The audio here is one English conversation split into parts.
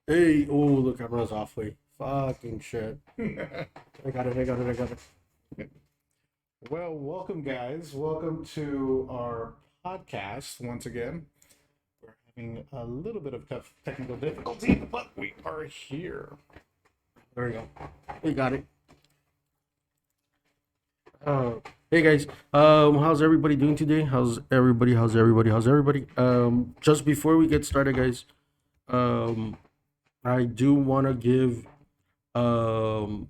Hey, oh, the camera's off. Wait, fucking shit. I got it. I got it. I got it. Well, welcome, guys. Welcome to our podcast once again. We're having a little bit of tough technical difficulty, but we are here. There we go. We got it. Hey guys. How's everybody doing today? How's everybody? How's everybody? How's everybody? Just before we get started, guys. Um, I do want to give Los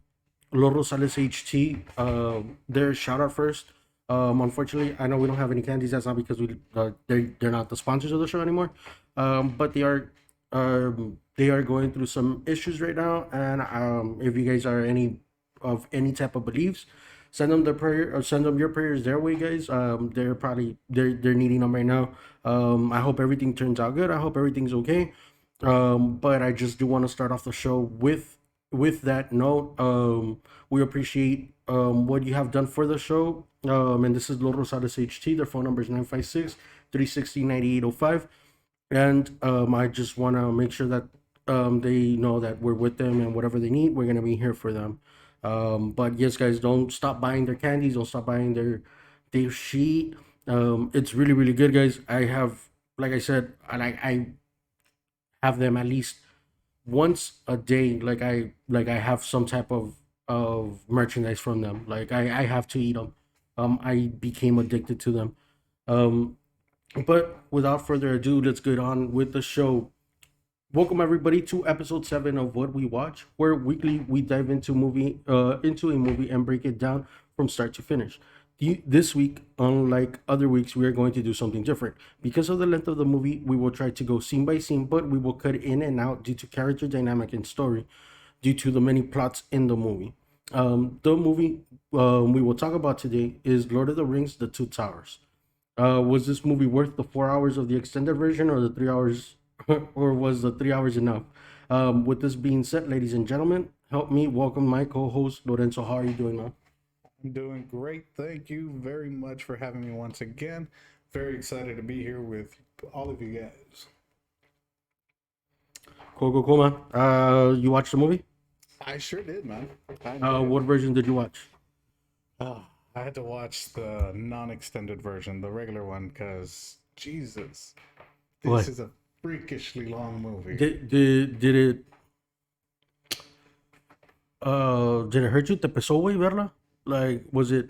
Rosales HT their shout out first. Unfortunately, I know we don't have any candies. That's not because they're not the sponsors of the show anymore. But they are going through some issues right now, and if you guys are any type of beliefs, send them the prayer or send them your prayers their way, guys. They're needing them right now. I hope everything turns out good. I hope everything's okay. But I just do want to start off the show with that note. We appreciate what you have done for the show. And this is Los Rosales HT. Their phone number is 956 360 9805. And I just want to make sure that they know that we're with them, and whatever they need, we're going to be here for them. But yes, guys, don't stop buying their candies. Don't stop buying their sheet. It's really, really good, guys. I have, like I said, I have them at least once a day. Like I have some type of of merchandise from them. Like I have to eat them. I became addicted to them. Um, but without further ado, let's get on with the show. Welcome everybody to episode 7 of What We Watch, where weekly we dive into a movie and break it down from start to finish. This week, unlike other weeks, we are going to do something different. Because of the length of the movie, we will try to go scene by scene, but we will cut in and out due to character dynamic and story, due to the many plots in the movie. The movie we will talk about today is Lord of the Rings: The Two Towers. Was this movie worth the 4 hours of the extended version, or the 3 hours, or was the 3 hours enough? With this being said, ladies and gentlemen, help me welcome my co-host Lorenzo. How are you doing, man? I'm doing great. Thank you very much for having me once again. Very excited to be here with all of you guys. Cool, man. You watched the movie? I sure did, man. I did. What version did you watch? Oh, I had to watch the non-extended version, the regular one, because Jesus, this What is a freakishly long movie. did it? Did it hurt you? ¿Te pesó, güey, verla? Like, was it?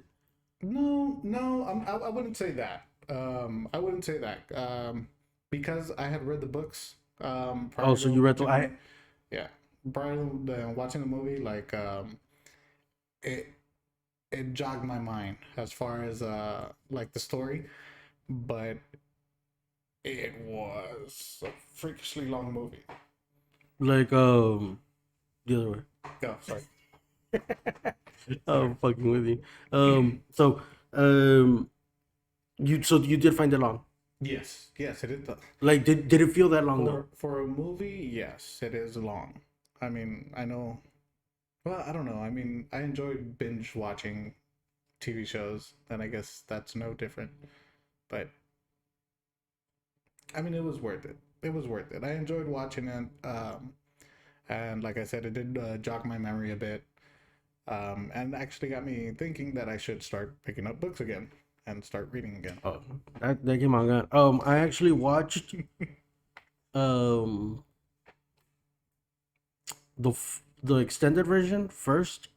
No, I wouldn't say that. I wouldn't say that. Because I had read the books. Prior Oh, to so you read the? watching yeah, prior to watching the movie, like it it jogged my mind as far as like the story, but it was a freakishly long movie. Like the other way. Oh, sorry. I'm fucking with you. So um, you did find it long. Yes, it is. Like, did it feel that long though? For a movie, yes, it is long. I mean, I know. Well, I don't know. I mean, I enjoy binge watching TV shows, and I guess that's no different. But I mean, it was worth it. It was worth it. I enjoyed watching it. And like I said, it did jog my memory a bit. And actually got me thinking that I should start picking up books again and start reading again. Oh, that came on good. I actually watched um the extended version first.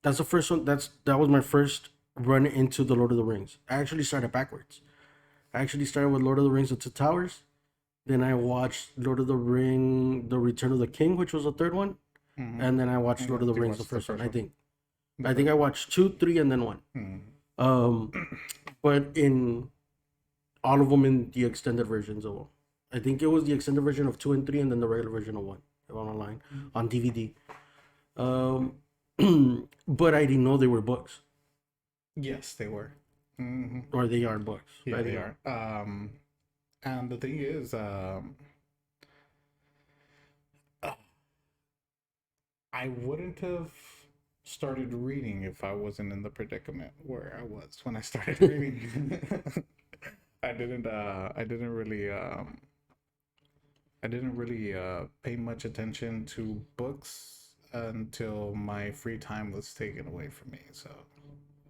That's the first one. That was my first run into the Lord of the Rings. I actually started backwards. I actually started with Lord of the Rings: The Two Towers. Then I watched Lord of the Ring: The Return of the King, which was the third one, and then I watched Lord of the You Rings, the watched the first one. first one. I think I watched 2, 3, and then 1. Mhm. Um, but in all of them in the extended versions of them. I think it was the extended version of 2 and 3, and then the regular version of 1 online on DVD. Um, but I didn't know they were books, Yes, they were. Hmm. or they are books. I Yeah, didn't they know. are. And the thing is, I wouldn't have started reading if I wasn't in the predicament where I was when I started reading. I didn't really pay much attention to books until my free time was taken away from me. So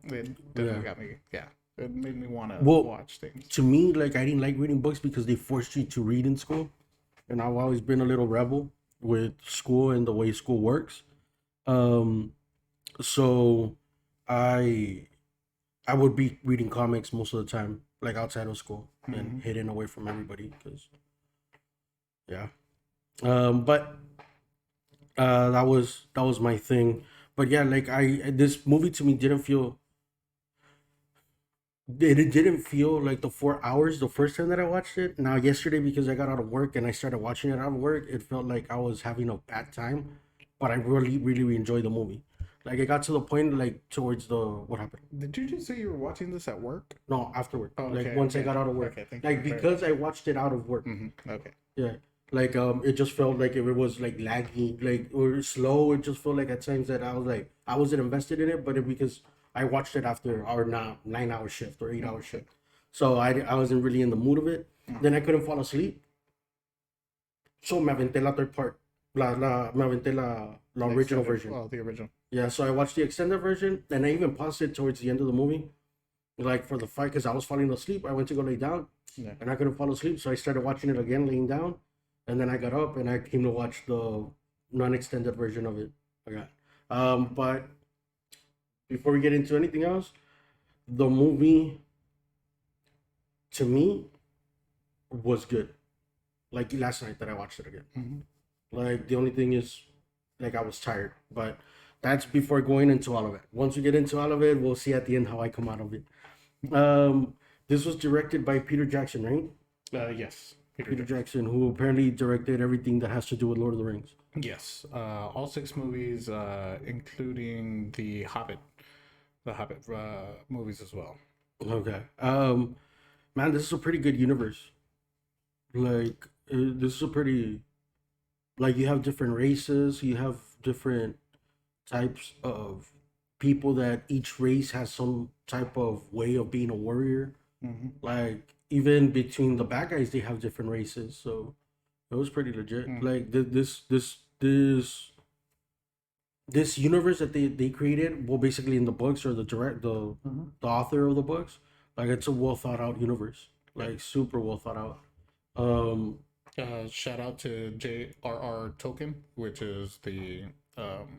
it definitely Yeah. got me. Yeah, it made me want to Well, watch things. to me, like, I didn't like reading books because they forced you to read in school, and I've always been a little rebel with school and the way school works. Um, so I I would be reading comics most of the time, like outside of school and Mhm. hidden away from everybody. Because yeah, but that was my thing. But yeah, like this movie to me it didn't feel like the 4 hours the first time that I watched it. Now yesterday, because I got out of work and I started watching it out of work, it felt like I was having a bad time. But I really enjoyed the movie. Like, it got to the point, like, towards the what happened. Did you just say you were watching this at work? No, afterward. Oh, Like, okay, once I okay. got out of work. Okay, thank you Like, very because much. I watched it out of work. Okay. Yeah. Like, it just felt like if it was like laggy, like, or slow. It just felt like at times that I was like I wasn't invested in it, but because I watched it after our now 9 hour shift or 8 hour shift, so I wasn't really in the mood of it. Then I couldn't fall asleep, so me aventé la third part, me aventé la The original extended- version. Oh, the original. Yeah, so I watched the extended version, and I even paused it towards the end of the movie, like for the fight, because I was falling asleep. I went to go lay down, Yeah. and I couldn't fall asleep, so I started watching it again, laying down, and then I got up and I came to watch the non-extended version of it again. But before we get into anything else, the movie to me was good. Like last night that I watched it again. Mm-hmm. Like the only thing is, like I was tired, but that's before going into all of it. Once we get into all of it, we'll see at the end how I come out of it. This was directed by Peter Jackson, right? Yes, Peter Peter Jackson. Jackson, who apparently directed everything that has to do with Lord of the Rings. Yes, all six movies, including the Hobbit movies as well. Okay. Man, this is a pretty good universe. Like, this is a pretty like you have different races, you have different types of people that each race has some type of way of being a warrior. Mm-hmm. Like even between the bad guys, they have different races, so it was pretty legit. Mm-hmm. Like this universe that they created, well, basically in the books or Mm-hmm. the author of the books, like it's a well thought out universe, Yep. like super well thought out. Um, Shout out to J.R.R. Tolkien, which is the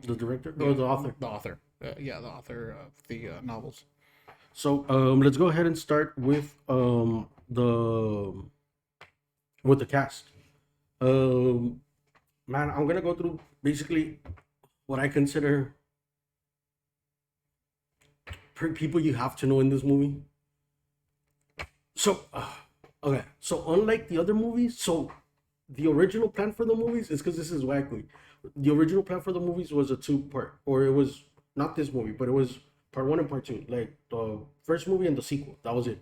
director or yeah, the author. the author. Yeah, the author of the novels. So let's go ahead and start with the cast. Um, Man, I'm gonna go through basically what I consider people you have to know in this movie. So, okay. So unlike the other movies, so the original plan for the movies is because this is wacky. The original plan for the movies was a two-part, or it was not this movie, but it was part one and part two, like the first movie and the sequel. That was it.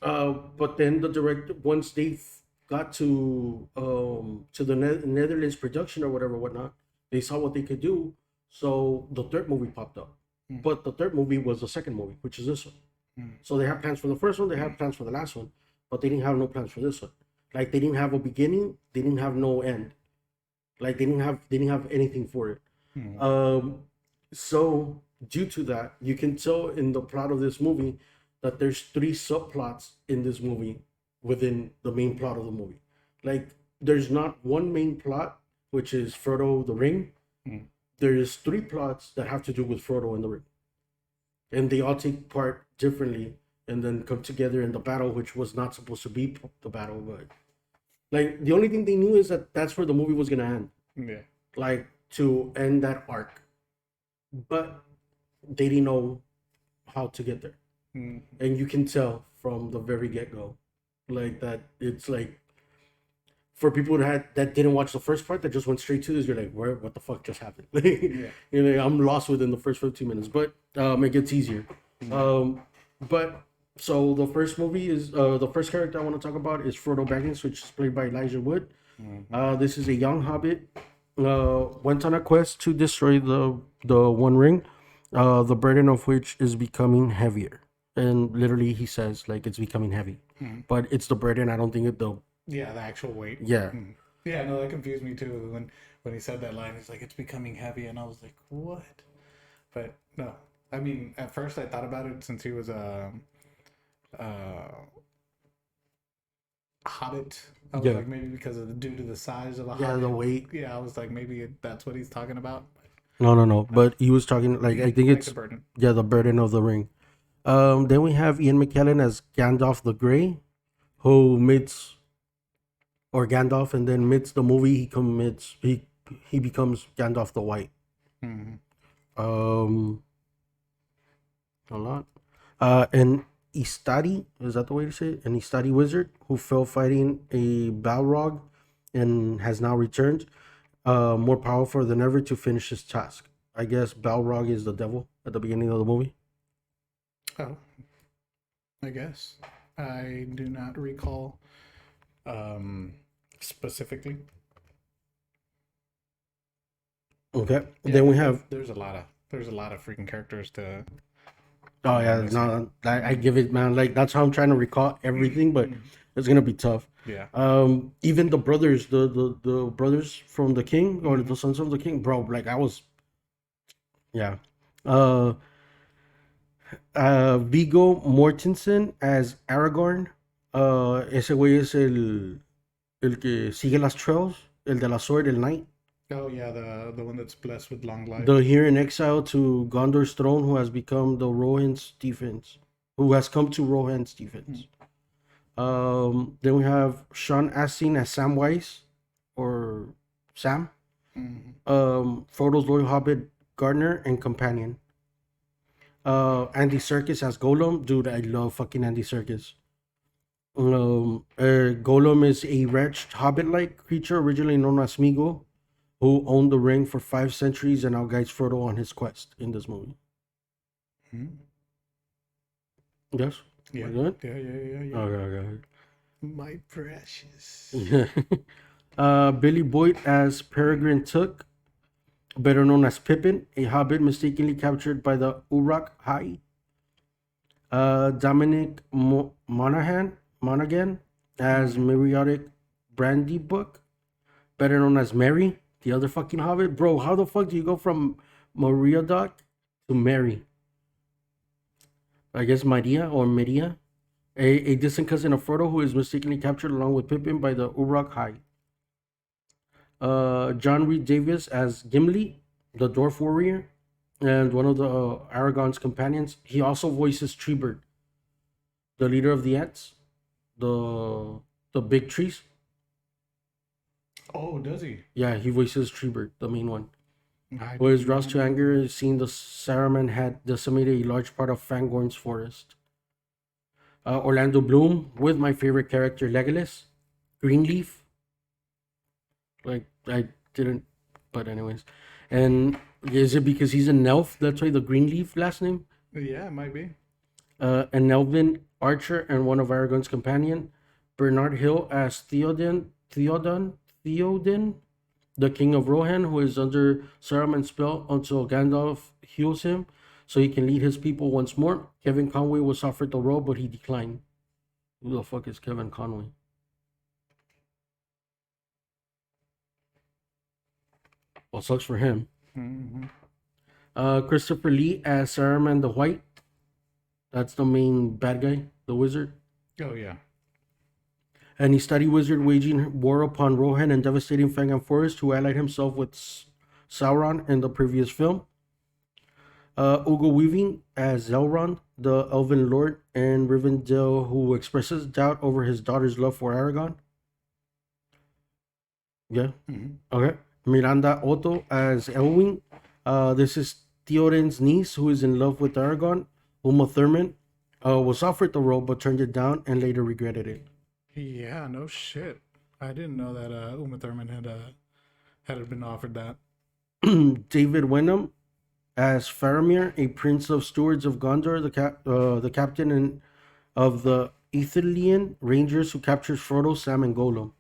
But then the director, once they got to the Netherlands production or whatever, whatnot, they saw what they could do. So the third movie popped up, Mm. but the third movie was the second movie, which is this one. Mm. So they had plans for the first one, they had plans for the last one, but they didn't have no plans for this one. Like they didn't have a beginning, they didn't have no end. Like they didn't have anything for it. Mm. So due to that, you can tell in the plot of this movie that there's three subplots in this movie within the main plot of the movie. Like there's not one main plot, which is Frodo the Ring. Mm. There's three plots that have to do with Frodo and the Ring, and they all take part differently and then come together in the battle, which was not supposed to be the battle, but like the only thing they knew is that that's where the movie was gonna end, Yeah. like to end that arc, but they didn't know how to get there, Mm. and you can tell from the very get go, like that it's like for people that didn't watch the first part that just went straight to this, you're like, where what the fuck just happened? Yeah. You know, I'm lost within the first 15 minutes, but it gets easier. But so the first movie is the first character I want to talk about is Frodo Baggins, which is played by Elijah Wood. This is a young hobbit. Went on a quest to destroy the One Ring, the burden of which is becoming heavier. And literally, he says like it's becoming heavy, but it's the burden. I don't think it the Yeah, the actual weight. yeah. Mm. Yeah, no, that confused me too. When he said that line, he's like, "It's becoming heavy," and I was like, "What?" But no, I mean, at first I thought about it since he was a hobbit. I was Yeah. like, maybe because of due to the size of a Yeah, hobbit. the weight. Yeah, I was like, maybe that's what he's talking about. No. But he was talking like I think Like it's the burden. yeah the burden of the ring. Then we have Ian McKellen as Gandalf the Grey, who meets or Gandalf, and then meets the movie. He becomes Gandalf the White. Mm-hmm. Um, a lot. And Istari, is that the way to say it? An Istari wizard who fell fighting a Balrog and has now returned, more powerful than ever to finish his task. I guess Balrog is the devil at the beginning of the movie. Oh, I guess I do not recall specifically. Okay. Yeah, Then we have there's a lot of freaking characters to. oh yeah, no, I give it man. Like that's how I'm trying to recall everything, but it's gonna be tough. Yeah. Even the brothers, the brothers from the king or the sons of the king, bro. Like I was, yeah. Uh, Vigo Mortensen as Aragorn. Ese güey es el que sigue las trails, el de la sword, el knight. Oh yeah, the one that's blessed with long life. The here in exile to Gondor's throne, who has become the Rohan's defense, who has come to Rohan's defense. Then we have Sean Astin as Samwise, or Sam. Frodo's loyal hobbit Gardner and companion. Andy Serkis as Golem. Dude, I love fucking Andy Serkis. Golem is a wretched hobbit-like creature originally known as Smeagol, who owned the ring for 5 centuries and now guides Frodo on his quest in this movie. Yes? Yeah. We're good? Yeah. Okay. My precious. Billy Boyd as Peregrine Took, better known as Pippin, a hobbit mistakenly captured by the Uruk Hai. Dominic Monaghan as Meriodic Brandybuck, better known as Mary, the other fucking hobbit. Bro, how the fuck do you go from Meriodic to Mary? I guess Maria or Maria. A distant cousin of Frodo who is mistakenly captured along with Pippin by the Uruk Hai. John Reed Davis as Gimli, the dwarf warrior, and one of the Aragorn's companions. He also voices Treebird, the leader of the ants, the big trees. Oh, does he? Yeah, he voices Treebird, the main one. I Who is did roused not to know. anger, seeing the Saruman had decimated a large part of Fangorn's forest. Orlando Bloom with my favorite character Legolas, Greenleaf. Like I didn't, but anyways, and is it because he's an elf? That's why the Greenleaf last name. Yeah, it might be. An elven archer and one of Aragorn's companion, Bernard Hill as Theoden, the king of Rohan, who is under Saruman's spell until Gandalf heals him, so he can lead his people once more. Kevin Conway was offered the role, but he declined. Who the fuck is Kevin Conway? Well, sucks for him. Christopher Lee as Saruman the White. That's the main bad guy, the wizard. Oh yeah. And he studied wizard waging war upon Rohan and devastating Fangorn Forest, who allied himself with Sauron in the previous film. Ugo Weaving as Elrond, the Elven Lord in Rivendell, who expresses doubt over his daughter's love for Aragorn. Yeah. Okay. Miranda Otto as Elwing. This is Theoden's niece, who is in love with Aragorn. Uma Thurman was offered the role but turned it down and later regretted it. Yeah, no shit. I didn't know that Uma Thurman had been offered that. David Wenham as Faramir, a prince of stewards of Gondor, the captain of the Ithilien Rangers who captures Frodo, Sam, and Gollum.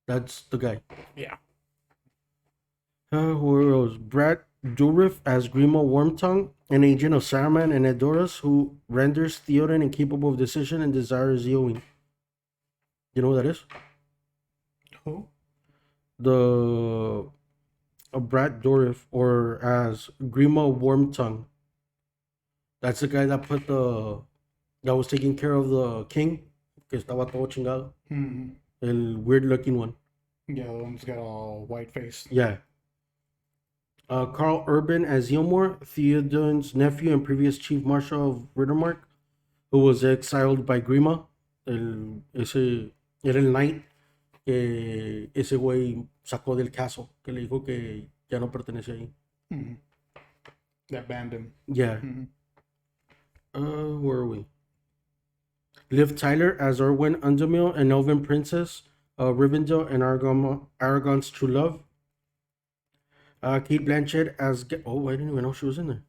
That's the guy. Yeah. Who else? Brad Dourif as Grima Wormtongue, an agent of Saruman and Edoras, who renders Theoden incapable of decision and desires Eowyn. You know who that is? Who? The Brad Dourif, or as Grima Wormtongue. That's the guy that that was taking care of the king, que estaba todo chingado. El weird looking one. Yeah, the one's got all white face. Yeah. Carl Urban as Eomor, Theoden's nephew and previous chief marshal of Riddermark, who was exiled by Grima. Era el knight que ese güey sacó del caso, que le dijo que ya no pertenecía ahí. That banned him. Yeah. Where are we? Liv Tyler as Erwin Undermill, an elven princess, Rivendell, and Aragon's true love. Kate Blanchett as I didn't even know she was in there.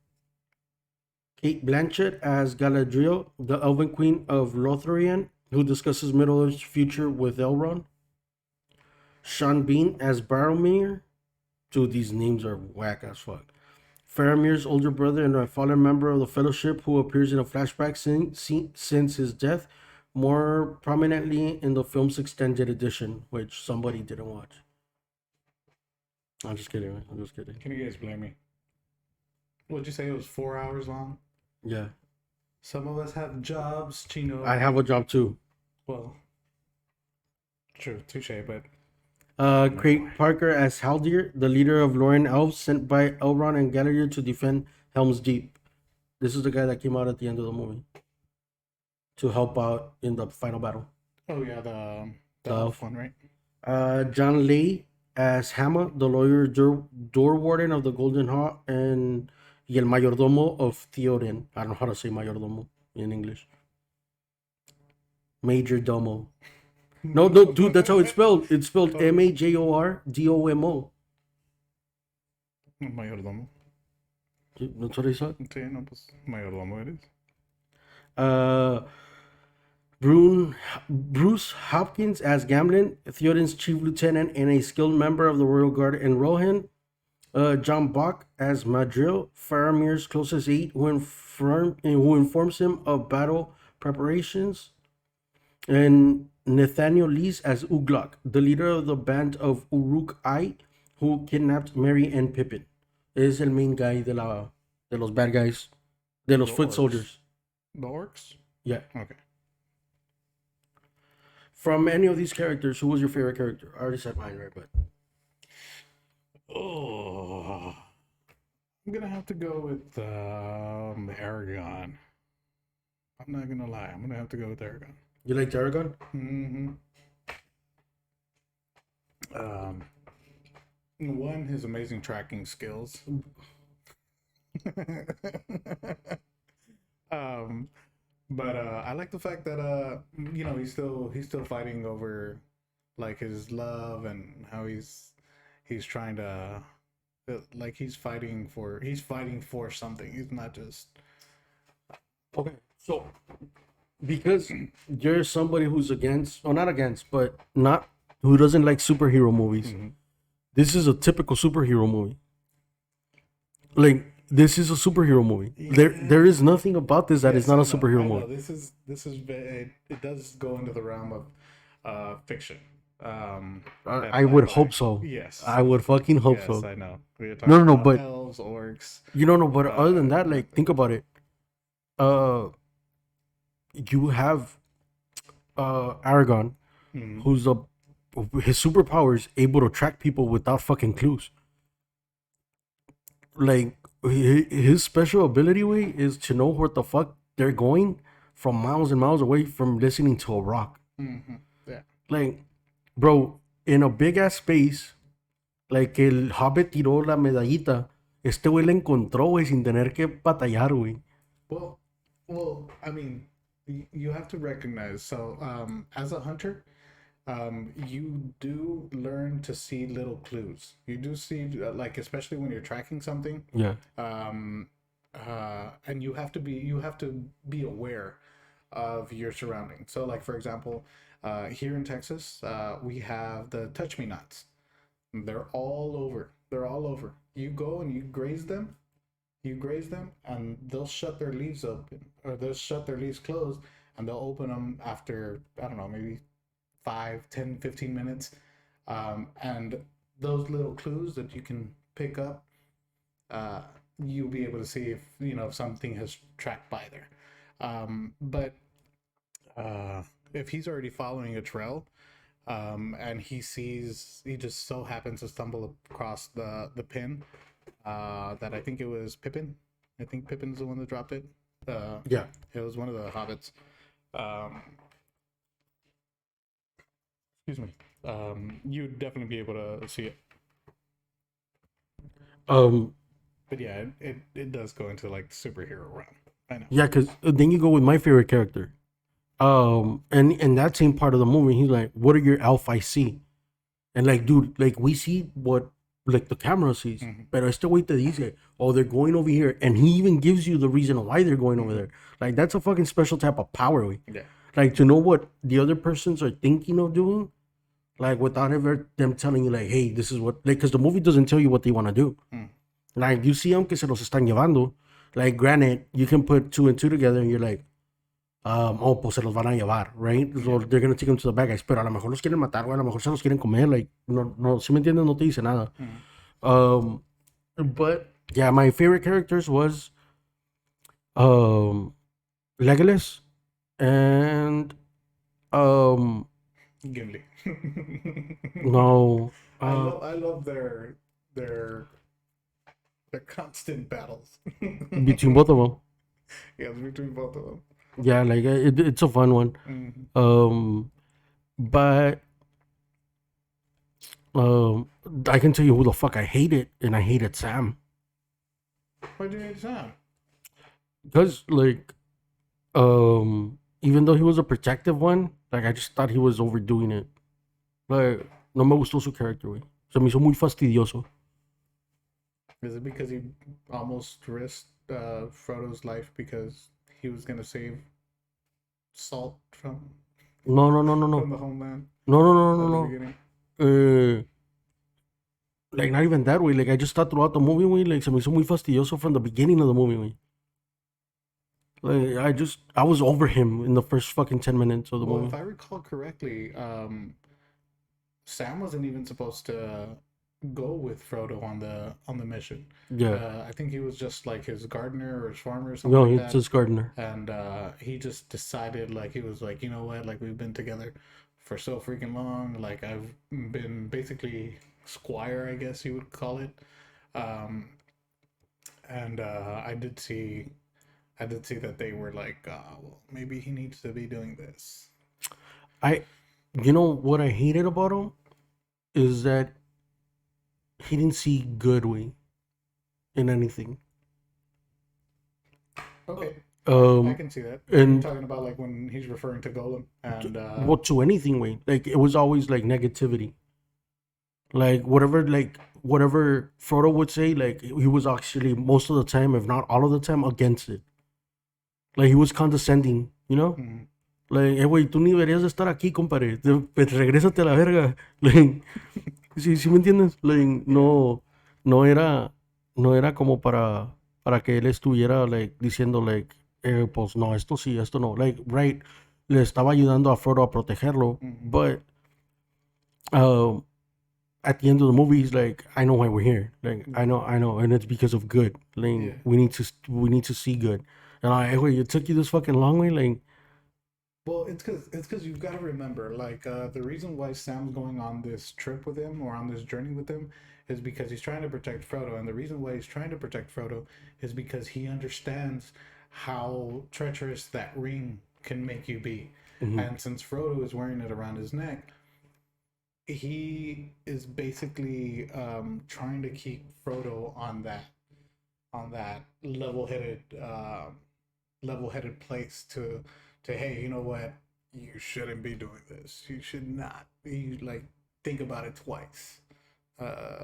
Kate Blanchett as Galadriel, the Elven Queen of Lothlorien, who discusses Middle-earth's future with Elrond. Sean Bean as Boromir. Dude, these names are whack as fuck. Faramir's older brother and a fallen member of the Fellowship, who appears in a flashback since his death, more prominently in the film's extended edition, which somebody didn't watch. I'm just kidding, man. I'm just kidding. Can you guys blame me? What'd you say? It was 4 hours long? Yeah. Some of us have jobs, Chino. I have a job too. Well, true, touche, but Craig Parker as Haldir, the leader of Lauren Elves sent by Elrond and Galadriel to defend Helm's Deep. This is the guy that came out at the end of the movie to help out in the final battle. Oh yeah, the The elf one, right? John Lay as Hammer, the lawyer door warden of the Golden Hall, and y el mayordomo of Theoden. I don't know how to say mayordomo in English. Major domo. No, no, dude, that's how it's spelled. It's spelled Majordomo. Mayordomo. That's what I said. Sí, no, pues mayordomo eres. Uh, Bruce Hopkins as Gamlin, Theoden's chief lieutenant and a skilled member of the Royal Guard, and Rohan. John Bach as Madril, Faramir's closest aide, who informs him of battle preparations, and Nathaniel Lees as Uglok, the leader of the band of Uruk-hai, who kidnapped Merry and Pippin. Es el main guy de los bad guys, de los The foot orcs. soldiers. The orcs? Yeah. Okay. From any of these characters, who was your favorite character? I already said mine, right? But Oh, I'm gonna have to go with Aragon. I'm not gonna lie. I'm gonna have to go with Aragon. you liked Aragon? Mm-hmm. One, his amazing tracking skills. But I like the fact that he's still fighting over like his love and how he's trying to like he's fighting for something. He's not just Okay, so because you're somebody who's against, or not against, but not who doesn't like superhero movies. This is a typical superhero movie. Like this is a superhero movie. There is nothing about this that is not a superhero movie. It does go into the realm of fiction. I would hope so. Yes. I would fucking hope Yes, so. I know. No, About but elves, orcs. you don't know. But other than that, like think about it. You have Aragon, who's his superpower is able to track people without fucking clues. Like his special ability way is to know where the fuck they're going from miles and miles away from listening to a rock. Yeah. Like, bro, in a big ass space, like el Hobbit tiró la medallita, este güey la encontró, güey, sin tener que batallar, güey. Well, I mean, you have to recognize. So, as a hunter, you do learn to see little clues. You do see, like, especially when you're tracking something. Yeah. And you have to be aware of your surroundings. So, like for example, here in Texas, we have the touch me nots. They're all over. They're all over. You go and you graze them, and they'll shut their leaves open, or they'll shut their leaves closed, and they'll open them after, I don't know, maybe 5, 10, 15 minutes. And those little clues that you can pick up, you'll be able to see if something has tracked by there. But if he's already following a trail, and he just so happens to stumble across the pin, that I think it was Pippin. I think Pippin's the one that dropped it. Yeah. It was one of the hobbits. Excuse me. You'd definitely be able to see it. But yeah, it does go into like the superhero realm. I know. Yeah, because then you go with my favorite character. And in that same part of the movie, he's like, "What are your elf I see?" And like, dude, like we see what like the camera sees, but este güey te dice, "Oh, they're going over here," and he even gives you the reason why they're going over there. Like that's a fucking special type of power, güey. Yeah. Like to know what the other persons are thinking of doing, like without ever them telling you, like, "Hey, this is what," like, because the movie doesn't tell you what they want to do. Like you see them que se los están llevando. Like, granted, you can put 2 and 2 together, and you're like, oh, pues se los van a llevar, right? So they're gonna take them to the bad guys. Pero a lo mejor los quieren matar, güey. A lo mejor se los quieren comer. Like, no, si me entiendes, no te dice nada. But yeah, my favorite characters was Legolas and Gimli. No. I love their their constant battles. Between both of them. Yes, between both of them. Yeah, like it's a fun one. Mm-hmm. Um, but um, I can tell you who the fuck I hated, and I hated Sam What do you Sam? because like even though he was a protective one, like I just thought he was overdoing it. Like no me gustó su character, güey. Se me hizo muy fastidioso. Is it because he almost risked Frodo's life because he was gonna save Salt No, no, no, no, from no, the homeland no, no, no, no, at the no. beginning? Like not even that way. Like I just thought throughout the movie, way, like se me hizo muy fastidioso from the beginning of the movie, way. Like I was over him in the first fucking 10 minutes of the Well, movie. if I recall correctly, Sam wasn't even supposed to go with Frodo on the mission. Yeah, I think he was just like his gardener or his farmer or something no, like it's that. just Gardner. And he just decided, like, he was like, you know what, like, we've been together for so freaking long. Like, I've been basically squire, I guess you would call it. Um, and I did see that they were like, well, maybe he needs to be doing this. I, you know what I hated about him is that he didn't see good way in anything. Okay, I Um, can see that. Are you and talking about like when he's referring to Golem and what to anything way. Like it was always like negativity. Like whatever Frodo would say, like he was actually most of the time, if not all of the time, against it. Like he was condescending, you know? mhm. Like, güey, tú ni deberías de estar aquí, compadre. Regrésate a la verga. Like, sí me entiendes? Like, Yeah. no era como para que él estuviera, like, diciendo, like, pues no, esto sí, esto no. Like, right, le estaba ayudando a Frodo a protegerlo, Mhm. but um, at the end of the movie, he's like, I know why we're here. Like, I know, and it's because of good. Like, Yeah. we need to see good. And I, wait, it took you this fucking long way, like, Well, it's because you've got to remember, like, the reason why Sam's going on this trip with him or on this journey with him is because he's trying to protect Frodo, and the reason why he's trying to protect Frodo is because he understands how treacherous that ring can make you be, mhm, and since Frodo is wearing it around his neck, he is basically trying to keep Frodo on that level headed place to hey, you know what, you shouldn't be doing this, you should not be, like, think about it twice,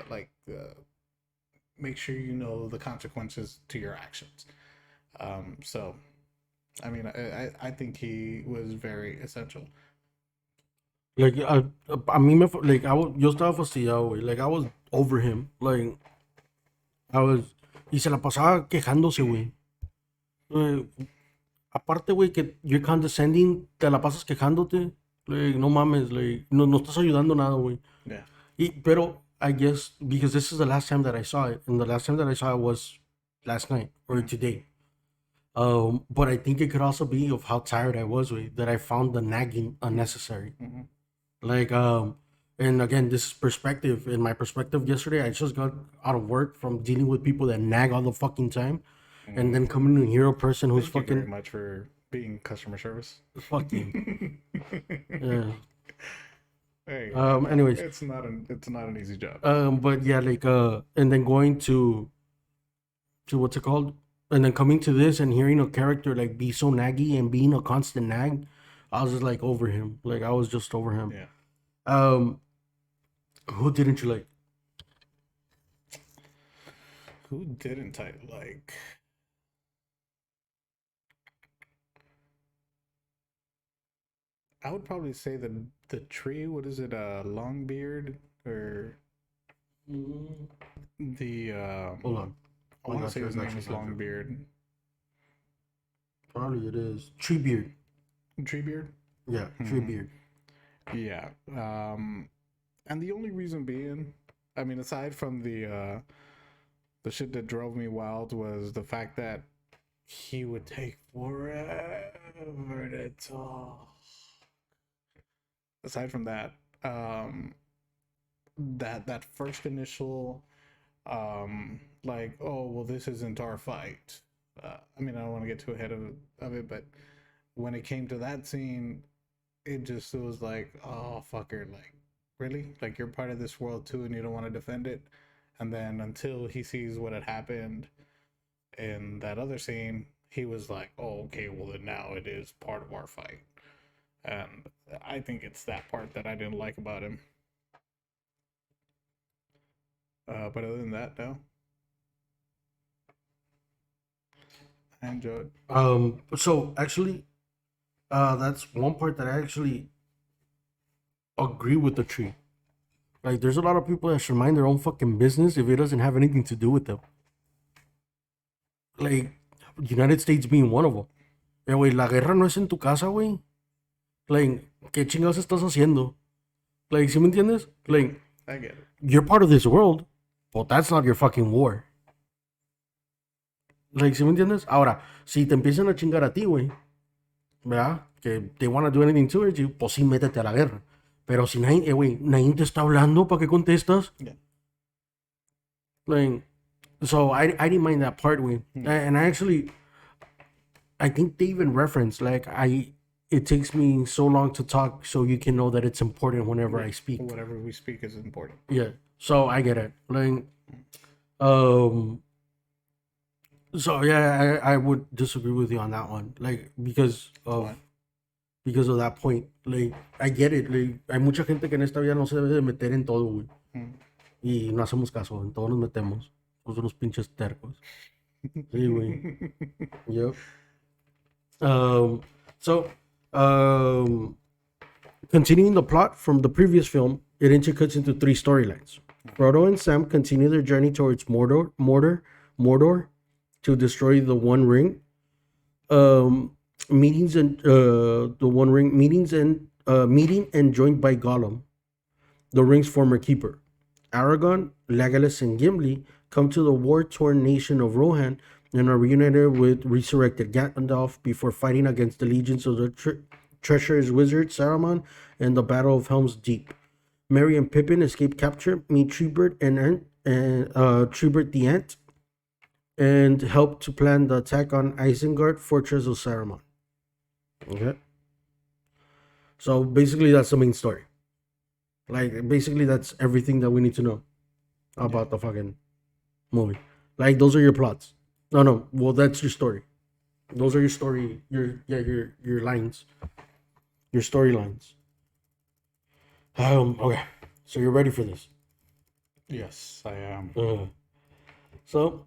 like, make sure you know the consequences to your actions. So I mean, I think he was very essential. like, a mí me, like, yo estaba fastidiado, güey. Like, I was over him. Like, I was, y se la pasaba quejándose, güey. Eh, aparte, güey, que you're condescending, te la pasas quejándote. Like, no mames, like, no estás ayudando nada, güey. Yeah. Pero, I guess, because this is the last time that I saw it, and the last time that I saw it was last night, or Mm-hmm. today. But I think it could also be of how tired I was, with that I found the nagging unnecessary. Mm-hmm. Like, and again, this is perspective. In my perspective, yesterday, I just got out of work from dealing with people that nag all the fucking time, and then coming to hear a person who's Thank you very fucking much for being customer service. fuck you. Yeah. Hey, Anyways, it's not an easy job. but yeah, like, and then going to what's it called, and then coming to this and hearing a character like be so naggy and being a constant nag, I was just like over him. Like I was just over him. Yeah. Um, who didn't you like? Who didn't I like? I would probably say the tree. What is it? Longbeard or the Hold on. I I want to got say you. I his got name you. is I got you. Longbeard. Probably it is Treebeard. Treebeard. Yeah, Treebeard. Yeah. And the only reason being, I mean, aside from the shit that drove me wild was the fact that he would take forever to talk. aside from that, that first initial like, oh well, this isn't our fight. I mean, I don't want to get too ahead of it, but when it came to that scene, it was like, oh fucker, like really, like you're part of this world too, and you don't want to defend it. And then until he sees what had happened in that other scene, he was like, oh okay, well then now it is part of our fight. And I think it's that part that I didn't like about him. But other than that, no, I enjoyed. So actually, that's one part that I actually agree with the tree. Like, there's a lot of people that should mind their own fucking business if it doesn't have anything to do with them. Like, United States being one of them. Güey, la guerra no es en tu casa, güey. Like, ¿qué chingados estás haciendo? Like, ¿sí me entiendes? Like, I get it. you're part of this world, but that's not your fucking war. Like, ¿sí me entiendes? Ahora, si te empiezan a chingar a ti, güey, ¿verdad? Que they want to do anything to you, pues sí, métete a la guerra. Pero si nadie, güey, nadie te está hablando, ¿para qué contestas? Yeah. Like, so I didn't mind that part, güey. And I think they even reference, like, it takes me so long to talk so you can know that it's important whenever I speak. Whatever we speak is important. Yeah. So I get it. Like, um, so yeah, I would disagree with you on that one. Like, because of that point. Like, I get it. Like, hay mucha gente que en esta vida no se debe de meter en todo, güey. Y no hacemos caso, en todo nos metemos. Somos unos pinches tercos. Sí, güey. Yep. So, continuing the plot from the previous film, it intercuts into three storylines. Frodo and Sam continue their journey towards Mordor to destroy the One Ring. Meeting and joined by Gollum, the ring's former keeper. Aragorn, Legolas, and Gimli come to the war-torn nation of Rohan and are reunited with resurrected Gandalf before fighting against the legions of the treacherous wizard Saruman in the Battle of Helm's Deep. Merry and Pippin escape capture, meet Treebird Treebird the Ant, and help to plan the attack on Isengard, Fortress of Saruman. Okay. So basically, that's the main story. Like, basically, that's everything that we need to know about the fucking movie. Like, those are your plots. No. Well, that's your story. Those are your story. Your lines. Your storylines. Okay. So you're ready for this? Yes, I am. So,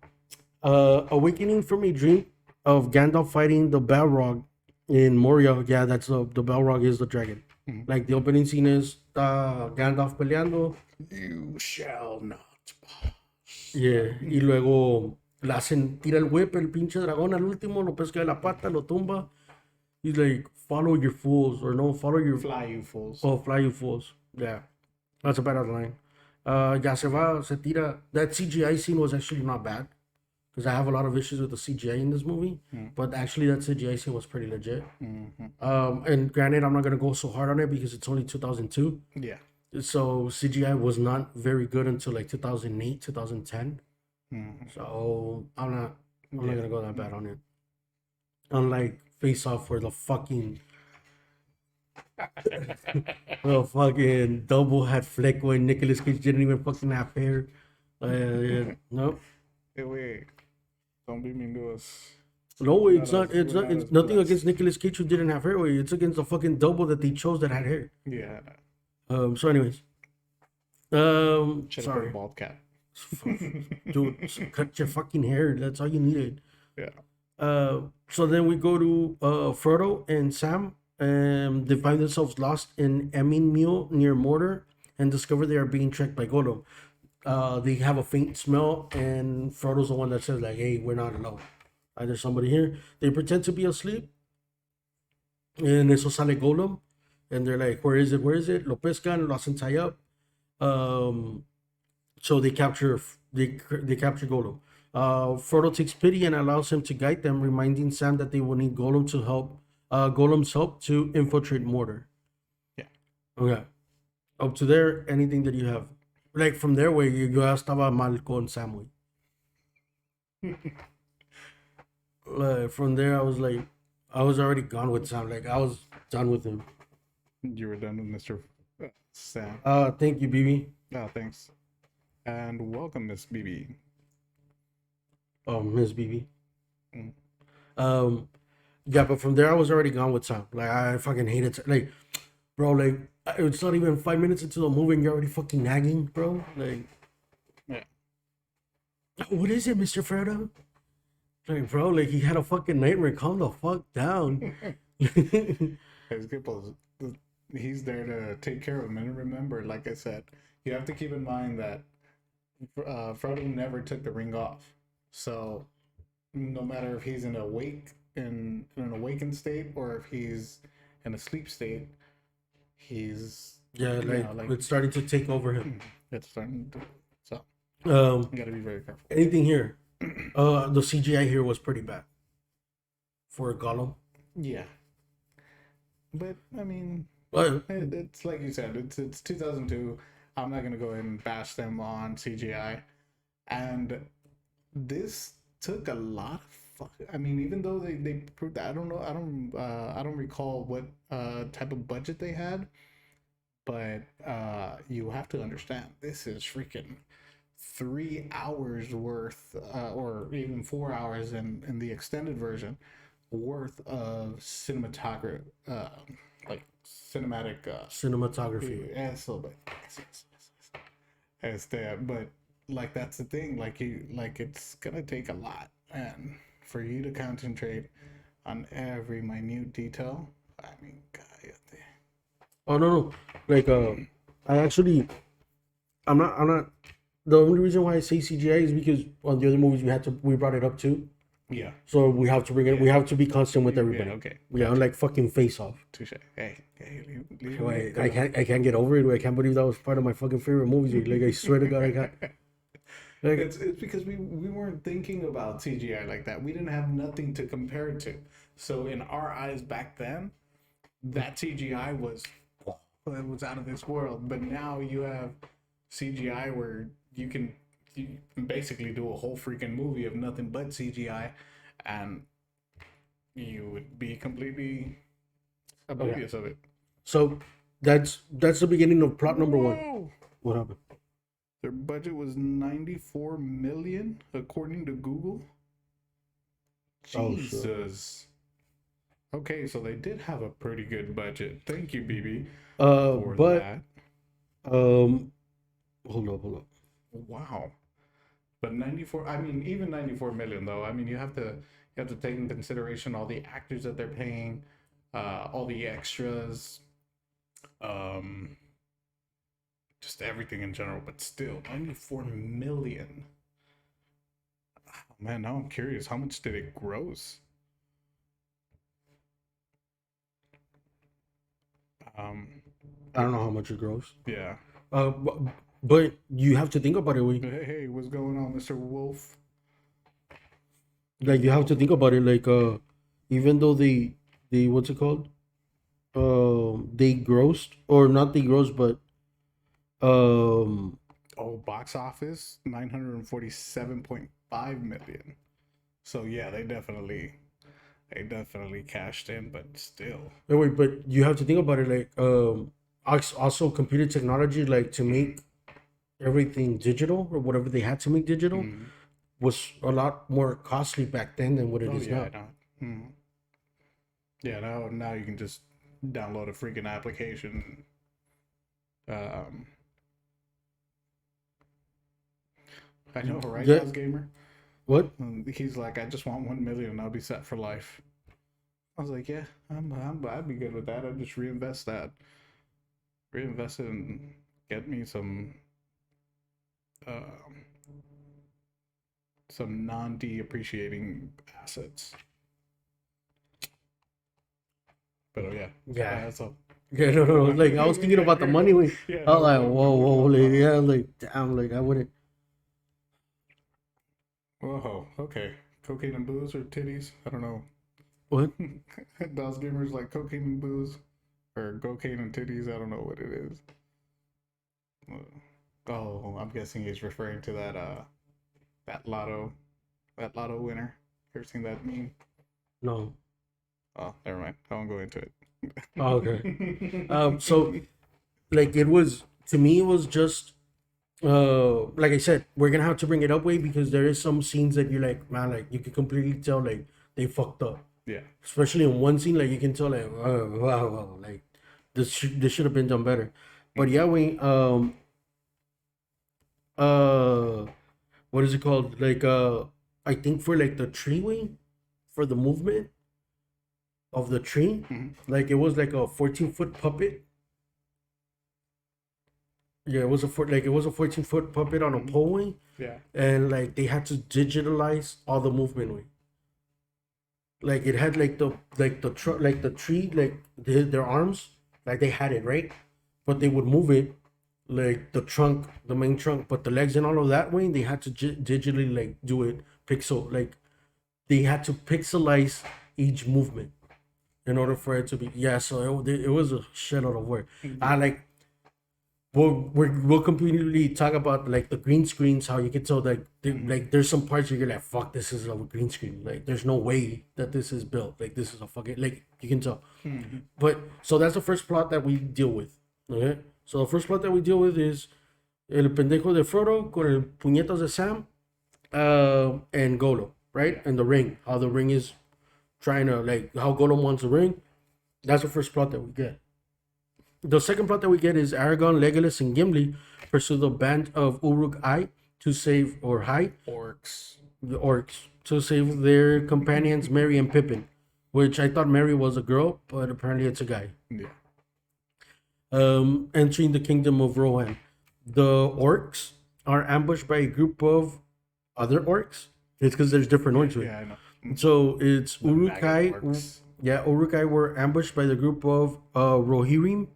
awakening from a dream of Gandalf fighting the Balrog in Moria. Yeah, that's the Balrog is the dragon. Like, the opening scene is Gandalf peleando. You shall not pass. Yeah, y luego le hacen, tira el whip, el pinche dragón al último, lo pesca de la pata, lo tumba. He's like, follow your fools, or no, follow your... Fly, you fools. Oh, fly, you fools. Yeah, that's a badass line. Ya se va, se tira. That CGI scene was actually not bad, because I have a lot of issues with the CGI in this movie, but actually that CGI scene was pretty legit. And granted, I'm not going to go so hard on it because it's only 2002. Yeah. So CGI was not very good until like 2008, 2010. So I'm not gonna go that bad on it. Unlike Face Off, where the fucking double had flick when Nicolas Cage didn't even fucking have hair. Yeah, nope. Hey, wait, don't be mean to us. No, it's not. It's nothing against Nicolas Cage who didn't have hair. It's against the fucking double that they chose that had hair. Yeah. So, anyways, sorry, bald cap. Dude, cut your fucking hair. That's all you needed. Yeah. So then we go to Frodo and Sam. They find themselves lost in Emin Muir near Mordor and discover they are being tracked by Gollum. They have a faint smell, and Frodo's the one that says like, "Hey, we're not alone. There's somebody here." They pretend to be asleep, and eso sale Gollum. And they're like, where is it? Where is it? Lo pescan, lo hacen tie up. So they capture Gollum. Frodo takes pity and allows him to guide them, reminding Sam that they will need Gollum's help to infiltrate Mordor. Yeah. Okay. Up to there, anything that you have. Like from there where yo ya estaba mal con Samway. From there I was like I was already gone with Sam. Like I was done with him. You were done with Mr. Sam. Thank you, BB. Oh, thanks. And welcome, Miss BB. Miss BB. Mm. Um, yeah, but from there I was already gone with Sam. Like I fucking hated like, bro. Like it's not even 5 minutes into the movie and you're already fucking nagging, bro. Like, Yeah. what is it, Mister Fredo? Like, bro, like he had a fucking nightmare. Calm the fuck down. It's good, he's there to take care of him. And remember, like I said, you have to keep in mind that Frodo never took the ring off. So no matter if he's in an awakened state or if he's in a sleep state, he's Yeah, like it's starting to take over him. it's starting to, so Um, you gotta be very careful. anything here? The CGI here was pretty bad for Gollum. Yeah, but I mean, But it's like you said, it's 2002. I'm not gonna go ahead and bash them on CGI, and this took a lot of I mean, even though they proved that, I don't know, I don't recall what type of budget they had, but you have to understand this is freaking 3 hours worth, or even 4 hours in the extended version worth of cinematography, like cinematic cinematography. eso, as that, but like that's the thing, like it's gonna take a lot, and for you to concentrate on every minute detail, I mean, cállate. Oh no. Like I actually, I'm not. The only reason why I say CGI is because on the other movies we brought it up too. Yeah. So we have to bring it. We have to be constant with everybody. Yeah, okay. Yeah, like fucking Face Off. Touche. Hey, leave Wait, me. I can't get over it. I can't believe that was part of my fucking favorite movies. Like I swear to God, I got. Like, It's because we weren't thinking about CGI like that. We didn't have nothing to compare it to. So in our eyes back then, that CGI was it was out of this world. But now you have CGI where you can basically do a whole freaking movie of nothing but CGI, and you would be completely oblivious of it. so that's the beginning of plot number one. Whoa! What happened? Their budget was 94 million according to Google. Oh, shit. Jesus. Okay, so they did have a pretty good budget. Thank you, BB, But that. hold up. Wow. But 94, I mean, even 94 million though. I mean, you have to take in consideration all the actors that they're paying, all the extras, um just everything in general, but still 94 million. Oh, man, now I'm curious, how much did it gross? Um I don't know how much it grows. yeah. But you have to think about it. Hey, what's going on, Mr. Wolf? Like you have to think about it. Like even though they what's it called? They grossed or not they grossed, but um Oh, box office 947.5 million. So yeah, they definitely cashed in, but still. wait, but you have to think about it. Like also computer technology, like to make everything digital or whatever they had to make digital was a lot more costly back then than what it Oh is yeah, now. I know. Yeah, now you can just download a freaking application. I know, right, Yeah. House Gamer? What? He's like, I just want 1 million and I'll be set for life. I was like, yeah, I'd be good with that. I'd just reinvest it and get me um, some non-depreciating assets. But oh yeah, Yeah. so Yeah, no. Like I was thinking about the money. yeah, I was like, whoa, like, yeah, like damn, like I wouldn't. whoa, okay, cocaine and booze or titties? I don't know. What? DOS gamers like cocaine and booze. or cocaine and titties. I don't know what it is. Oh, I'm guessing he's referring to that lotto winner. Ever seen that meme? No. Oh, never mind. I won't go into Oh, okay. So it. like it was to me, it was just like I said, we're gonna have to bring it up way because there is some scenes that you're like, man, like you can completely tell like they fucked up. Yeah. Especially in one scene, like you can tell like, wow, like this should have been done better. But yeah, we uh what is it called? Like I think for like the tree wing, for the movement of the tree, Mhm. like it was like a 14-foot puppet. Yeah, it was a 14-foot puppet on a Mhm. pole wing, Yeah. and like they had to digitalize all the movement wing. Like it had like the tree their arms, like they had it right, but they would move it like the trunk, the main trunk, but the legs and all of that way they had to digitally like do it pixel, like they had to pixelize each movement in order for it to be, yeah. So it was a shitload of work. I Yeah. like we'll completely talk about like the green screens, how you can tell like Mhm. like there's some parts where you're like, fuck, this is a green screen, like there's no way that this is built, like this is a fucking, like you can tell. Mhm. But so that's the first plot that we deal with. Okay, so the first plot that we deal with is el pendejo de Frodo con el puñetas de Sam, and Golo, right? Yeah. And the ring, how the ring is trying to, like, how Gollum wants the ring. That's the first plot that we get. The second plot that we get is Aragorn, Legolas, and Gimli pursue the band of Uruk-hai to save, or Hai, Orcs. the orcs, to save their companions Merry and Pippin, which I thought Merry was a girl, but apparently it's a guy. Yeah. Entering the kingdom of Rohan. The orcs are ambushed by a group of other orcs. It's because there's different Yeah. orcs. Right? Yeah. I know. Mhm. So it's The maggot Uruk-hai. orcs. Yeah, Uruk-hai were ambushed by the group of Rohirrim,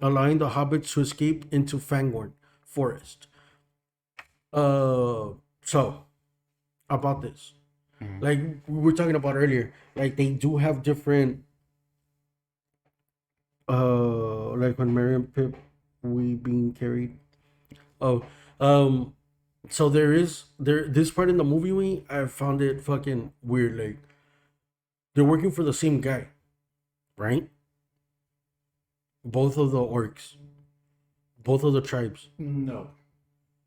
allowing the hobbits to escape into Fangorn Forest. Uh, so about this, Mhm. like we were talking about earlier, like they do have different, like when Merry and Pip we being carried. Oh, um, so there this part in the movie I found it fucking weird. Like they're working for the same guy, right? Both of the orcs, both of the tribes. No.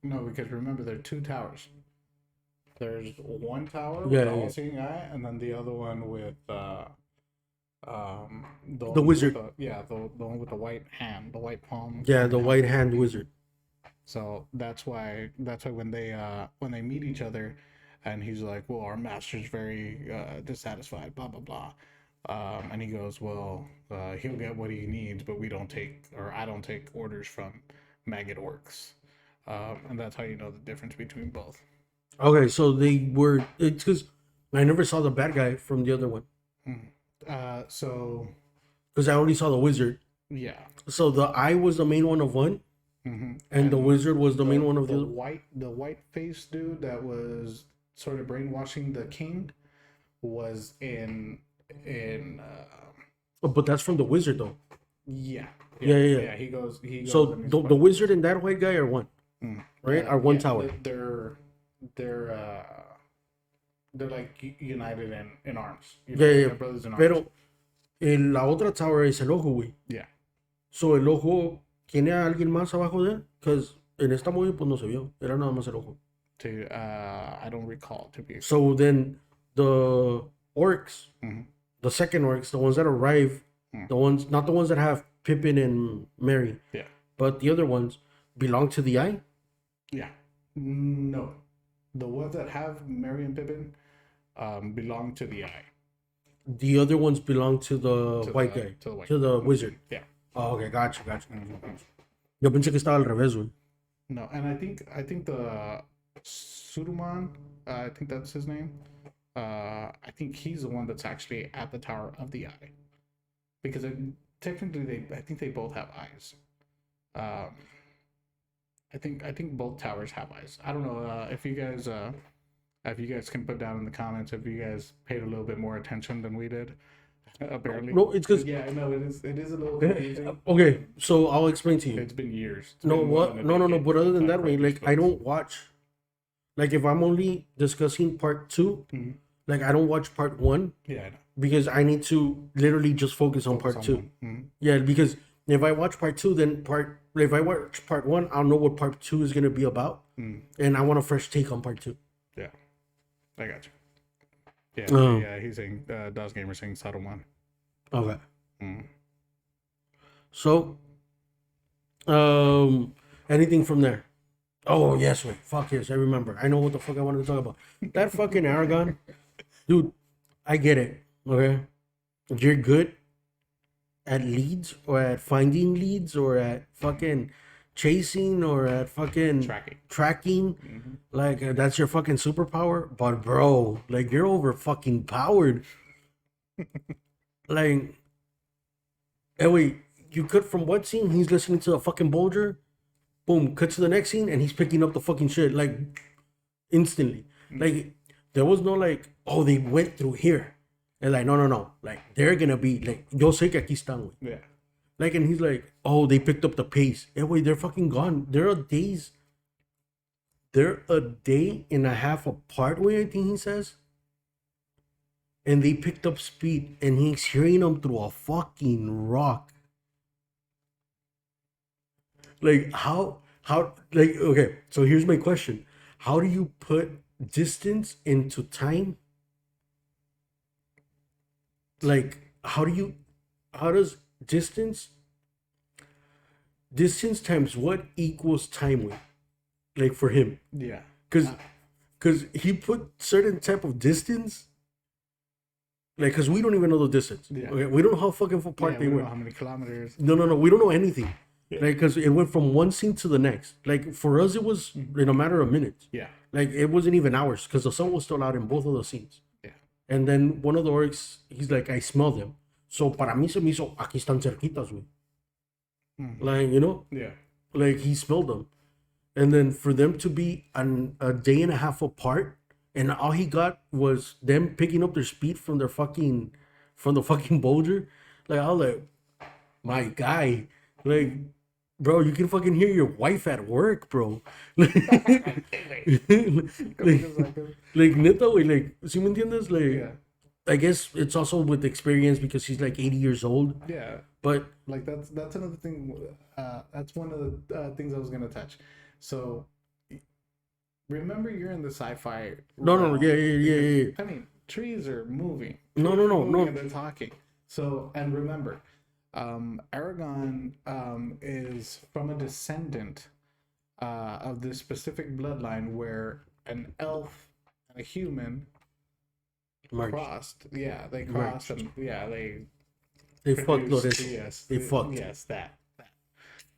No, because remember there are two towers. There's one tower with Yeah, the yeah, yeah. all-seeing eye, and then the other one with the The one with wizard. the one with the white hand, the white Yeah, palm the hand. white hand wizard. So that's why when they meet each other, and he's like, well, our master's very dissatisfied, blah blah blah, and he goes, well, he'll get what he needs, but we don't take, or I don't take orders from maggot orcs, and that's how you know the difference between both. Okay, so they were. It's because I never saw the bad guy from the other one Mhm. So because I only saw the wizard. yeah. So the eye was the main one of one, and the And wizard was the main one of the other. the white faced dude that was sort of brainwashing the king was in But that's from the wizard though. yeah, Yeah, yeah, yeah, yeah. yeah. He goes So and he's the wizard and that white guy are one, right? Are one yeah, tower. they're they're like united in arms. Yeah, yeah, They're yeah. brothers in arms. Pero la otra tower es el ojo, güey. Yeah. So el ojo tiene a alguien más abajo de él, because en esta movie pues no se vio, era nada más el ojo. I don't recall to be. So then the orcs, Mhm. the second orcs, the ones that arrive, the ones, not the ones that have Pippin and Merry, Yeah. but the other ones belong to the eye. Yeah. No. The ones that have Merry and Pippin belong to the eye. The other ones belong to the To white the guy, to the white. to the wizard. Yeah. Oh, okay, gotcha, gotcha. Yo pensé que estaba al revés, güey. No, and I think the Suruman, I think that's his name. I think he's the one that's actually at the Tower of the Eye, because technically I think they both have eyes. Um, I think both towers have eyes. I don't know if you guys can put down in the comments if you guys paid a little bit more attention than we did. Apparently. No, it's because Yeah, I know it is a little confusing. okay. So I'll explain to you. It's been years. It's No, been more than what? a No, no, no. decade But other since than I've that, way, read these like I books. don't watch. Like if I'm only discussing part two, Mhm. like I don't watch part one Yeah, I know. because I need to literally just focus on Focus part on two. one. Mhm. Yeah, because if I watch part two, then if I watch part one, I'll know what part two is gonna be about, Mm. and I want a fresh take on part two. Yeah, I got you. Yeah, Um, yeah. He's saying DOS Gamer saying Subtle One. okay. Mm. So, anything from there? Oh yes, wait. Fuck yes, I remember. I know what the fuck I wanted to talk about. That fucking Aragon, dude. I get it. Okay, you're good at leads or at finding leads or at fucking chasing or at fucking tracking. Mm-hmm. Like that's your fucking superpower. But bro, like you're over fucking powered. Like, hey, wait, you cut from what scene? He's listening to a fucking Bolger. Boom, cut to the next scene and he's picking up the fucking shit like instantly. Like there was no like, oh, they went through here. And like, no, no, no. Like they're gonna be like, yo sé que aquí están, güey. Yeah. Like, and he's like, oh, they picked up the pace. Hey, wait, they're fucking gone. They're a day and a half apart, way I think he says. And they picked up speed and he's hearing them through a fucking rock. Like like okay, so here's my question. How do you put distance into time? Like how does distance times what equals time with? Like for him. Yeah. Cause he put certain type of distance. Like, cause we don't even know the distance. Yeah. Okay, we don't know how fucking apart Yeah, they we don't were. know how many kilometers. No, no, no. We don't know anything. Yeah. Like, cause it went from one scene to the next. Like for us, it was in a matter of minutes. Yeah. Like it wasn't even hours, cause the sun was still out in both of the scenes. Yeah. And then one of the orcs, he's like, I smell them. So para mí se me hizo, aquí están cerquitas, güey. Like, you know, Yeah. like he smelled them. And then for them to be a day and a half apart, and all he got was them picking up their speed from the fucking Bolger. Like I was like, my guy, like, bro, you can fucking hear your wife at work, bro. like, neta, güey, like, ¿sí me entiendes? Like, Yeah. I guess it's also with experience because he's like 80 years old. Yeah. But Like that's another thing. That's one of the things I was gonna touch. So remember, you're in the sci-fi. no, realm, yeah. I mean, trees are moving. No, Trees no, are no, moving no. and they're talking. So, and remember, Aragon is from a descendant of this specific bloodline where an elf and a human Merged. crossed. Yeah, they crossed, and yeah, they fucked produced- Lorenzo. Yes, They fucked. Yes, that.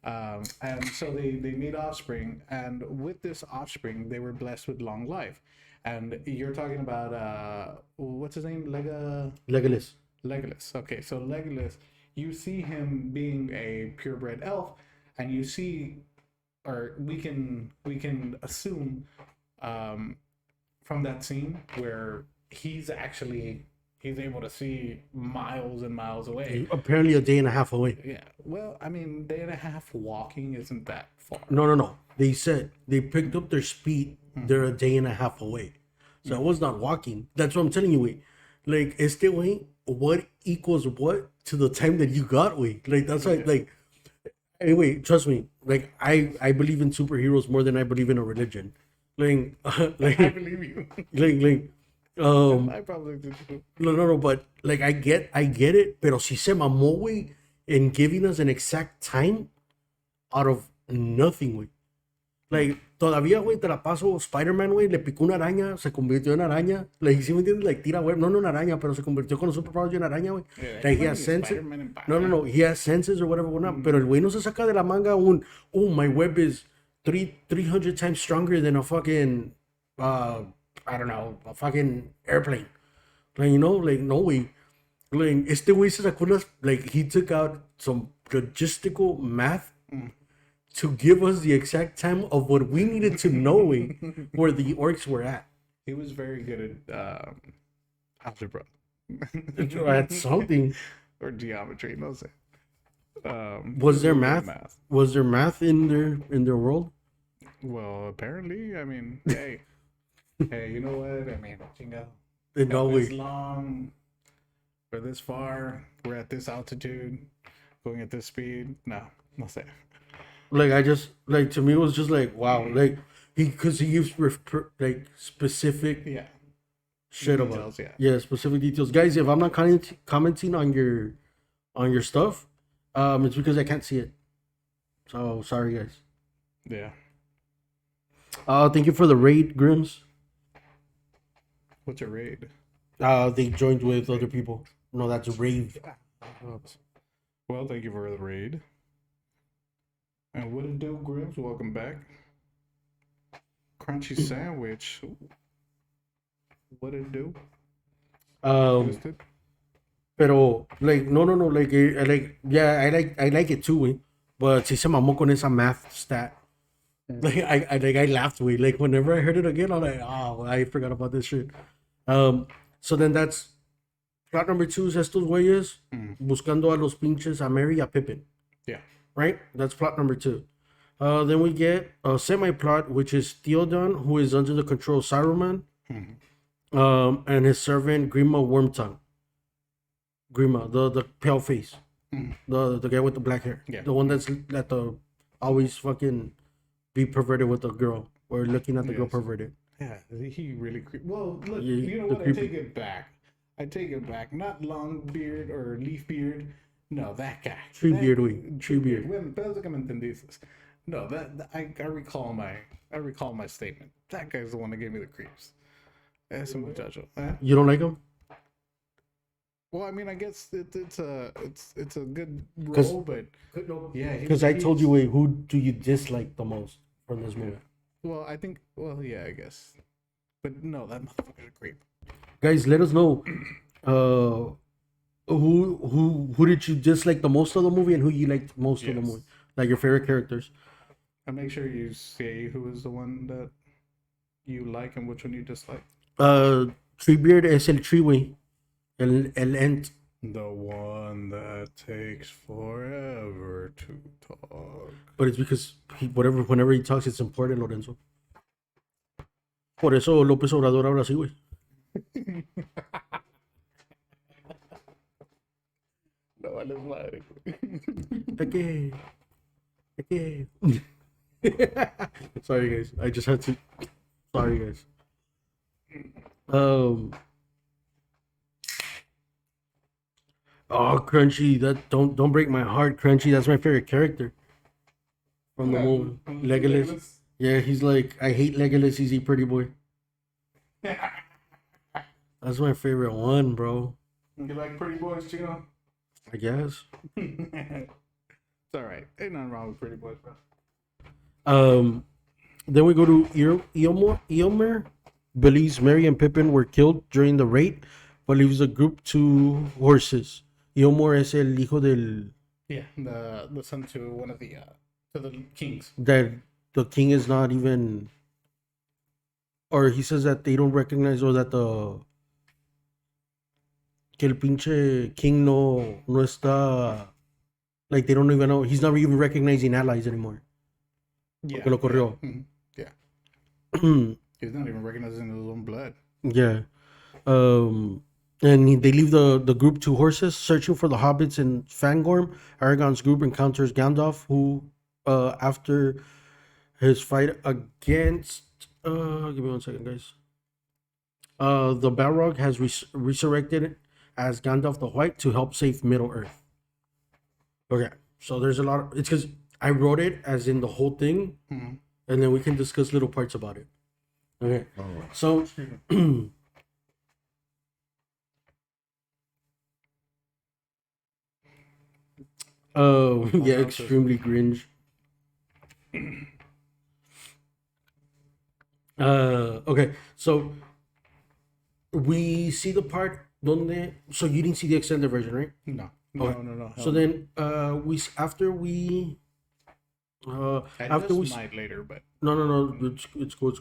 And so they made offspring, and with this offspring, they were blessed with long life. And you're talking about what's his name? Legolas. Legolas. Okay, so Legolas, you see him being a purebred elf, and you see, or we can assume, from that scene where he's able to see miles and miles away. Apparently a day and a half away. Yeah. Well, I mean, day and a half walking isn't that far. No. They said they picked up their speed. They're a day and a half away. So I was not walking. That's what I'm telling you, wait. Like, este way, what equals what to the time that you got, wait. Like, that's like, anyway, trust me. Like, I believe in superheroes more than I believe in a religion. Like, I believe you. like, I probably do too. no, but like I get it, pero si se mamó, güey, in giving us an exact time out of nothing, güey. Like, todavía, güey, te la paso, Spider-Man, güey, le picó una araña, se convirtió en araña. Like, ¿sí me entiendes? Like, tira, güey, no una araña, pero se convirtió con los superpowers en araña, güey. Yeah, Like, he has senses. No, he has senses or whatever, pero el güey no se saca de la manga oh, my web is 300 times stronger than a fucking, I don't know, a fucking airplane. Like, you know, like, no way. Like, este güey se sacó unas, like, he took out some logistical math to give us the exact time of what we needed to know where the orcs were at. He was very good at algebra. At something. Or geometry, no sé. Was There's a there little bit of math? math. Was there math in their world? Well, apparently, I mean, hey, you know what? I mean, chingo. In no Got this way. long, we're this far, we're at this altitude, going at this speed. No, no sé. Like I just like to me it was just like wow, like because he used like specific Yeah, shit about it. details. Yeah, Yeah, specific details, guys. If I'm not commenting on your stuff, it's because I can't see it. So sorry, guys. yeah. Thank you for the raid, Grims. What's your raid? They joined with other people. No, that's rave. Oops. Well, thank you for the raid. And what it do, Grims? Welcome back. Crunchy sandwich. Ooh. What it do? Twisted. Pero like no like like yeah I like it too, güey. But si se mamó con esa math stat. Like I laughed, way like whenever I heard it again, I'm like, oh, I forgot about this shit. So then that's plot number two is estos güeyes buscando a los pinches a Mary y a Pippin, Yeah. right? That's plot number two. Then we get a semi plot, which is Theoden, who is under the control of Saruman, and his servant Grima Wormtongue. Grima, the pale face, the guy with the black hair, Yeah. the one that the always fucking be perverted with the girl or looking at the girl Yes. perverted. Yeah, he really Well, look, Yeah, you know the what? creepy. I take it back. I take it back. Not long beard or leaf beard. No, that guy. Tree That- beard, güey. Tree beard. Bueno, pedos que me entendiste. No, I recall my statement. That guy's the one that gave me the creeps. Ese muchacho. You don't like him? Well, I mean, I guess it's a good role, but yeah, Because I told you, wait, who do you dislike the most from this movie? Well, I think. Well, yeah, I guess. But no, that motherfucker's a creep. Guys, let us know. Who did you dislike the most of the movie and who you liked most of the Yes. movie? Like your favorite characters. And make sure you say who is the one that you like and which one you dislike. Treebeard es el Treeway. El Ent. The one that takes forever to talk. But it's because whenever he talks, it's important, Lorenzo. Por eso López Obrador habla así, güey. No vale madre. Es que. Sorry, guys. I just had to. Sorry, guys. Oh, Crunchy. That don't break my heart, Crunchy. That's my favorite character from the movie. Legolas. Yeah, he's like, I hate Legolas. He's a pretty boy. That's my favorite one, bro. You like pretty boys, Chino? I guess. It's all right. Ain't nothing wrong with pretty boys, bro. Then we go to Eomer. Eomer believes Merry and Pippin were killed during the raid, but leaves the group to horses. Eomer es el hijo del Yeah, the son to one of the to the kings. that the king is not even, or he says that they don't recognize, or that que el pinche king no está, like they don't even know, he's not even recognizing allies anymore. Yeah, Que lo corrió. Yeah. He's not even recognizing his own blood. Yeah. And they leave the group to horses, searching for the hobbits in Fangorn. Aragorn's group encounters Gandalf, who, after his fight against, give me 1 second, guys. The Balrog has resurrected as Gandalf the White to help save Middle Earth. Okay, so there's a lot of, it's because I wrote it as in the whole thing, and then we can discuss little parts about it. Okay, so. Oh, yeah, extremely cringe. Okay, so we see the part donde, so you didn't see the extended version, right? No. Okay. No. So then, after we might later, but no, it's cool.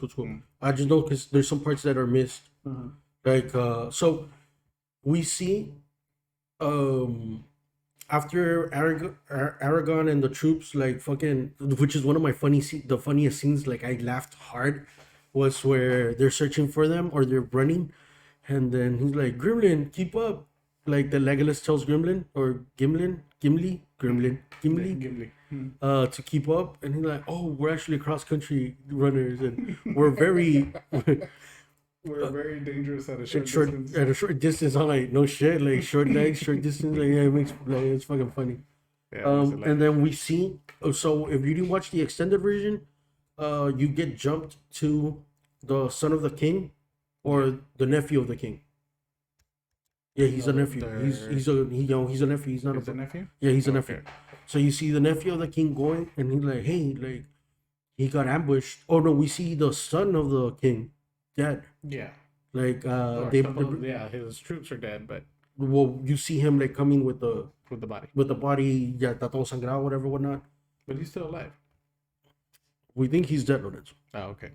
I just know because there's some parts that are missed. Like, so we see um after Aragon and the troops like fucking, which is one of my the funniest scenes. Like I laughed hard, was where they're searching for them or they're running, and then he's like, "Gremlin, keep up!" Like the Legolas tells Gremlin or Gimli, Ghibli. to keep up, and he's like, "Oh, we're actually cross country runners, and we're very." We're very dangerous at a short short distance. at a short distance. I'm like, no shit, like short legs, short distance. Like, yeah, it makes like it's fucking funny. Yeah, it's And like, then we see. So if you didn't watch the extended version, you get jumped to the son of the king, or the nephew of the king. Yeah, he's a no, nephew. He's a nephew. He's not is a it nephew? yeah, he's a Okay. nephew. So you see the nephew of the king going, and he's like, hey, like he got ambushed. Oh no, we see the son of the king dead. Yeah. Like Or yeah, his troops are dead, but well, you see him like coming with with the body. the body, yeah, está todo sangrado, whatever, whatnot. But he's still alive. We think he's dead, Lorenzo. Oh, okay.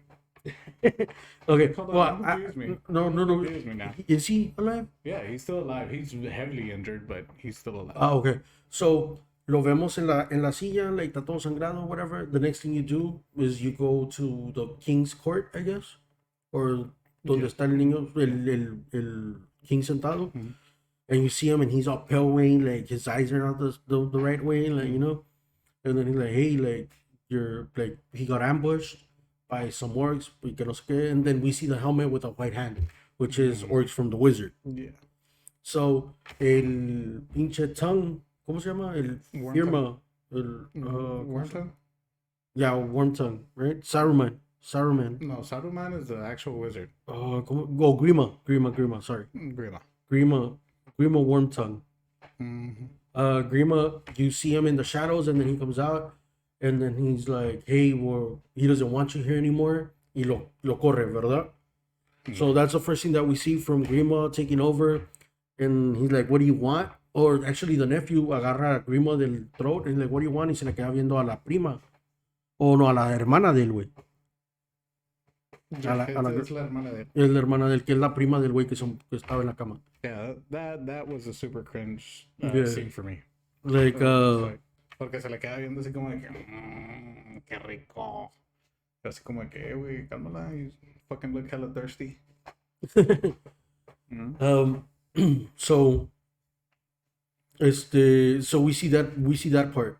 Okay, Hold well, on, don't confuse me. no, Don't confuse me now. is he alive? Yeah, he's still alive. He's heavily injured, but he's still alive. Ah, okay. So lo vemos en la silla, like está todo sangrado, whatever. The next thing you do is you go to the king's court, I guess, or donde Yeah. está el niño, el king sentado, Mhm. and you see him, and he's all pale, like his eyes are not the right way, like you know. And then he's like, hey, like, you're like, he got ambushed by some orcs, y que no sé qué. And then we see the helmet with a white hand, which is orcs from the wizard. Yeah. So, el pinche tongue, ¿cómo se llama? El Worm firma. Worm tongue? Yeah, worm tongue, right? Saruman. No, Saruman is the actual wizard. Grima, sorry. Grima. Grima worm tongue. Mm-hmm. Grima, you see him in the shadows, and then he comes out, and then he's like, hey, well, he doesn't want you here anymore. Y lo corre, ¿verdad? So that's the first thing that we see from Grima taking over. And he's like, what do you want? Or actually, the nephew agarra a Grima del throat, and he's like, what do you want? Y se le queda viendo a la prima. O no, a la hermana del güey. Yeah, la it's la hermana de él. Es la hermana del que es la prima del güey que estaba en la cama. Yeah, that was a super cringe Yeah. scene for me. Like, Porque se le queda viendo así como de que, qué rico. Así como de que, güey, cálmala, you fucking look hella thirsty. so so we see that part.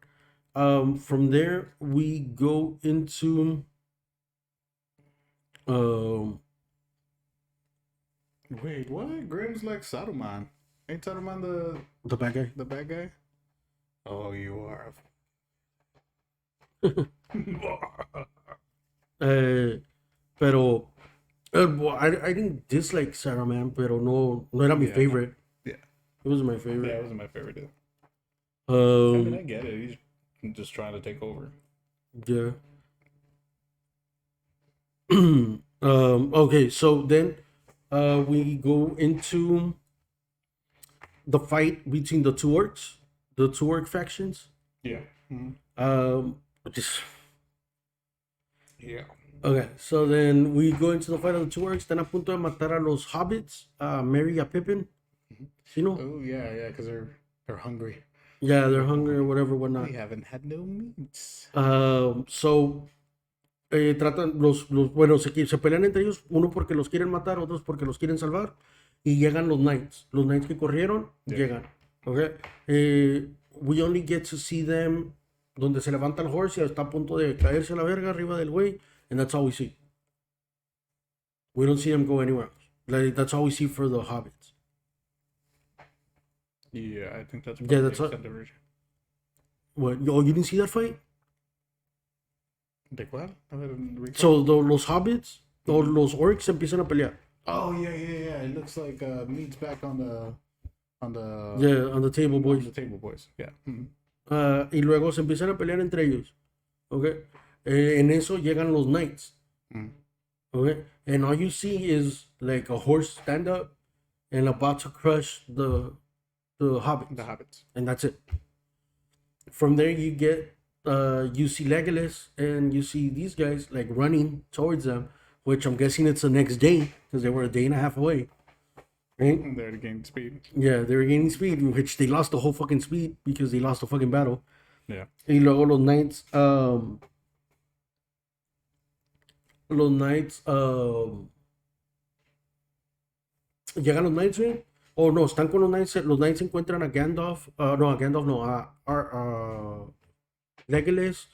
From there we go into Wait, what? Grimm's like Saruman. Ain't Saruman the bad guy. the bad guy? Oh, you are. Pero well, I didn't dislike Saruman, pero no era mi Yeah. favorite. Yeah. It was my Yeah, favorite. it wasn't my favorite either. I mean, I Um, get it. He's just trying to take over. yeah. Okay, so then we go into the fight between the two orc factions. Yeah. Mm-hmm. Just Yeah. okay, so then we go into the fight of the two orcs. Están a punto de matar a los hobbits, Merry y a Pippin. You know? Oh yeah, because they're hungry. Yeah, they're hungry or whatever, whatnot. We haven't had no meats. So tratan bueno, se pelean entre ellos, uno porque los quieren matar, otros porque los quieren salvar, y llegan los knights que corrieron, Yeah. llegan, okay. We only get to see them donde se levanta el horse y está a punto de caerse a la verga arriba del güey, and that's all we see. We don't see them go anywhere else. Like, that's all we see for the hobbits. Yeah, I think that's Yeah, probably that's the what- extended version. What? Oh, you didn't see that fight? ¿De cuál? A ver, recall. So los hobbits o los orcs empiezan a pelear. Oh yeah. It looks like meat's back on the Yeah, on the table, on boys. the table, boys. Yeah. Mhm. Y luego se empiezan a pelear entre ellos. Okay. En eso llegan los knights. Mm. Okay. And all you see is like a horse stand up and about to crush the hobbits. The hobbits. And that's it. From there you get you see Legolas and you see these guys like running towards them, which I'm guessing it's the next day because they were a day and a half away. right? There to gain speed. Yeah, they were gaining speed, which they lost the whole fucking speed because they lost the fucking battle. Yeah. Y luego los Knights, llegan los Knights, güey. O no, están con los Knights encuentran a Gandalf, no, a Gandalf no, Legolas,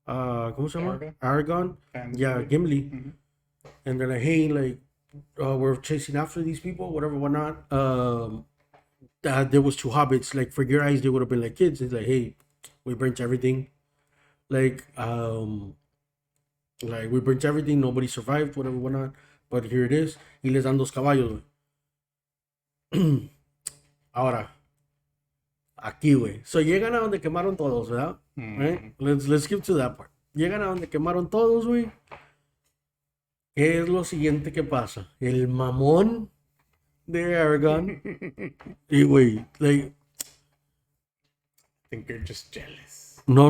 ¿cómo se llama? Aragorn, And yeah, Gimli. Mm-hmm. And they're like, hey, like, we're chasing after these people, whatever, whatnot. There was two hobbits. Like, for your eyes, they would have been like kids. It's like, hey, we burnt everything. Like, we burnt everything. Nobody survived, whatever, whatnot. But here it is. Y les dan dos caballos, güey. Ahora, aquí, güey. So llegan a donde quemaron todos, ¿verdad? Right? Let's skip to that part. Llegan a donde quemaron todos, güey. ¿Qué es lo siguiente que pasa? El mamón de Aragorn. Y, güey, like... I think you're just jealous. No.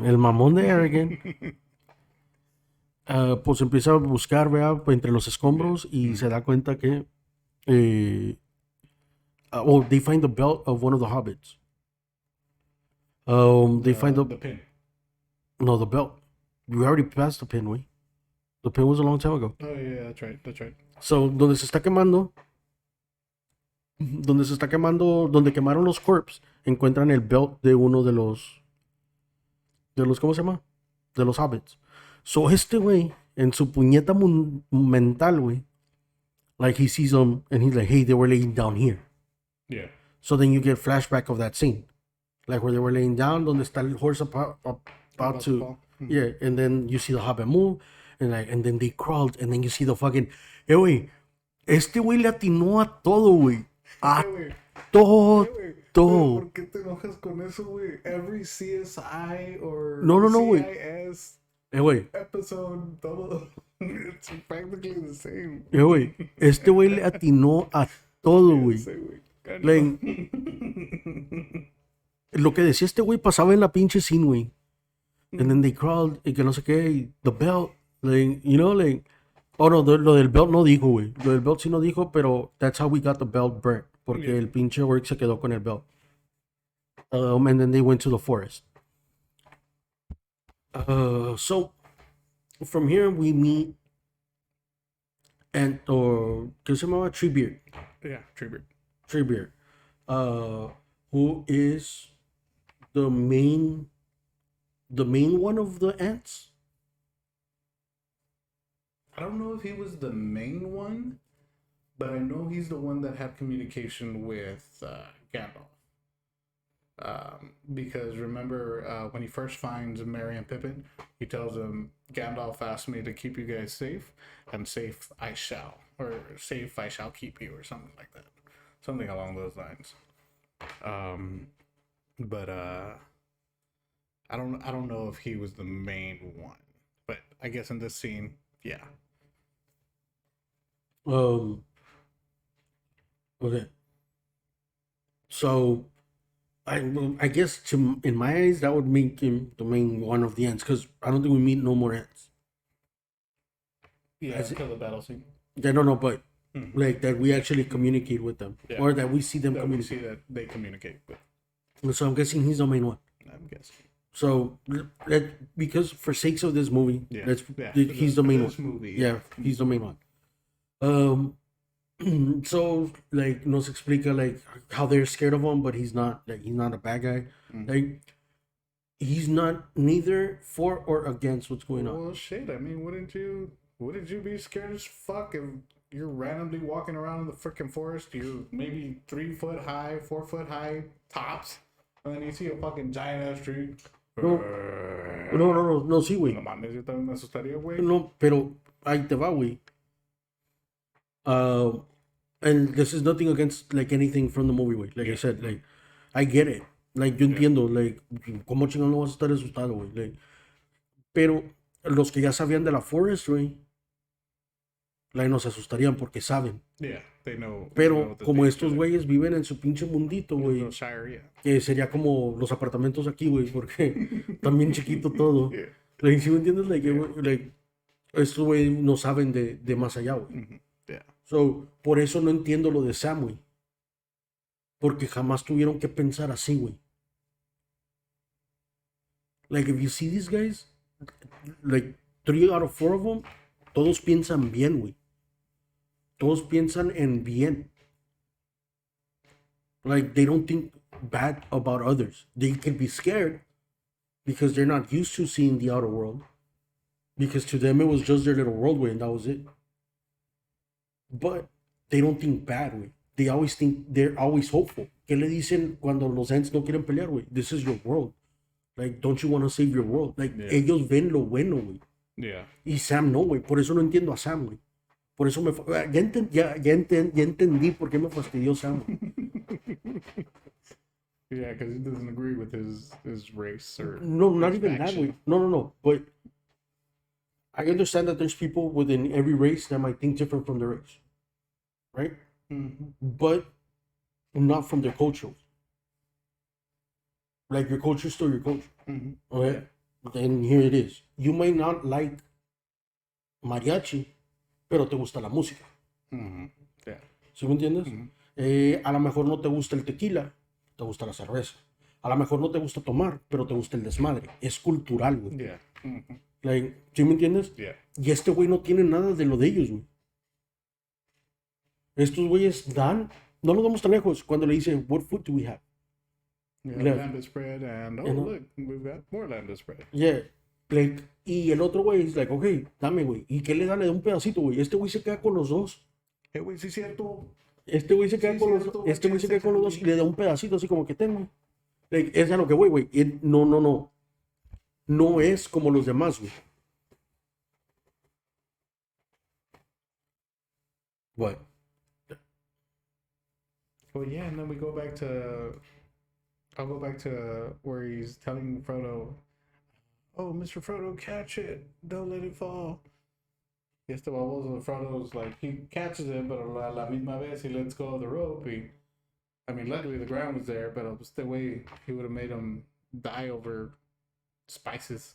El mamón de Aragorn. Pues empieza a buscar, ¿verdad? Entre los escombros y se da cuenta que... they find the belt of one of the hobbits. They find the pin. No, the belt. We already passed the pin, güey. The pin was a long time ago. Oh, yeah, that's right. So, donde se está quemando, donde quemaron los corpses, encuentran el belt de uno de los, ¿cómo se llama? De los hobbits. So, este güey, en su puñeta mental, güey, like he sees them and he's like, hey, they were laying down here. Yeah. So then you get flashback of that scene. Like where they were laying down, donde está el horse about to, yeah, and then you see the hobbit move, and then they crawled, and then you see the fucking, güey, este güey le atinó a todo, güey. A todo. ¿Por qué te enojas con eso, güey? Every CSI or No, güey. CIS Güey. episode, todo, it's practically the same. Güey, este güey le atinó a todo, güey. Like, lo que decía este güey pasaba en la pinche scene, güey. And then they crawled, y que no sé qué, the belt, like, you know, like, oh no, lo del belt no dijo, güey. Lo del belt sí no dijo, pero that's how we got the belt burnt, porque el pinche orc se quedó con el belt. And then they went to the forest. So, from here we meet, ¿qué se llamaba? Treebeard. Yeah, Treebeard. Treebeard, who is the main one of the ants. I don't know if he was the main one, but I know he's the one that had communication with Gandalf. Because remember, when he first finds Merry and Pippin, he tells him, Gandalf asked me to keep you guys safe, and safe I shall, or safe I shall keep you, or something like that. Something along those lines. But I don't know if he was the main one. But I guess in this scene, yeah. Okay. So, I guess in my eyes that would make him the main one of the ants, because I don't think we meet no more ants. Yeah, until the battle scene. Yeah, no, but like that we actually communicate with them, or that we see them that communicate. We see that they communicate with. So I'm guessing he's the main one. I'm guessing. So because for sakes of this movie, he's the main one. Movie, yeah, he's the main one. So like nos explica like how they're scared of him, but he's not a bad guy. Like he's not neither for or against what's going on. Well, shit. I mean, wouldn't you be scared as fuck if you're randomly walking around in the freaking forest? You're maybe 3 foot high, 4 foot high tops, and then you see a fucking giant ass tree. No, sí, güey. No mames, yo también me asustaría, güey. No, pero ahí te va, güey. And this is nothing against like anything from the movie, güey. Like I said, like I get it. Like yo entiendo, like cómo chingón no vas a estar asustado, güey. Like, pero los que ya sabían de la forest, güey, like nos asustarían porque saben. Yeah, they know. Pero como estos güeyes viven en su pinche mundito, güey, que sería como los apartamentos aquí, güey, porque también chiquito todo. Like, ¿sí me entiendes? Like estos güeyes no saben de más allá, güey. Yeah. So, por eso no entiendo lo de Sam, güey. Porque jamás tuvieron que pensar así, güey. Like, if you see these guys, like, 3 out of 4 of them, todos piensan bien, güey. Todos piensan en bien. Like, they don't think bad about others. They can be scared because they're not used to seeing the outer world. Because to them, it was just their little world, güey, and that was it. But they don't think bad, güey. They always think, they're always hopeful. ¿Qué le dicen cuando los Ents no quieren pelear, güey? This is your world. Like, don't you want to save your world? Like, Yeah. ellos ven lo bueno, güey. Yeah. Y Sam no, güey. Por eso no entiendo a Sam, güey. Por eso ya entendí por qué me fastidió Sam. Yeah, because he doesn't agree with his race or No, not his even that, faction. güey. No. But I understand that there's people within every race that might think different from the race. Right? Mm-hmm. But not from their culture. Like, your culture is still your culture. Mm-hmm. Okay? And here it is. You may not like mariachi, pero te gusta la música. Mm-hmm. Yeah. ¿Sí me entiendes? Mm-hmm. A lo mejor no te gusta el tequila, te gusta la cerveza. A lo mejor no te gusta tomar, pero te gusta el desmadre. Es cultural, güey. Yeah. Mm-hmm. Like, ¿sí me entiendes? Yeah. Y este güey no tiene nada de lo de ellos, güey. Estos güeyes dan, no nos vamos tan lejos, cuando le dicen, what food do we have? Yeah, Yeah. lambda spread, and You know? look, we've got more lambda spread. Yeah. Like, y el otro güey es like, ok, dame, güey. ¿Y qué le da? Le da un pedacito, güey. Este güey se queda con los dos. Güey, sí es cierto. Este güey se queda Sí, con los cierto, este güey se queda con los dos y exactly. le da un pedacito así como que tengo. Like, es a lo que voy, güey. No. No es como los demás, güey. What? Well, yeah, and then we go back to. I'll go back to where he's telling Frodo, "Oh, Mr. Frodo, catch it! Don't let it fall." Y este baboso Frodo's like he catches it, but a la misma vez he lets go of the rope. I mean, luckily the ground was there, but the way he would have made him die over spices,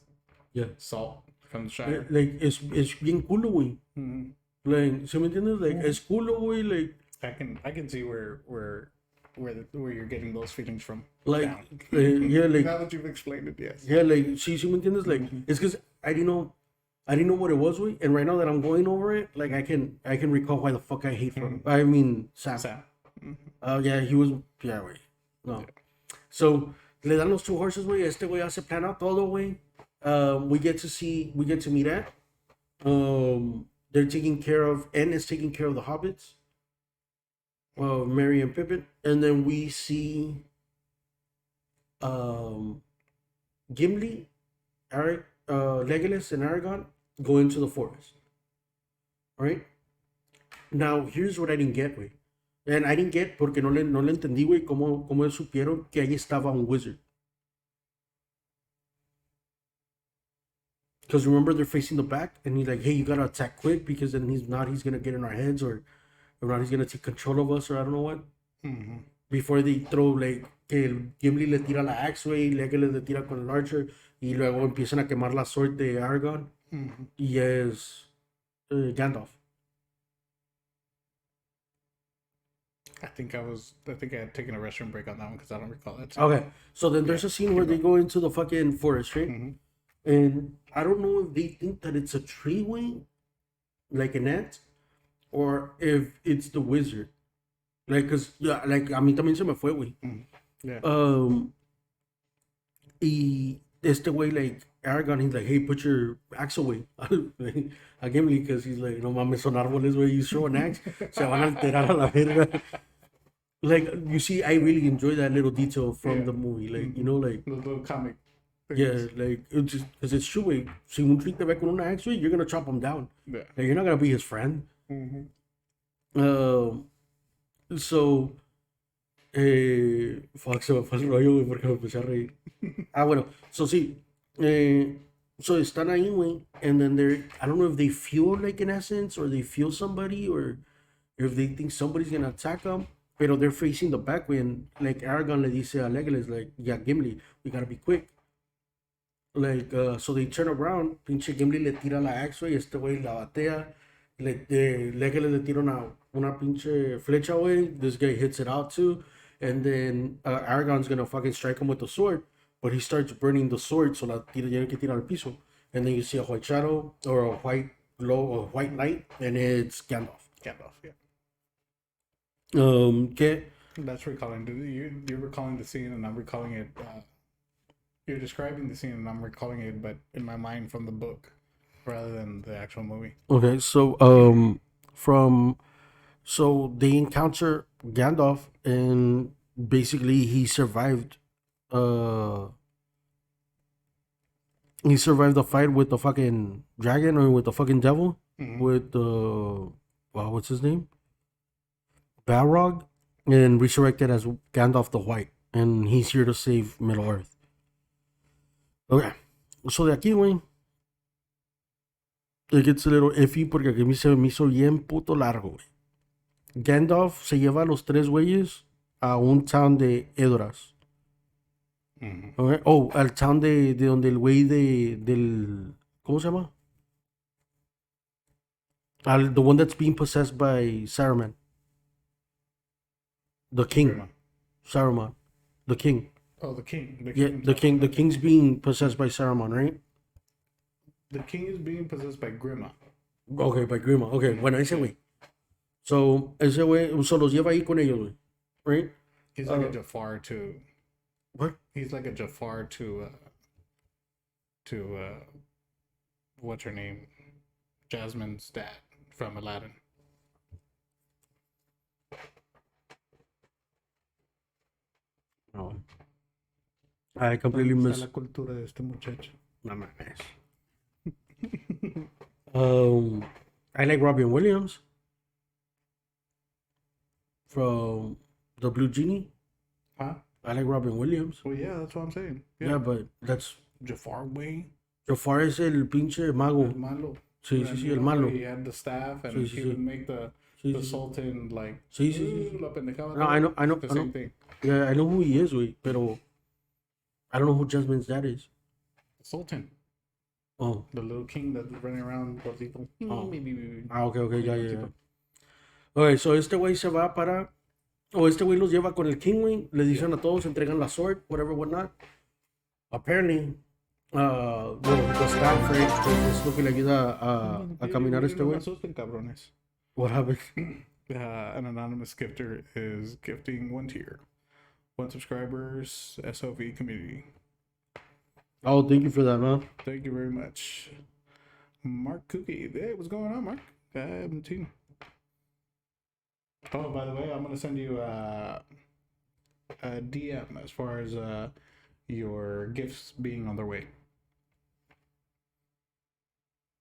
Yeah. salt from the Shire. Like, es bien culo, güey. Mm-hmm. Like, ¿sí me entiendes? Like, es culo, güey. Like, I can see where you're getting those feelings from. like, Down. yeah, like, Now that you've explained it, yes. yeah, like, sí me entiendes? Like, it's because I didn't know what it was, güey. And right now that I'm going over it, like, I can recall why the fuck I hate Frodo. I mean, Sam. Sam. Yeah, he was, yeah, güey. No. So, le dan los 2 horses, güey. Este güey hace plan out todo, güey. We get to meet at. They're taking care of, N is taking care of the hobbits. Merry and Pippin. And then we see Gimli, Legolas, and Aragorn go into the forest. All right? Now, here's what I didn't get, güey. And I didn't get porque no le entendí, güey, cómo ellos supieron que ahí estaba un wizard. Because remember, they're facing the back, and he's like, hey, you gotta attack quick, because then he's gonna get in our heads, or not, he's gonna take control of us, or I don't know what. Mm-hmm. Before they throw, like, que el Gimli le tira la axe, güey, Legolas le tira con el archer, y luego empiezan a quemar la sword de Aragorn, Mm-hmm. y es Gandalf. I think I had taken a restroom break on that one because I don't recall that. Okay, so then there's a scene where they go into the fucking forest, right? Mm-hmm. And I don't know if they think that it's a tree wing, like an ant, or if it's the wizard. Like, cause yeah, like a mí también se me fue, güey. Yeah. Y este güey, like Aragorn, he's like, hey, put your axe away. A Gimli, because he's like, no mames, son árboles, güey. You throw an axe, se van a alterar a la verga. Like, you see, I really enjoy that little detail from the movie. Like, you know, like, The little comic. Things. yeah, like, it's just, because it's true, güey. Si un tree te ve con una axe, güey, you're gonna chop him down. Yeah. Like, you're not gonna be his friend. Mm-hmm. So, fuck, se me fue el rollo, güey, porque me empecé a reír. Bueno, so sí, so están ahí, güey, and then I don't know if they feel like an essence, or they feel somebody, or if they think somebody's gonna attack them, pero they're facing the back, güey, and like Aragorn le dice a Legolas, like, yeah, Gimli, we gotta be quick. Like, so they turn around, pinche Gimli le tira la axe, güey, este güey la batea, Legolas le tira una pinche flecha, güey. This guy hits it out too. And then Aragorn's gonna fucking strike him with the sword. But he starts burning the sword, so la tira, tiene que tirar al piso. And then you see a white shadow or a white glow, a white light, and it's Gandalf. Gandalf, yeah. Que That's recalling. You're recalling the scene, and I'm recalling it. You're describing the scene, and I'm recalling it, but in my mind from the book, rather than the actual movie. okay, so they encounter Gandalf, and basically uh he survived the fight with the fucking dragon or with the fucking devil with the what's his name? Balrog, and resurrected as Gandalf the White, and he's here to save Middle Earth. Okay, so de aquí, güey, it gets a little iffy porque aquí me hizo bien puto largo, güey. Gandalf se lleva a los tres güeyes a un town de Edoras. Okay. Oh, al town de donde el güey del... ¿Cómo se llama? The one that's being possessed by Saruman. The king. Grima. Saruman. The king. Oh, the king. Yeah, the king. The king's being possessed by Saruman, right? The king is being possessed by Grima. Okay, by Grima. Okay, bueno, ese güey. So, ese güey, so los lleva ahí con ellos, güey. Right? He's like a Jafar to... What? He's like a Jafar to what's her name? Jasmine's dad from Aladdin. No. I completely Está missed. la cultura de este muchacho. No mames. I like Robin Williams from The Blue Genie. Huh? I like Robin Williams. Well, yeah, that's what I'm saying. Yeah, but that's Jafar way. Jafar es el pinche mago. El malo. Sí, sí, sí, el malo. He had the staff and Sí, sí, he sí. would make the Sí, sí, sí. Sultan like. Sí, sí, sí. La pendejada. No, I know, The I know. same thing. Yeah, I know who he is, güey, pero I don't know who Jasmine's dad is. The Sultan. Oh. The little king that's running around gordito. Oh. Maybe. Okay, ya. Okay, so este güey se va para... O este güey los lleva con el king, güey. Le dicen a todos, entregan la sword, whatever, whatnot. Apparently, the staff, right, es lo que le ayuda a caminar este güey. Asusten, cabrones. What happened? An anonymous gifter is gifting 1 tier. 1 subscribers, S.o.V community. Oh, thank you for that, man. Thank you very much. Mark Cookie. Hey, what's going on, Mark? I haven't seen. Oh, by the way, I'm going to send you a DM as far as your gifts being on their way.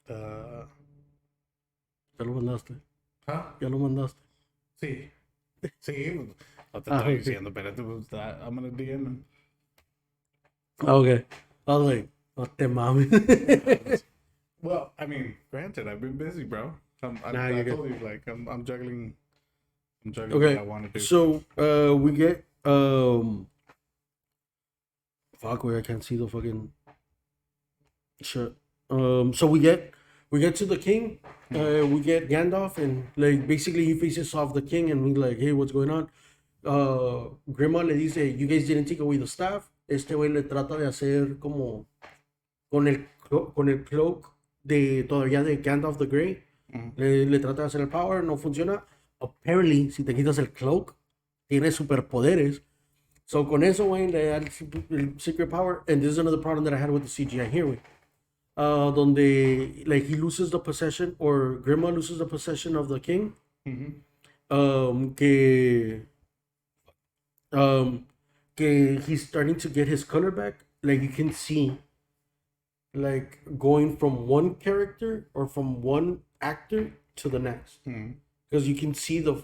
Ya lo mandaste. ¿Ah? Ya lo mandaste. Sí. Sí. No te estoy diciendo, espérate. I'm going to DM him. Okay. I was like, oh, te mames. Well, I mean, granted, I've been busy, bro. I told you, like, I'm juggling. I'm juggling Okay, what I want to do. so we get fuck, where I can't see the fucking shit. So we get to the king. We get Gandalf, and like basically he faces off the king, and we like, hey, what's going on? Grima le dice, you guys didn't take away the staff. Este güey le trata de hacer como con el cloak de todavía de Gandalf the Grey. Le trata de hacer el power, no funciona. Apparently, si te quitas el cloak, tienes superpoderes. So con eso, güey, le da el secret power. And this is another problem that I had with the CGI here, güey. Donde, like, he loses the possession, or Grima loses the possession of the king. Que he's starting to get his color back. Like, you can see, like, going from one character or from one actor to the next. Because you can see the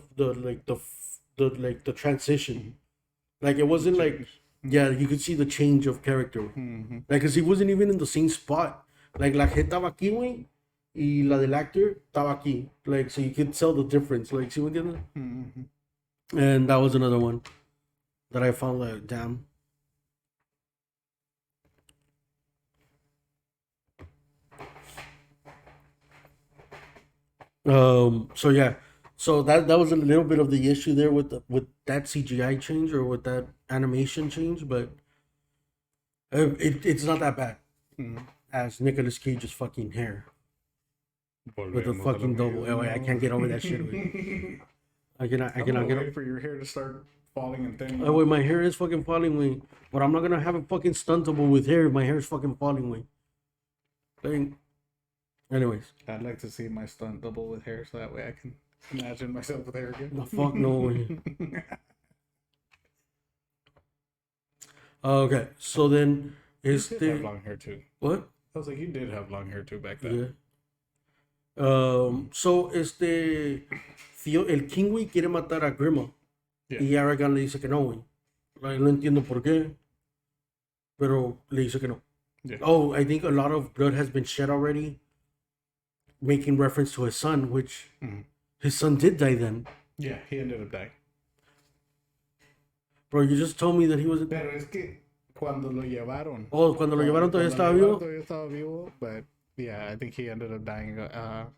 transition. Like, it wasn't like, yeah, you could see the change of character. Like, because he wasn't even in the same spot. Like, la gente estaba aquí, güey, y la del actor estaba aquí. Like, so you could tell the difference. Like, see what I'm getting? And that was another one that I found, like, damn. So yeah, so that was a little bit of the issue there with that CGI change or with that animation change, but it's not that bad Mm. as Nicolas Cage's fucking hair with the Volvemos a lo fucking double L. I can't get over that shit. Way. mismo. I I'm gonna cannot get. wait for your hair to start falling and thinning Oh out. wait, my hair is fucking falling. Way, but I'm not gonna have a fucking stuntable with hair. If my hair is fucking falling. Way. Like, anyways, I'd like to see my stunt double with hair so that way I can imagine myself with hair the fuck no way. again. Okay, so then You is did have the long hair too. what? I was like, you did have long hair too back then. Yeah. So el King, güey, quiere matar a Grima. Yeah. Y Aragorn le dice que no, güey. Like, no entiendo por qué, pero le dice que no. Yeah. Oh, I think a lot of blood has been shed already, making reference to his son, which Mhm. his son did die then. Yeah, he ended up dying. Bro, you just told me that he wasn't. Pero es que cuando lo llevaron. Oh, cuando lo llevaron todavía estaba Cuando lo vivo. llevaron todavía estaba vivo, but yeah, I think he ended up dying out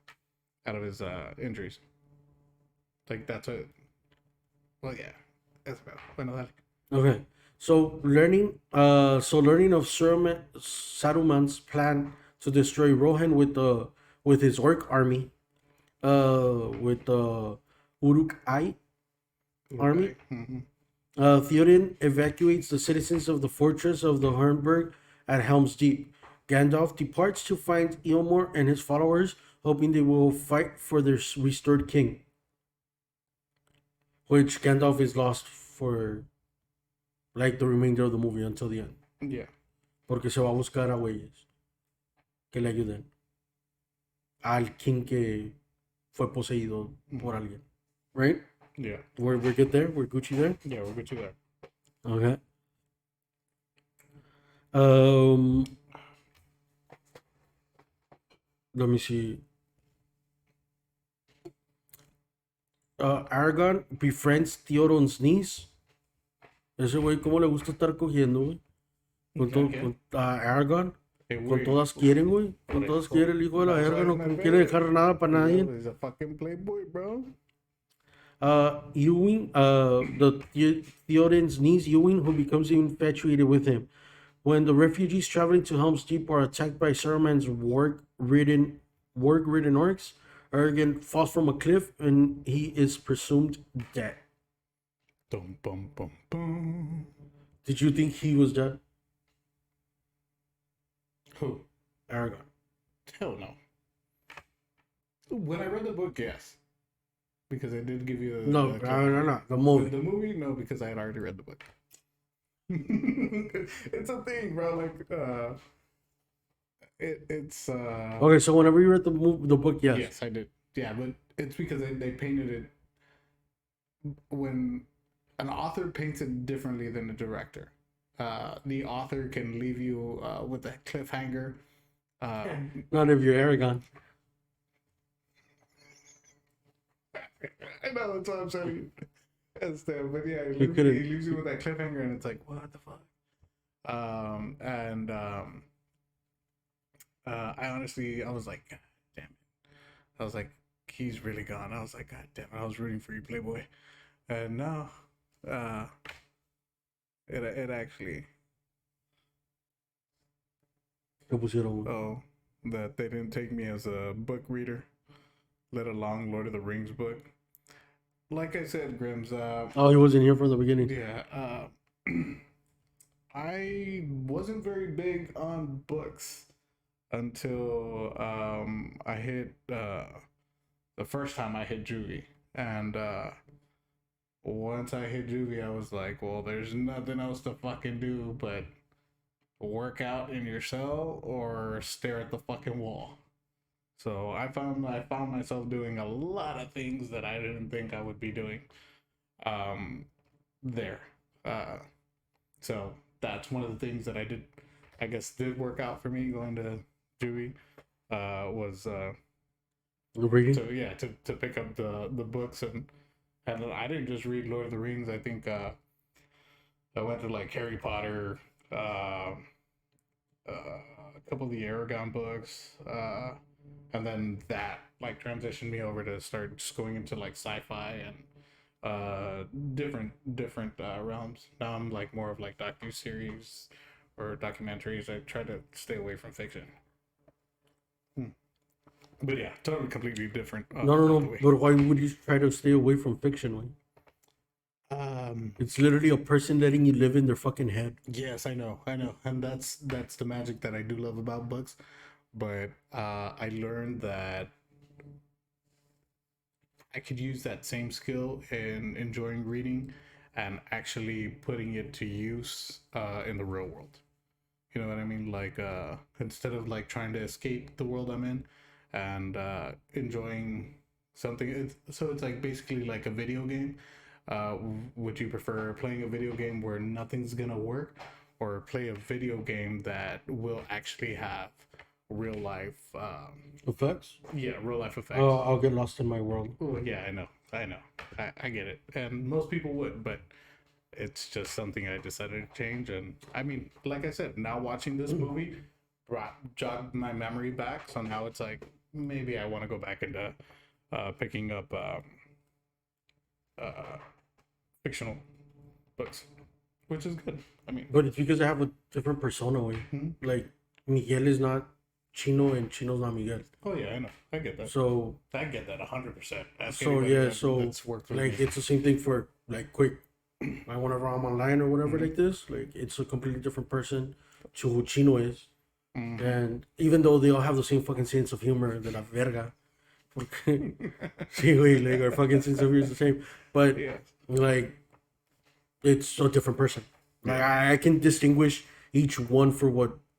of his injuries. Like that's what. Well, yeah, that's about. Bueno, dale. Okay. So learning of Saruman's plan to destroy Rohan with his orc army, with the Uruk-hai army, Mhm. Theoden evacuates the citizens of the fortress of the Hornburg at Helm's Deep. Gandalf departs to find Eomer and his followers, hoping they will fight for their restored king. Which Gandalf is lost for like the remainder of the movie until the end. Yeah. Porque se va a buscar a güeyes que le ayuden al king que fue poseído por alguien. Right? Yeah. We're good there? We're Gucci there? Yeah, we'll get you there. Okay. Um, let me see. Aragorn befriends Theoden's niece. Ese güey, ¿cómo le gusta estar cogiendo, güey? Con Aragorn. Hey, Con güey, todas quieren, güey. Con por todas eso, quiere el hijo de la that's verga. why No he's my quiere favorite. dejar nada para nadie. He's a fucking playboy, bro. Ewing, Theoden's niece, Ewing, who becomes infatuated with him. When the refugees traveling to Helm's Deep are attacked by Saruman's warg-ridden orcs, Aragorn falls from a cliff and he is presumed dead. Dum, bum, bum, bum. Did you think he was dead? Who? Aragorn. Hell no. When I read the book, yes. Because I did give you No. The movie. The movie, no, because I had already read the book. It's a thing, bro. Like, it's Okay, so whenever you read the book, yes. Yes, I did. Yeah, but it's because they painted it when an author paints it differently than a director. The author can leave you with a cliffhanger. Not if you're Aragorn. I know that's what I'm saying. But yeah, He couldn't- he leaves you with that cliffhanger, and it's like, what the fuck? I honestly, I was like, God damn it. I was like, he's really gone. I was like, God damn it, I was rooting for you, Playboy. And no, it actually, ¿Qué pusieron, güey? oh, that they didn't take me as a book reader, let alone Lord of the Rings book. Like I said, Grims, Oh, he wasn't here from the beginning. yeah, I wasn't very big on books until I hit the first time I hit juvie, and once I hit juvie, I was like, well, there's nothing else to fucking do but work out in your cell or stare at the fucking wall. So I found myself doing a lot of things that I didn't think I would be doing there. So that's one of the things that I did work out for me going to juvie was The reading? to pick up the books, and I didn't just read Lord of the Rings. I think I went to like Harry Potter, a couple of the Aragon books, and then that like transitioned me over to start just going into like sci-fi and different realms. Now I'm like more of like docu-series or documentaries. I try to stay away from fiction. But yeah, totally completely different. No, no, By the no. way. But why would you try to stay away from fiction? Like, Um, it's literally a person letting you live in their fucking head. yes, I know, and that's the magic that I do love about books. But I learned that I could use that same skill in enjoying reading and actually putting it to use in the real world. You know what I mean? Like instead of like trying to escape the world I'm in and enjoying something, so it's like basically like a video game. Would you prefer playing a video game where nothing's gonna work, or play a video game that will actually have real life, Effects? yeah, real life effects? Oh, I'll get lost in my world. Oh, yeah, I know, I get it, and most people would, but it's just something I decided to change. And I mean, like I said, now watching this movie jogged my memory back. So now it's like maybe I want to go back into picking up uh, fictional books, which is good. I mean, But it's because I have a different persona. Way. Like, Miguel is not Chino and Chino's not Miguel. oh yeah, I know, I get that. So, I get that 100%. so yeah, so that's worked with like me. it's the same thing for like quick. Like whenever I'm online or whatever like this, like it's a completely different person to who Chino is. And even though they all have the same fucking sense of humor, de la verga. Porque, sí, güey, like our fucking sense of humor is the same. But Yeah. like it's a different person. Like I can distinguish each one for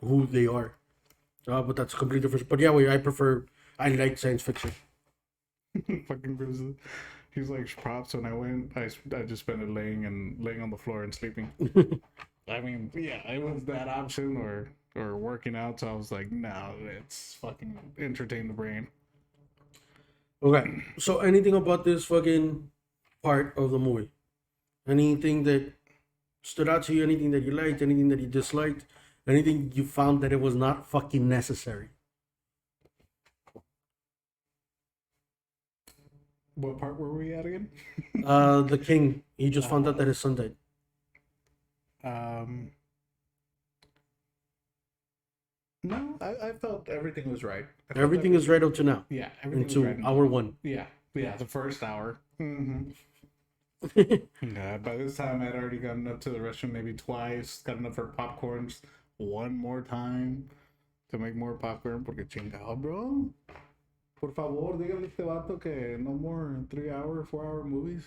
who they are. But that's completely different. But yeah, wait, I like science fiction. Fucking bruises. He's like props. When I went, I just spent it laying on the floor and sleeping. I mean, yeah, it was that option or working out. So I was like, no, it's fucking entertain the brain. Okay, so anything about this fucking part of the movie? Anything that stood out to you? Anything that you liked? Anything that you disliked? Anything you found that it was not fucking necessary? What part were we at again? The king, he just found out that his son died. Um, no, I felt everything was right. I felt Everything is right up to now. yeah, everything was Into right. hour one. Yeah, the first hour. Yeah, by this time I'd already gotten up to the restroom maybe twice, gotten up for popcorns one more time to make more popcorn, porque chingado, bro. Por favor, dígale a este vato que no more 3 hour, 4 hour movies.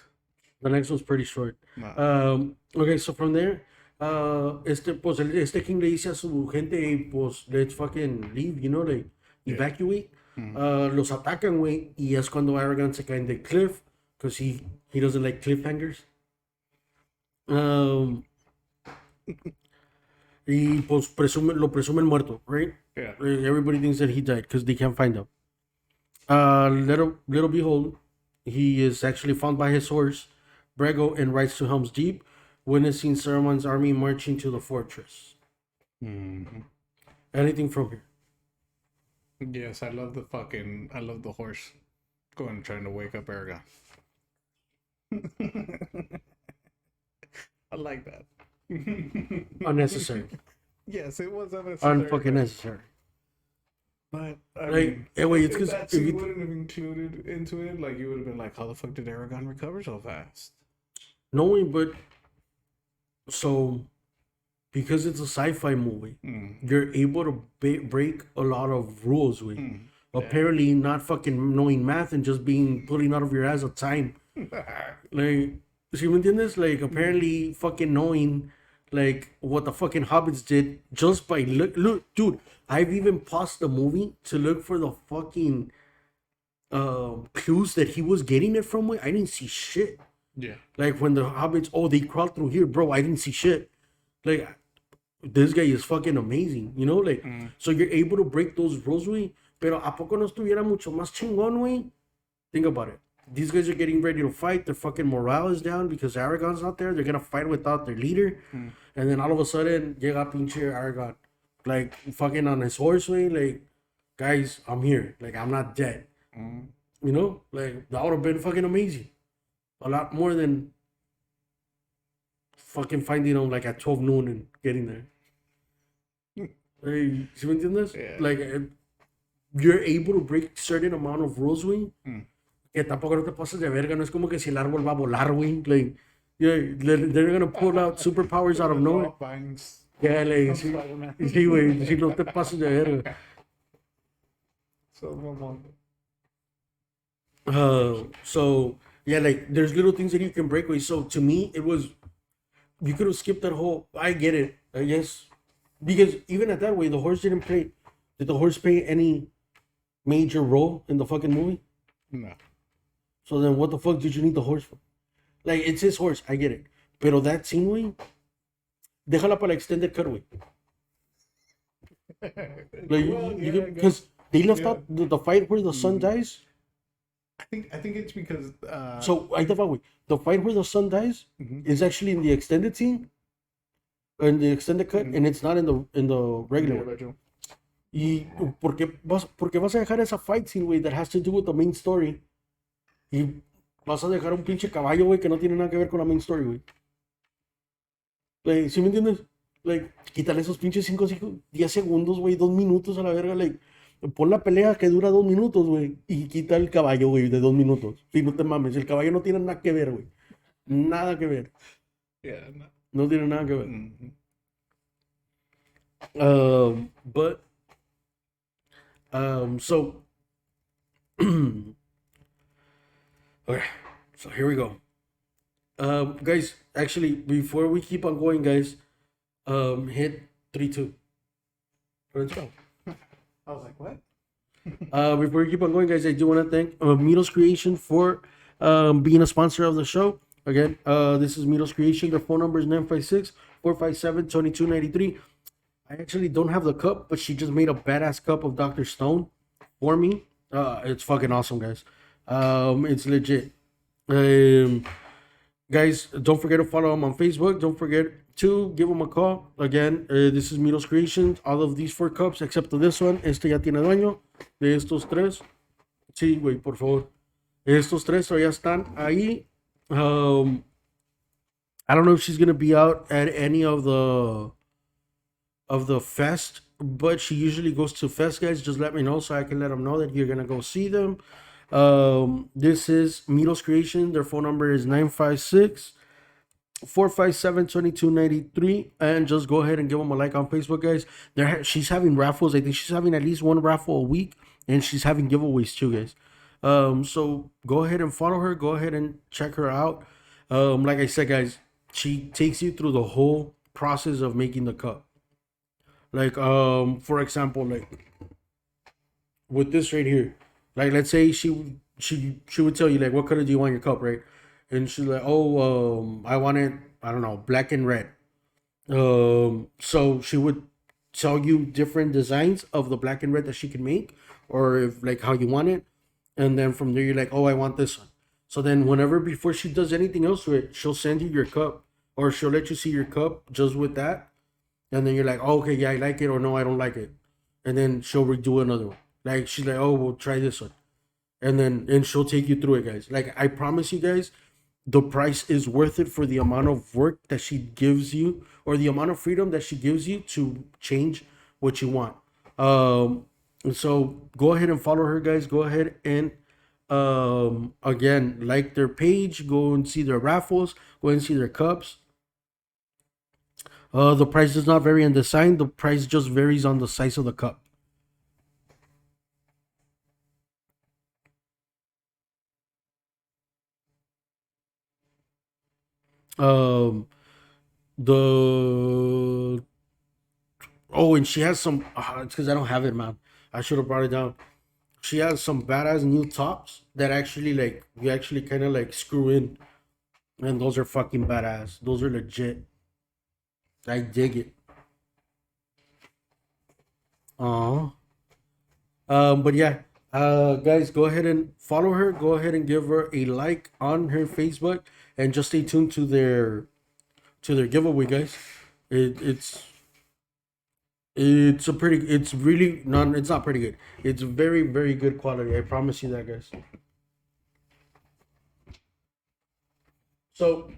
The next one's pretty short. Nah. Okay, so from there, pues este king le dice a su gente, "Hey, pues let's fucking leave, you know, like evacuate." Los atacan, güey, y es cuando Aragorn se cae en the cliff, because he doesn't like cliffhangers. Y pues lo presumen muerto, right? Yeah. Everybody thinks that he died because they can't find him. Little behold, he is actually found by his horse, Brego, and rides to Helm's Deep, witnessing Saruman's army marching to the fortress. Anything from here? Yes, I love the horse going trying to wake up Aragon. I like that. Unnecessary. Yes, it was unnecessary. Unfucking necessary. But I Like, mean, anyway, it's if because that scene wouldn't have included into it, like you would have been like, how the fuck did Aragon recover so fast? knowing, but so because it's a sci-fi movie, you're able to break a lot of rules with. Apparently, not fucking knowing math and just pulling out of your ass a time. Like, ¿sí me entiendes? Like, apparently, fucking knowing, like, what the fucking hobbits did just by look, dude. I've even paused the movie to look for the fucking clues that he was getting it from. I didn't see shit. Yeah. Like when the hobbits, they crawled through here, bro. I didn't see shit. Like, this guy is fucking amazing, you know? Like, so you're able to break those rules, güey. Pero ¿a poco no estuviera mucho más chingón, güey? Think about it. These guys are getting ready to fight. Their fucking morale is down because Aragorn's not there. They're gonna fight without their leader. And then all of a sudden, llega pinche Aragorn. Like, fucking on his horse, way. Like, guys, I'm here. Like, I'm not dead. Mm. You know, like that would have been fucking amazing. A lot more than fucking finding them like at 12 noon and getting there. Hey, ¿sí me entiendes? Yeah. Like, you're able to break certain amount of rules, güey. Mm. Que tampoco no te pases de verga. No es como que si el árbol va a volar, güey. Like, yeah, they're gonna pull out superpowers out of nowhere. Bangs. Yeah, like, sí, Spider-Man. sí, güey. Sí, no te pases de verga. So, mamón. So yeah, like there's little things that you can break away. So to me, it was you could have skipped that whole. I get it, I guess, because even at that way, the horse didn't play. Did the horse play any major role in the fucking movie? No. So then, what the fuck did you need the horse for? Like it's his horse, I get it. Pero that scene, way, déjala para la extended cut, way. Like Well, you yeah, I because they left Yeah. out the fight where the son dies. I think it's because So I thought, wait, the fight where the son dies is actually in the extended scene, in the extended cut, and it's not in the regular one. original. ¿Y por qué vas a dejar esa fight scene, güey, that has to do with the main story? Y vas a dejar un pinche caballo, güey, que no tiene nada que ver con la main story, güey. Like, ¿sí me entiendes? Like, quítale esos pinches 10 segundos, güey, 2 minutos a la verga, like, pon la pelea que dura 2 minutos, güey, y quita el caballo, güey, de 2 minutos. Sí, no te mames, el caballo no tiene nada que ver, güey. Nada que ver. Yeah. No. No tiene nada que ver. Mhm. But, so, okay, so here we go. Guys, actually, before we keep on going, guys, hit 3-2. Let's go. I was like, what? Before we keep on going, guys, I do want to thank Mitos Creation for being a sponsor of the show. Again, this is Mitos Creation. Their phone number is 956-457-2293. I actually don't have the cup, but she just made a badass cup of Dr. Stone for me. It's fucking awesome, guys. It's legit. Guys, don't forget to follow them on Facebook. Don't forget to give them a call. Again, this is Mitos Creations. All of these 4 cups, except for this one. Este ya tiene dueño. De estos 3. Sí, güey, por favor. Estos 3 todavía están ahí. I don't know if she's gonna be out at any of the fest, but she usually goes to fest, guys. Just let me know so I can let them know that you're gonna go see them. This is Mitos Creation. Their phone number is 956-457-2293, and just go ahead and give them a like on Facebook, guys. She's having raffles. I think she's having at least one raffle a week, and she's having giveaways too, guys. So go ahead and follow her. Go ahead and check her out. Like I said, guys, she takes you through the whole process of making the cup. Like, for example, like with this right here, like let's say she would tell you like, what color do you want your cup, right? And she's like, oh, I want it, I don't know, black and red. So she would tell you different designs of the black and red that she can make, or if like how you want it, and then from there you're like, oh, I want this one. So then whenever before she does anything else with it, she'll send you your cup, or she'll let you see your cup just with that, and then you're like, oh, okay, yeah, I like it, or no, I don't like it, and then she'll redo another one. Like she's like, oh, we'll try this one, and she'll take you through it, guys. Like I promise you guys, the price is worth it for the amount of work that she gives you, or the amount of freedom that she gives you to change what you want. So go ahead and follow her, guys. Go ahead and again, like their page, go and see their raffles, go and see their cups. The price does not vary in design. The price just varies on the size of the cup. Um, the Oh, and she has some. It's because I don't have it, man. I should have brought it down. She has some badass new tops that actually like you actually kind of like screw in, and those are fucking badass. Those are legit. I dig it. Oh. But yeah, guys, go ahead and follow her. Go ahead and give her a like on her Facebook, and just stay tuned to their giveaway, guys. It's It's really not. It's not pretty good. It's very, very good quality. I promise you that, guys. So,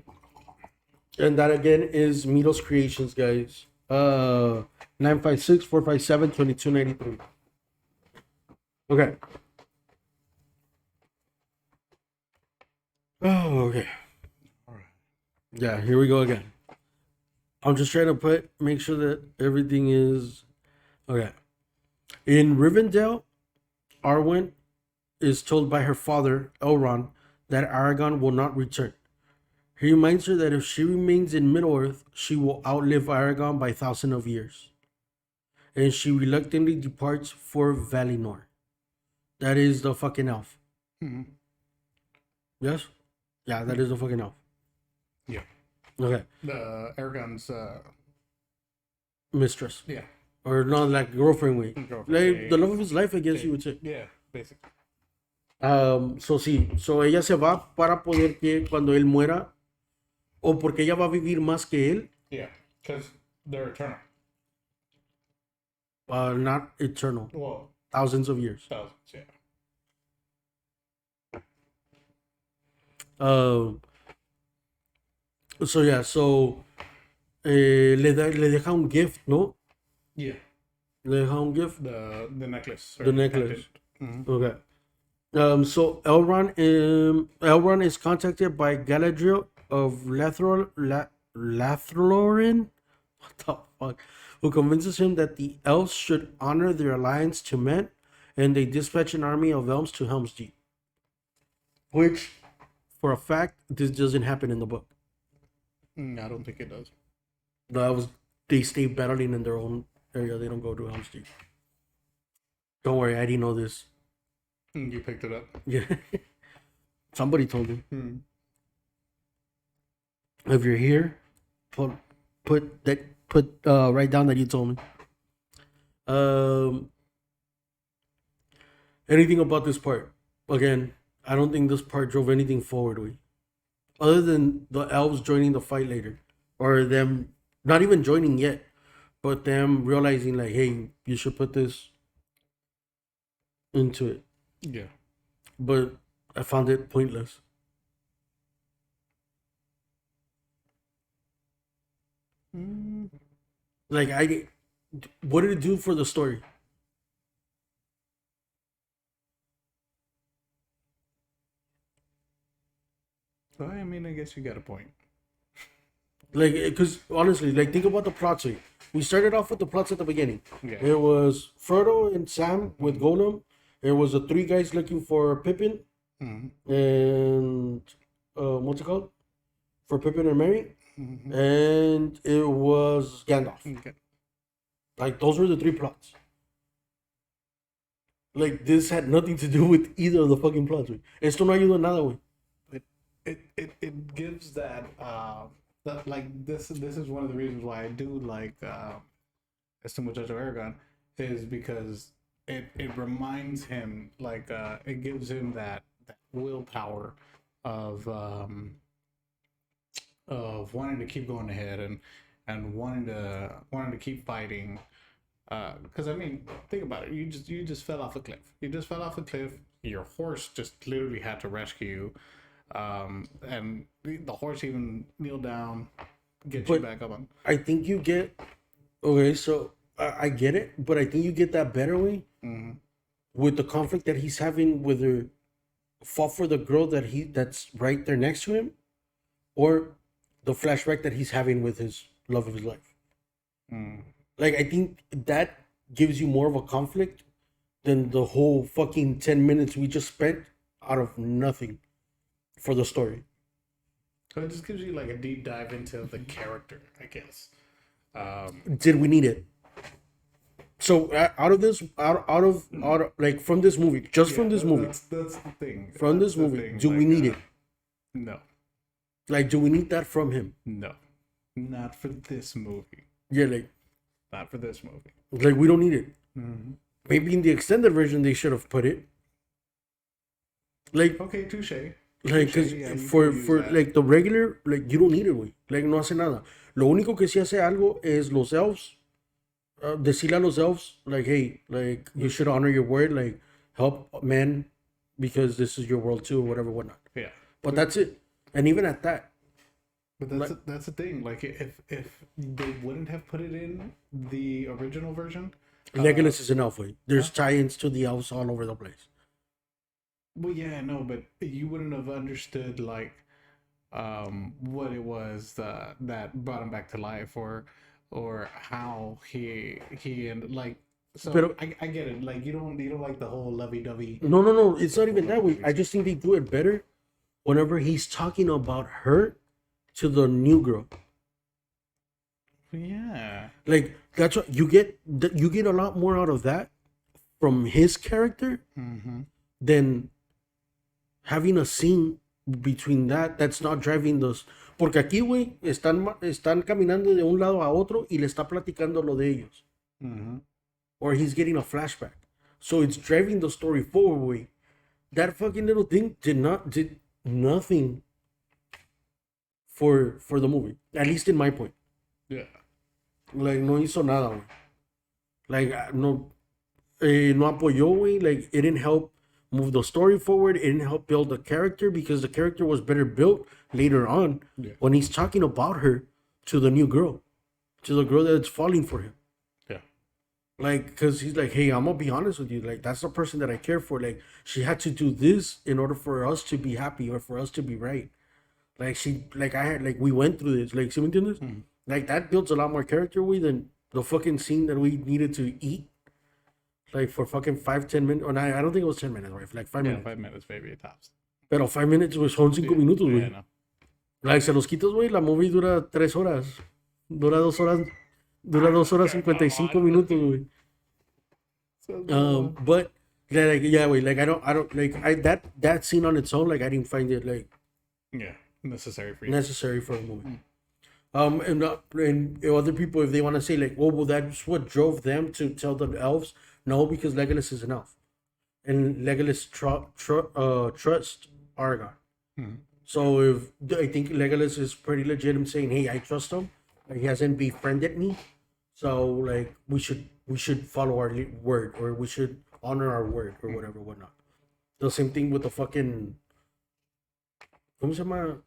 and that again is Mitos Creations, guys. 956-457-2293. Okay. Oh, okay. Yeah, here we go again. I'm just trying to make sure that everything is okay. In Rivendell, Arwen is told by her father, Elrond, that Aragon will not return. He reminds her that if she remains in Middle Earth, she will outlive Aragon by thousands of years. And she reluctantly departs for Valinor. That is the fucking elf. Mm-hmm. Yes? Yeah, that is the fucking elf. Yeah. Okay. The Aragon's Mistress. yeah. Or not like girlfriend way. Like the love of his life, I guess you would say. Yeah, basically. So sí, so ella se va para poder que cuando él muera, o porque ella va a vivir más que él, Yeah, because they're eternal. not eternal, Well, thousands of years. thousands, yeah. Um, so yeah, so le deja un gift, ¿no? Yeah. Le deja un gift. The necklace. The necklace. Mm-hmm. Okay. So Elrond is contacted by Galadriel of Lathlorin. What the fuck? Who convinces him that the elves should honor their alliance to men, and they dispatch an army of elves to Helm's Deep. Which, for a fact, this doesn't happen in the book. I don't think it does. The elves, they stay battling in their own area. They don't go to Helm's Deep. Don't worry, I didn't know this. You picked it up. Yeah. Somebody told me. Hmm. If you're here, write down that you told me. Anything about this part? Again, I don't think this part drove anything forward with, other than the elves joining the fight later, or them not even joining yet, but them realizing like, hey, you should put this into it. Yeah. But I found it pointless. Like what did it do for the story? Well, I mean, I guess you got a point. Like, because honestly, like think about the plot suite. We started off with the plots at the beginning. Yeah. It was Frodo and Sam with Gollum. It was the three guys looking for Pippin, and what's it called? For Pippin and Merry, and it was Gandalf. Okay. Like those were the three plots. Like this had nothing to do with either of the fucking plots. Esto no ayuda nada, güey. It gives that that like this is one of the reasons why I do like Este Muchacho Aragon is because it reminds him like it gives him that willpower of wanting to keep going ahead and wanting to keep fighting. Because I mean, think about it. You just fell off a cliff. You just fell off a cliff. Your horse just literally had to rescue you. And the horse even kneel down, get you back up on. I think you get okay. So I get it, but I think you get that better way with the conflict that he's having with her. Fought for the girl that's right there next to him, or the flashback that he's having with his love of his life. Like I think that gives you more of a conflict than the whole fucking 10 minutes we just spent out of nothing for the story. So it just gives you like a deep dive into the character, I guess. Did we need it? So out of like from this movie, just from this movie, that's the thing. From That's this movie, thing. do we need it? No, Like, do we need that from him? no, not for this movie. Yeah, like Not for this movie. we don't need it. Maybe in the extended version they should have put it. Like, Okay, touche. like, cause for like the regular, like you don't need it, güey. Like no hace nada. Lo único que sí hace algo es los elves decirle a los elves, like, hey, like, you should honor your word, like, help men because this is your world too, or whatever, whatnot. Yeah. But that's it. And even at that, But like, that's the thing. Like if they wouldn't have put it in the original version, Legolas is an elf. Way. There's tie-ins to the elves all over the place. well, yeah, no, but you wouldn't have understood like what it was that brought him back to life, or how he and like. So But I get it. Like you don't like the whole lovey-dovey. no, no, no. It's not even that way. I just think they do it better whenever he's talking about her to the new girl. Yeah. Like that's what you get. You get a lot more out of that from his character Mm-hmm. than having a scene between that that's not driving those. Porque aquí, güey, están caminando de un lado a otro y le está platicando lo de ellos. Mm-hmm. Or he's getting a flashback. So it's driving the story forward, way. That fucking little thing did nothing for the movie. At least in my point. Yeah. Like no hizo nada, güey. Like no no apoyó, güey. Like it didn't help move the story forward. It didn't help build the character because the character was better built later on Yeah. when he's talking about her to the new girl, to the girl that's falling for him. Yeah. Like, because he's like, hey, I'm gonna be honest with you. Like, that's the person that I care for. Like, she had to do this in order for us to be happy or for us to be right. Like, we went through this. Like, ¿sí me entiendes? Like, that builds a lot more character way than the fucking scene that we needed to eat. Like, for fucking 5, 10 minutes. Or I don't think it was 10 minutes, right? For like 5 Yeah, minutes. 5 minutes, maybe it tops. Pero 5 minutes, pues, son 5 minutos, güey. Yeah, no. Like, se los quitas, güey. La movie dura 3 horas. Dura 2 horas. Dura 2 horas 55 minutos, güey. But like yeah, wait, like I don't like that scene on its own, like I didn't find it like Yeah, necessary for you. necessary for a movie. And other people, if they want to say like, oh, well, that's what drove them to tell the elves, no, because Legolas is an elf, and Legolas trust Aragorn. So if I think Legolas is pretty legit in saying, hey, I trust him, like, he hasn't befriended me, so like we should follow our word, or we should honor our word, or whatever, whatnot. The same thing with the fucking, ¿cómo se llama?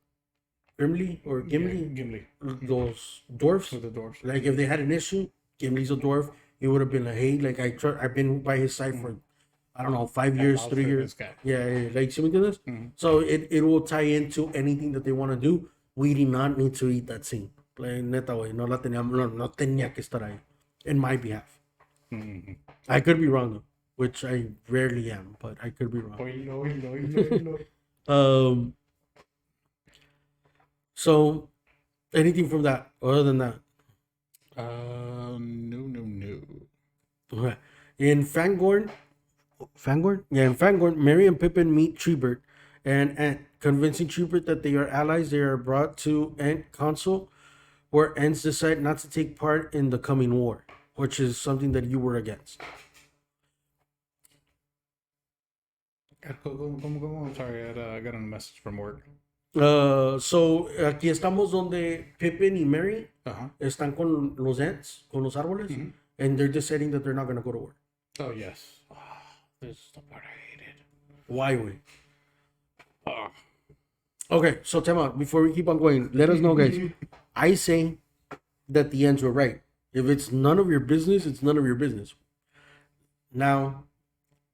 Gimli or Gimli? Yeah, Gimli. Those dwarfs. With the dwarves. Like if they had an issue, Gimli's a dwarf. He would have been like, hey, like I've been by his side for I don't know 5 years, I'll 3 years. this guy. Yeah, like see me do this. So it will tie into anything that they want to do. We did not need to eat that scene. Like neta, güey, no tenía que estar ahí, in my behalf. I could be wrong though, which I rarely am, but I could be wrong. Oílo. So anything from that other than that? No. Okay. In Fangorn, yeah, in Fangorn, Merry and Pippin meet Treebird, and convincing Treebird that they are allies, they are brought to Ent Council, where Ents decide not to take part in the coming war, which is something that you were against. I'm sorry, I got a message from work. So aquí estamos donde Pippin y Merry Uh-huh. están con los Ents, con los árboles, and they're deciding that they're not gonna go to war. Oh, yes. This is the part I hated. Why, we? Okay, so Tema, before we keep on going, let us know, guys. I say that the Ents were right. If it's none of your business, it's none of your business. Now,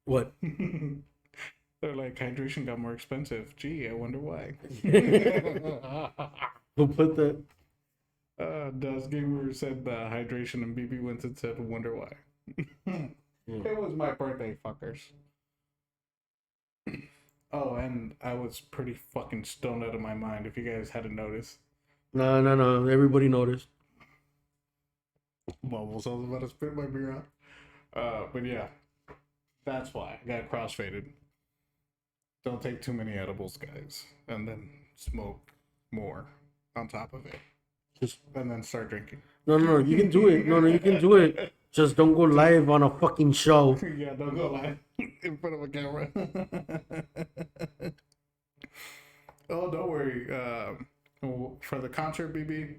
what? They're like, hydration got more expensive. Gee, I wonder why. Who put that? Das Gamer said hydration, and BB Winston said, wonder why. It was my birthday, fuckers. Oh, and I was pretty fucking stoned out of my mind, if you guys hadn't noticed. No. Everybody noticed. Bubbles, I was about to spit my beer out. But yeah, that's why I got crossfaded. Don't take too many edibles, guys, and then smoke more on top of it, and then start drinking. No, you can do it. No, you can do it. Just don't go live on a fucking show. Yeah, don't go live in front of a camera. Oh, don't worry. For the concert, BB,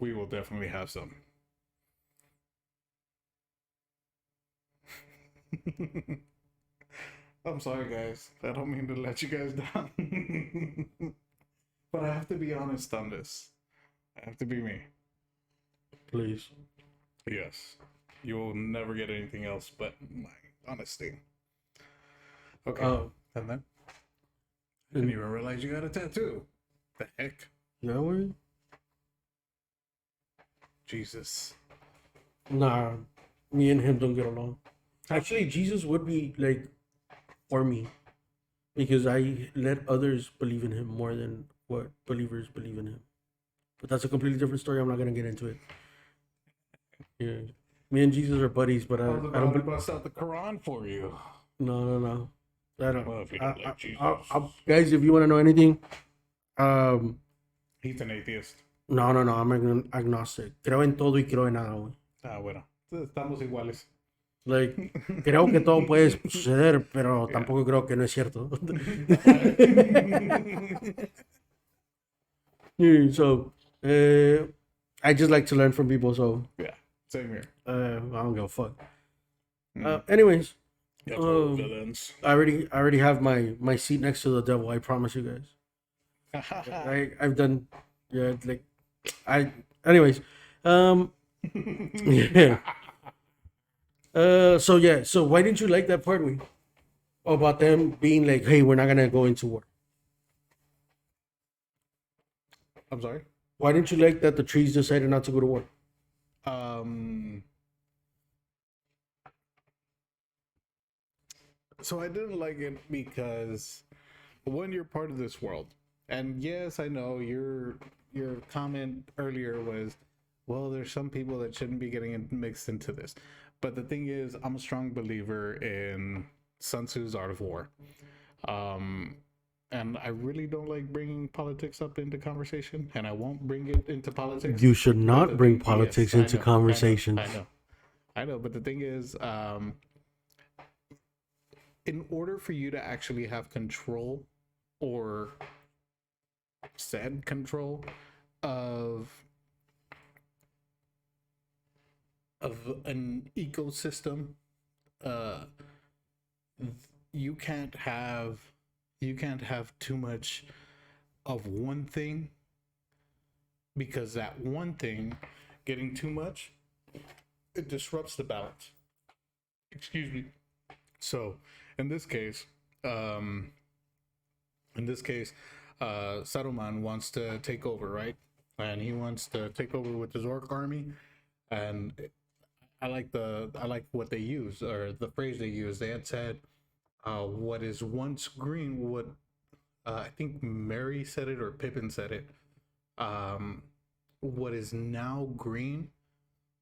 we will definitely have some. I'm sorry, guys. I don't mean to let you guys down. But I have to be honest on this. I have to be me. Please. Yes. You will never get anything else but my honesty. Okay. And then? I didn't even realize you got a tattoo. The heck? Yeah, we. Jesus. Nah, me and him don't get along. Actually, Jesus would be like for me because I let others believe in him more than what believers believe in him. But that's a completely different story. I'm not gonna get into it. Yeah, me and Jesus are buddies, but I was I about to don't. bust out the Quran for you. No. I don't. Well, if you don't like Jesus. Guys, if you want to know anything, um, He's an atheist. no. I'm agnostic. Creo en todo y creo en nada, güey. Ah, bueno. Estamos iguales. Like, creo que todo puede suceder, pero tampoco creo que no es cierto. Yeah, so, I just like to learn from people, so Yeah, same here. I don't give a fuck. Anyways, Villains. I already have my seat next to the devil. I promise you guys. I've done, yeah, like, anyways, yeah. So why didn't you like that part about them being like, hey, we're not gonna go into war? I'm sorry? Why didn't you like that the trees decided not to go to war? So I didn't like it because one, you're part of this world. And yes, I know your comment earlier was, well, there's some people that shouldn't be getting mixed into this. But the thing is, I'm a strong believer in Sun Tzu's Art of War. And I really don't like bringing politics up into conversation, and I won't bring it into politics. You should not bring politics into conversations. I know, but the thing is, in order for you to actually have control or said control of an ecosystem, you can't have too much of one thing, because that one thing getting too much, it disrupts the balance. Excuse me. So in this case, Saruman wants to take over, right? And he wants to take over with his orc army. And I like what they use, or the phrase they use. They had said, what is once green would, I think Mary said it or Pippin said it, what is now green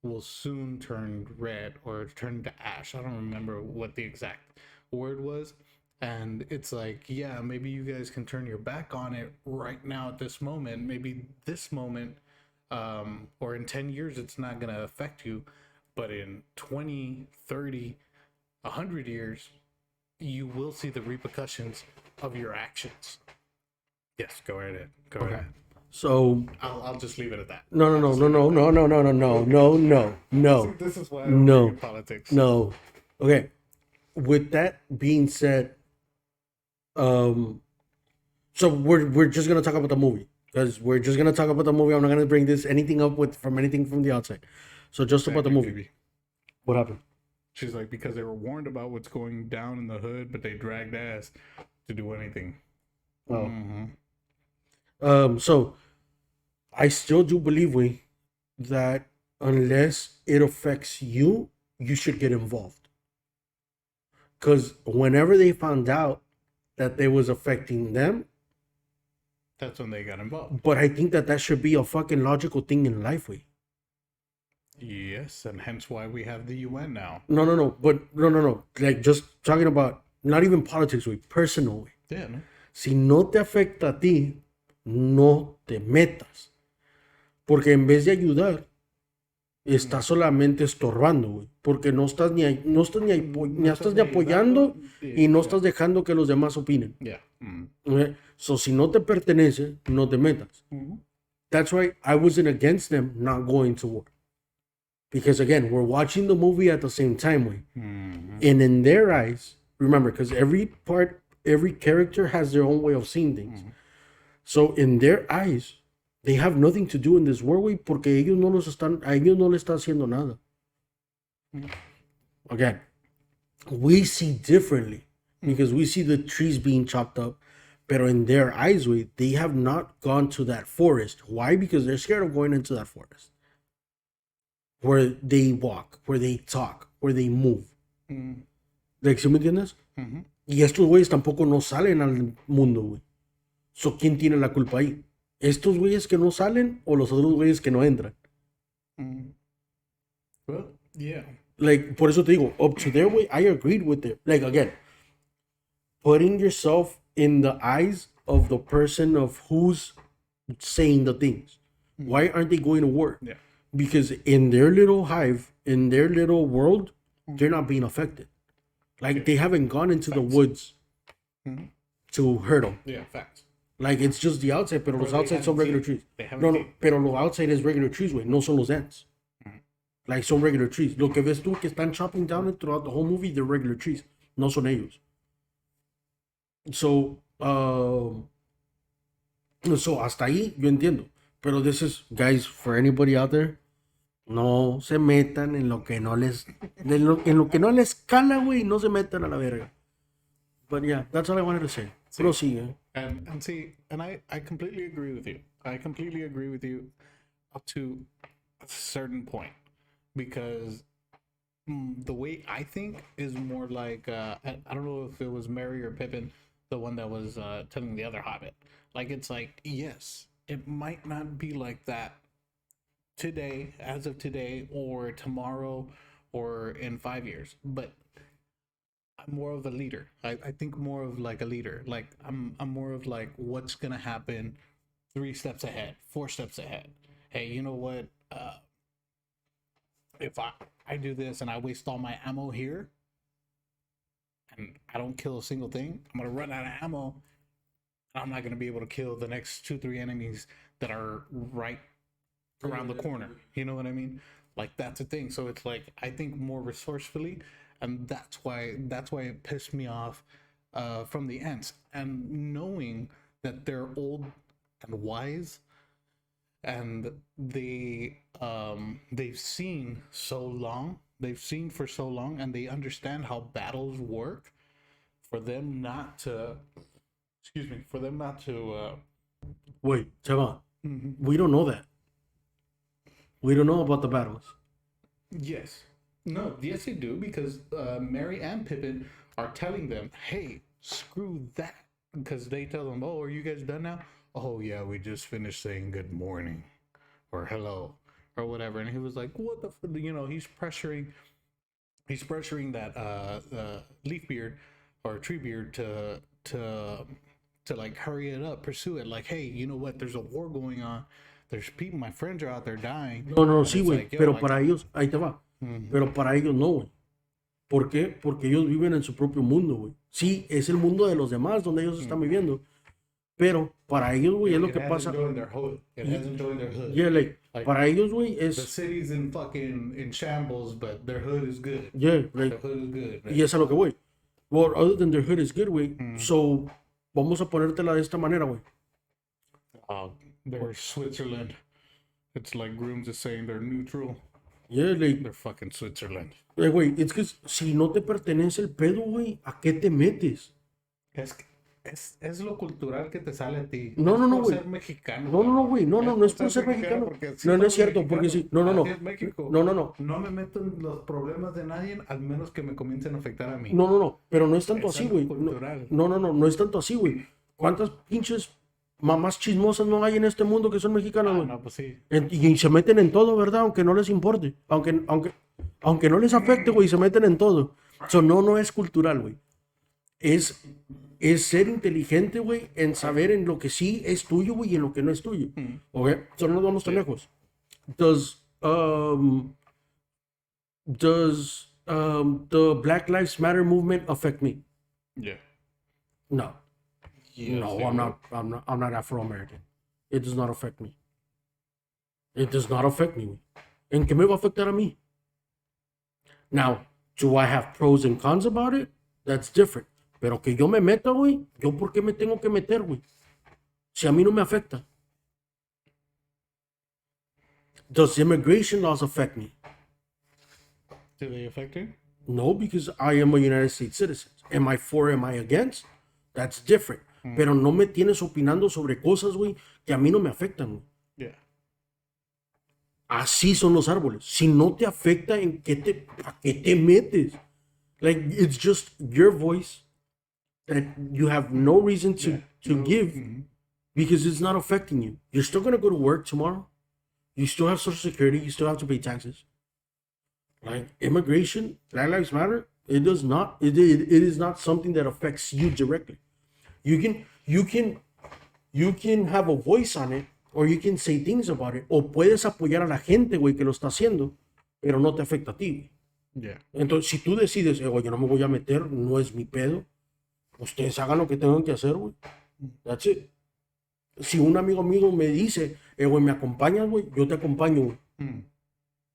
will soon turn red or turn to ash. I don't remember what the exact word was. And it's like, yeah, maybe you guys can turn your back on it right now at this moment. Maybe this moment, or in 10 years, it's not going to affect you. But in 20, 30, 100 years, you will see the repercussions of your actions. Yes, go right ahead. Go right ahead. So I'll just leave it at that. No. This is why I don't bring in politics. No. Okay. With that being said, so we're just gonna talk about the movie, because we're just gonna talk about the movie. I'm not gonna bring anything up from the outside. So just about the movie. Baby. What happened? She's like, because they were warned about what's going down in the hood, but they dragged ass to do anything. Oh. Mm-hmm. So I still do believe that unless it affects you, you should get involved. Because whenever they found out that it was affecting them, that's when they got involved. But I think that should be a fucking logical thing in life, Yes, and hence why we have the UN now. No. Like, just talking about not even politics, personal, Yeah, no. Si no te afecta a ti, no te metas. Porque en vez de ayudar, estás solamente estorbando, porque no estás ni apoyando y no estás dejando que los demás opinen. Yeah. So si no te pertenece, no te metas. That's why I wasn't against them not going to war. Because again, we're watching the movie at the same time, way. Mm-hmm. And in their eyes, remember, because every character has their own way of seeing things. So in their eyes, they have nothing to do in this world, way, porque a ellos no les está haciendo nada. Again, we see differently because we see the trees being chopped up. But in their eyes, way, they have not gone to that forest. Why? Because they're scared of going into that forest. Where they walk, where they talk, where they move. Like, ¿sí me entiendes? Y estos güeyes tampoco no salen al mundo, güey. So, ¿quién tiene la culpa ahí? ¿Estos güeyes que no salen o los otros güeyes que no entran? Well, yeah. Like, por eso te digo, up to their way, I agreed with it. Like, again, putting yourself in the eyes of the person of who's saying the things. Why aren't they going to war? Yeah. Because in their little hive, in their little world, they're not being affected. Like, they haven't gone into the woods to hurt them. Yeah, facts. Like, it's just the outside, pero los they outside son haven't regular seen- trees. they haven't No, no, seen- pero los outside is regular trees, güey. No son los ants. Like, son regular trees. Lo que ves tú que están chopping down it throughout the whole movie, they're regular trees. No son ellos. So, hasta ahí yo entiendo. Pero this is, guys, for anybody out there, no se metan en lo que no les, en lo que no les cala, güey, no se metan a la verga. But yeah, that's all I wanted to say. Prosigue. And see, and I completely agree with you. I completely agree with you up to a certain point because the way I think is more like I don't know if it was Merry or Pippin, the one that was telling the other Hobbit. Like it's like yes, it might not be like that today, as of today, or tomorrow, or in 5 years, but I'm more of a leader. I think more of like a leader. Like I'm more of like what's gonna happen 3 steps ahead, 4 steps ahead. Hey, you know what? If I do this and I waste all my ammo here and I don't kill a single thing, I'm gonna run out of ammo and I'm not gonna be able to kill the next 2-3 enemies that are right around the corner. You know what I mean? Like that's a thing. So it's like I think more resourcefully, and that's why it pissed me off from the ends. And knowing that they're old and wise, and they've seen so long, they've seen for so long, and they understand how battles work. For them not to, Wait, Chava, we don't know that. We don't know about the battles. Yes. No, yes, they do, because Merry and Pippin are telling them, hey, screw that. Because they tell them, oh, are you guys done now? Oh, yeah, we just finished saying good morning or hello or whatever. And he was like, what the you know, he's pressuring that Leafbeard or Treebeard to like hurry it up, pursue it. Like, hey, you know what? There's a war going on. There's people, my friends are out there dying. No, And sí, it's güey. like, yo, Pero like, para ellos, ahí te va. Pero para ellos no, güey. ¿Por qué? Porque ellos viven en su propio mundo, güey. Sí, es el mundo de los demás donde ellos están viviendo. Pero para ellos, güey, es lo it que hasn't pasa. joined their hood. It hasn't joined their hood. Yeah, like, Like, para ellos, güey, The es. city's in shambles, but their hood is good. Yeah, like, Their hood is good. y es a lo que voy. Well, other than their hood is good, güey. So, vamos a ponértela de esta manera, güey. They're Switzerland. It's like Grooms is saying they're neutral. Yeah, like, They're fucking Switzerland. güey, es que si no te pertenece el pedo, güey, ¿a qué te metes? Es lo cultural que te sale a ti. No, no, no, por güey. ser mexicano. No, güey, no es por ser mexicano. Porque sí No, no es somos cierto, porque mexicanos. sí. No. Así es México. No. No me meto en los problemas de nadie, al menos que me comiencen a afectar a mí. No, pero no es tanto Es así, algo güey. cultural. No es tanto así, güey. ¿Cuántas pinches mamás chismosas no hay en este mundo que son mexicanas, güey? No, pues sí. Y se meten en todo, ¿verdad? Aunque no les importe. Aunque no les afecte, güey, se meten en todo. So, no es cultural, güey. Es ser inteligente, güey, en saber en lo que sí es tuyo, güey, y en lo que no es tuyo. ¿Ok? So, no nos vamos tan lejos. Does the Black Lives Matter movement affect me? Yeah. No. Yes, No, it I'm will. not Afro-American. It does not affect me. It does not affect me, güey. ¿En qué me va a afectar a mí? Now, do I have pros and cons about it? That's different. Pero que yo me meta, güey, yo por qué me tengo que meter, güey? Si a mí no me afecta. Does immigration laws affect me? Do they affect you? No, because I am a United States citizen. Am I for, am I against? That's different. Pero no me tienes opinando sobre cosas, güey, que a mí no me afectan, güey. Yeah. Así son los árboles. Si no te afecta, ¿a qué te metes? Like, it's just your voice that you have no reason to give because it's not affecting you. You're still going to go to work tomorrow. You still have Social Security. You still have to pay taxes. Like, immigration, Black Lives Matter, it does not, it is not something that affects you directly. You can have a voice on it, or you can say things about it, o puedes apoyar a la gente, güey, que lo está haciendo, pero no te afecta a ti, güey. Yeah. Entonces, si tú decides, güey, yo no me voy a meter, no es mi pedo, ustedes hagan lo que tengan que hacer, güey. That's it. Si un amigo mío me dice, güey, ¿me acompañas, güey? Yo te acompaño, güey.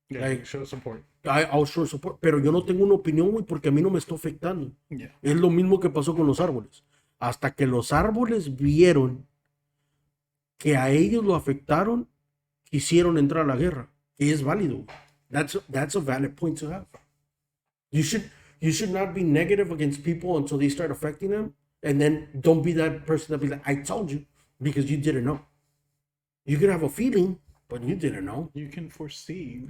Yeah. Like, show support. I'll show support, pero yo no tengo una opinión, güey, porque a mí no me está afectando. Yeah. Es lo mismo que pasó con los árboles. Hasta que los árboles vieron que a ellos lo afectaron, quisieron entrar a la guerra. Y es válido. That's a valid point to have. You should not be negative against people until they start affecting them, and then don't be that person that be like, I told you, because you didn't know. You could have a feeling, but you didn't know. You can foresee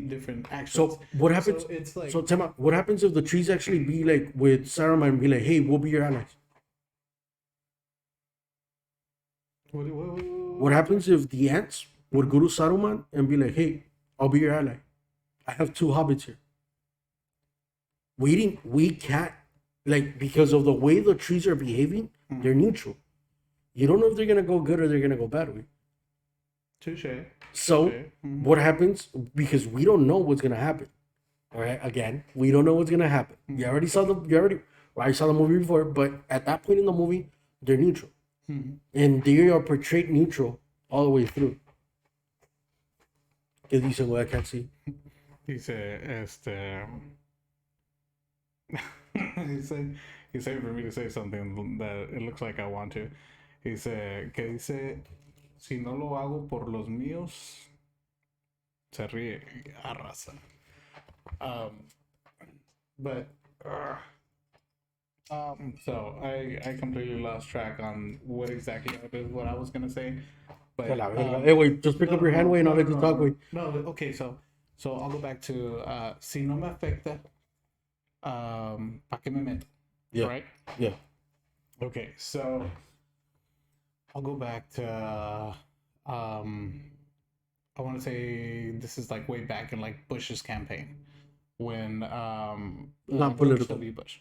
different actions. So what happens? So it's like, So Tema, what happens if the trees actually be like with Saruman and be like, hey, we'll be your allies? What happens if the ants would go to Saruman and be like, hey, I'll be your ally. I have 2 hobbits here. We can't, like, because of the way the trees are behaving, they're neutral. You don't know if they're gonna go good or they're gonna go bad way. touche. So what happens? Because we don't know what's gonna happen. All right, again, we don't know what's gonna happen. I saw the movie before, but at that point in the movie, they're neutral, and they are portrayed neutral all the way through. ¿Qué dice, güey? I can't see. Dice, he's saying for me to say something that it looks like I want to. Dice, si no lo hago por los míos, se ríe, arrasa. But so I completely lost track on what exactly what I was gonna say. But Hey, wait, just pick up your hand, way, and I'll let you talk, way. No, okay, so I'll go back to si no me afecta, ¿pa qué me meto? Yeah. Right? Yeah. Okay, so I'll go back to I want to say this is like way back in like Bush's campaign when Not political. W. Bush.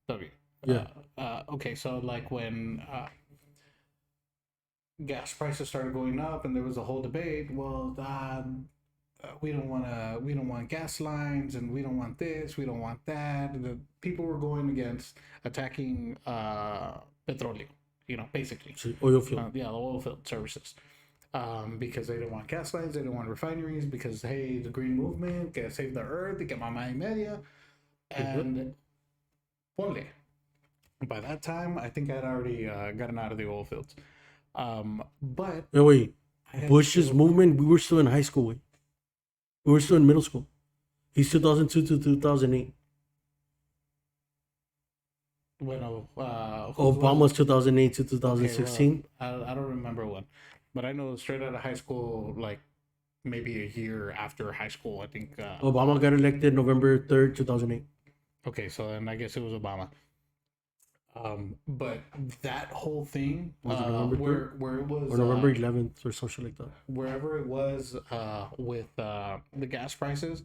W. Yeah. Okay, so like when gas prices started going up and there was a whole debate. Well, we don't want gas lines, and we don't want this, we don't want that. The people were going against attacking petróleo, basically. Oil field. The oil field services. Because they didn't want gas lines, they didn't want refineries, because hey, the green movement, que save the earth, que mamá y media. And ponle. By that time, I think I'd already gotten out of the oil fields. But Hey, wait, Bush's movement, we were still in high school, way. We were still in middle school. He's 2002 to 2008. Bueno, Obama's 2008 to 2016. I don't remember one, but I know straight out of high school, like maybe a year after high school, I think. Obama got elected November 3rd, 2008. Okay, so then I guess it was Obama. But that whole thing, Was it November 3rd? where it was, or November 11th or something like that. Wherever it was, with the gas prices,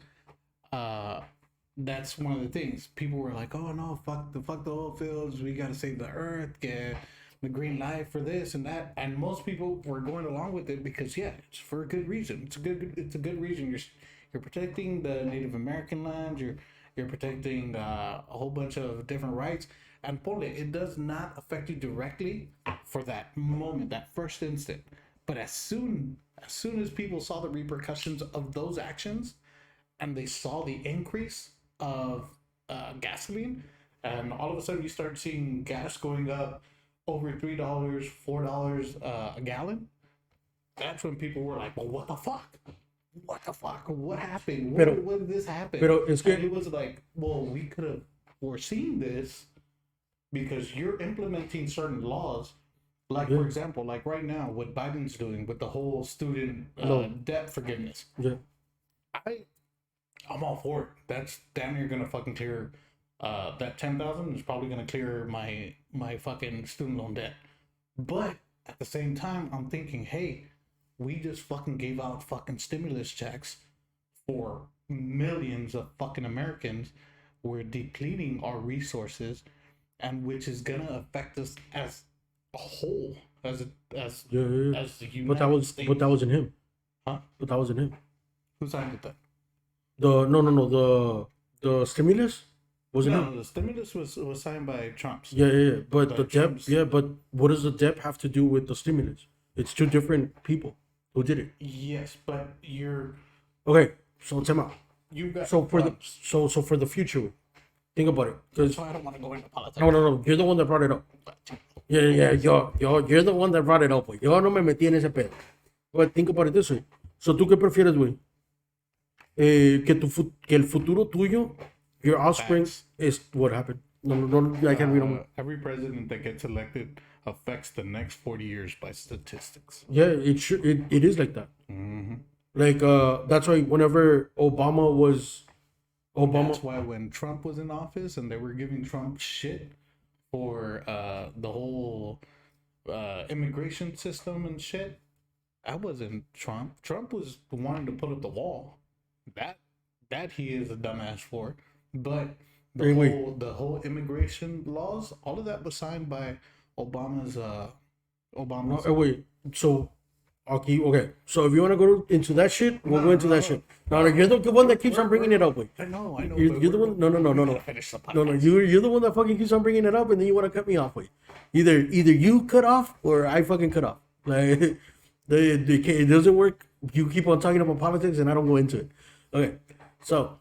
that's one of the things. People were like, "Oh no, fuck the oil fields. We gotta save the earth. Get the green light for this and that." And most people were going along with it because it's for a good reason. It's a good reason. You're protecting the Native American land. You're protecting a whole bunch of different rights. And ponle, it does not affect you directly for that moment, that first instant. But as soon as people saw the repercussions of those actions, and they saw the increase of gasoline, and all of a sudden you start seeing gas going up over $3, $4 a gallon. That's when people were like, "Well, what the fuck? What the fuck? What happened? When did this happen?" Pero es que And it was like, "Well, we could have foreseen this because you're implementing certain laws." Like, for example, like right now, what Biden's doing with the whole student debt forgiveness. yeah. I'm all for it. That's damn near gonna fucking clear. That 10,000 is probably gonna clear my fucking student loan debt. But at the same time, I'm thinking, hey, we just fucking gave out fucking stimulus checks for millions of fucking Americans. We're depleting our resources, and which is gonna affect us as a whole, as Yeah. as the United But that wasn't him. Huh? But that wasn't him. Who signed it then? The stimulus wasn't him. No, the stimulus was signed by Trump's. Yeah. But By the debt, Trump's. yeah. But what does the debt have to do with the stimulus? It's two different people who did it. Yes, but Okay, so time out. you got So for the Trump's. so for the future, think about it. That's Because why I don't want to go into politics. no, you're the one that brought it up. Yeah, you're the one that brought it up, güey. Yo no me metí en ese pedo. But think about it this way. So ¿tú qué prefieres, güey? Que el futuro tuyo, your offspring, Facts. is what happened. No, I can't read them. Every president that gets elected affects the next 40 years by statistics. Yeah, it is like that. Mm-hmm. Like that's why whenever That's why when Trump was in office and they were giving Trump shit for the whole immigration system and shit, that wasn't Trump. Trump was wanting to put up the wall. That he is a dumbass for. But the whole immigration laws, all of that was signed by Obama's No, wait. So, okay. So if you want to go into that shit, we'll go into that shit. No, you're the one that keeps on bringing it up, wait. I know. You're the one. No. Finish the podcast. No, you're the one that fucking keeps on bringing it up, and then you want to cut me off, wait. Either you cut off or I fucking cut off. Like, it doesn't work. You keep on talking about politics, and I don't go into it. Okay, so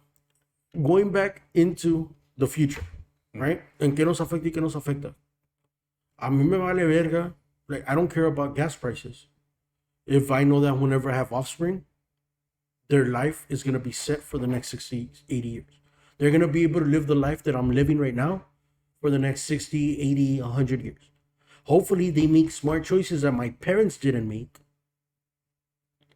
going back into the future, right? ¿En qué nos afecta y qué nos afecta? A mí me vale verga. Like, I don't care about gas prices. If I know that whenever I have offspring, their life is going to be set for the next 60, 80 years. They're going to be able to live the life that I'm living right now for the next 60, 80, 100 years. Hopefully, they make smart choices that my parents didn't make.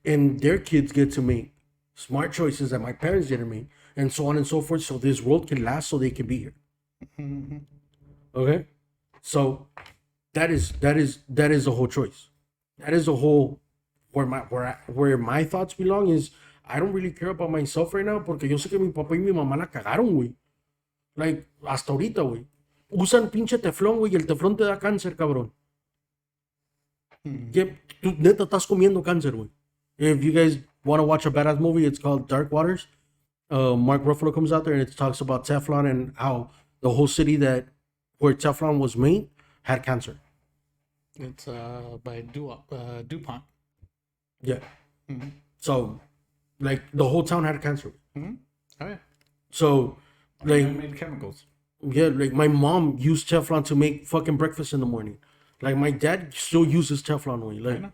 And their kids get to make smart choices that my parents didn't make. And so on and so forth. So this world can last, so they can be here. Mm-hmm. Okay? So that is the whole choice. That is the whole where my thoughts belong is I don't really care about myself right now porque yo sé que mi papá y mi mamá la cagaron, güey. Like, hasta ahorita, güey. Usan pinche teflón, güey, y el teflón te da cáncer, cabrón. Que tú neta estás comiendo cáncer, güey. If you guys want to watch a badass movie, it's called Dark Waters. Mark Ruffalo comes out there and it talks about Teflon and how the whole city where Teflon was made had cancer. It's by DuPont. Yeah. Mm-hmm. So, like, the whole town had cancer. Mm-hmm. Oh yeah. So, like, Man-made chemicals. yeah, like my mom used Teflon to make fucking breakfast in the morning. Like, my dad still uses Teflon, güey. Like,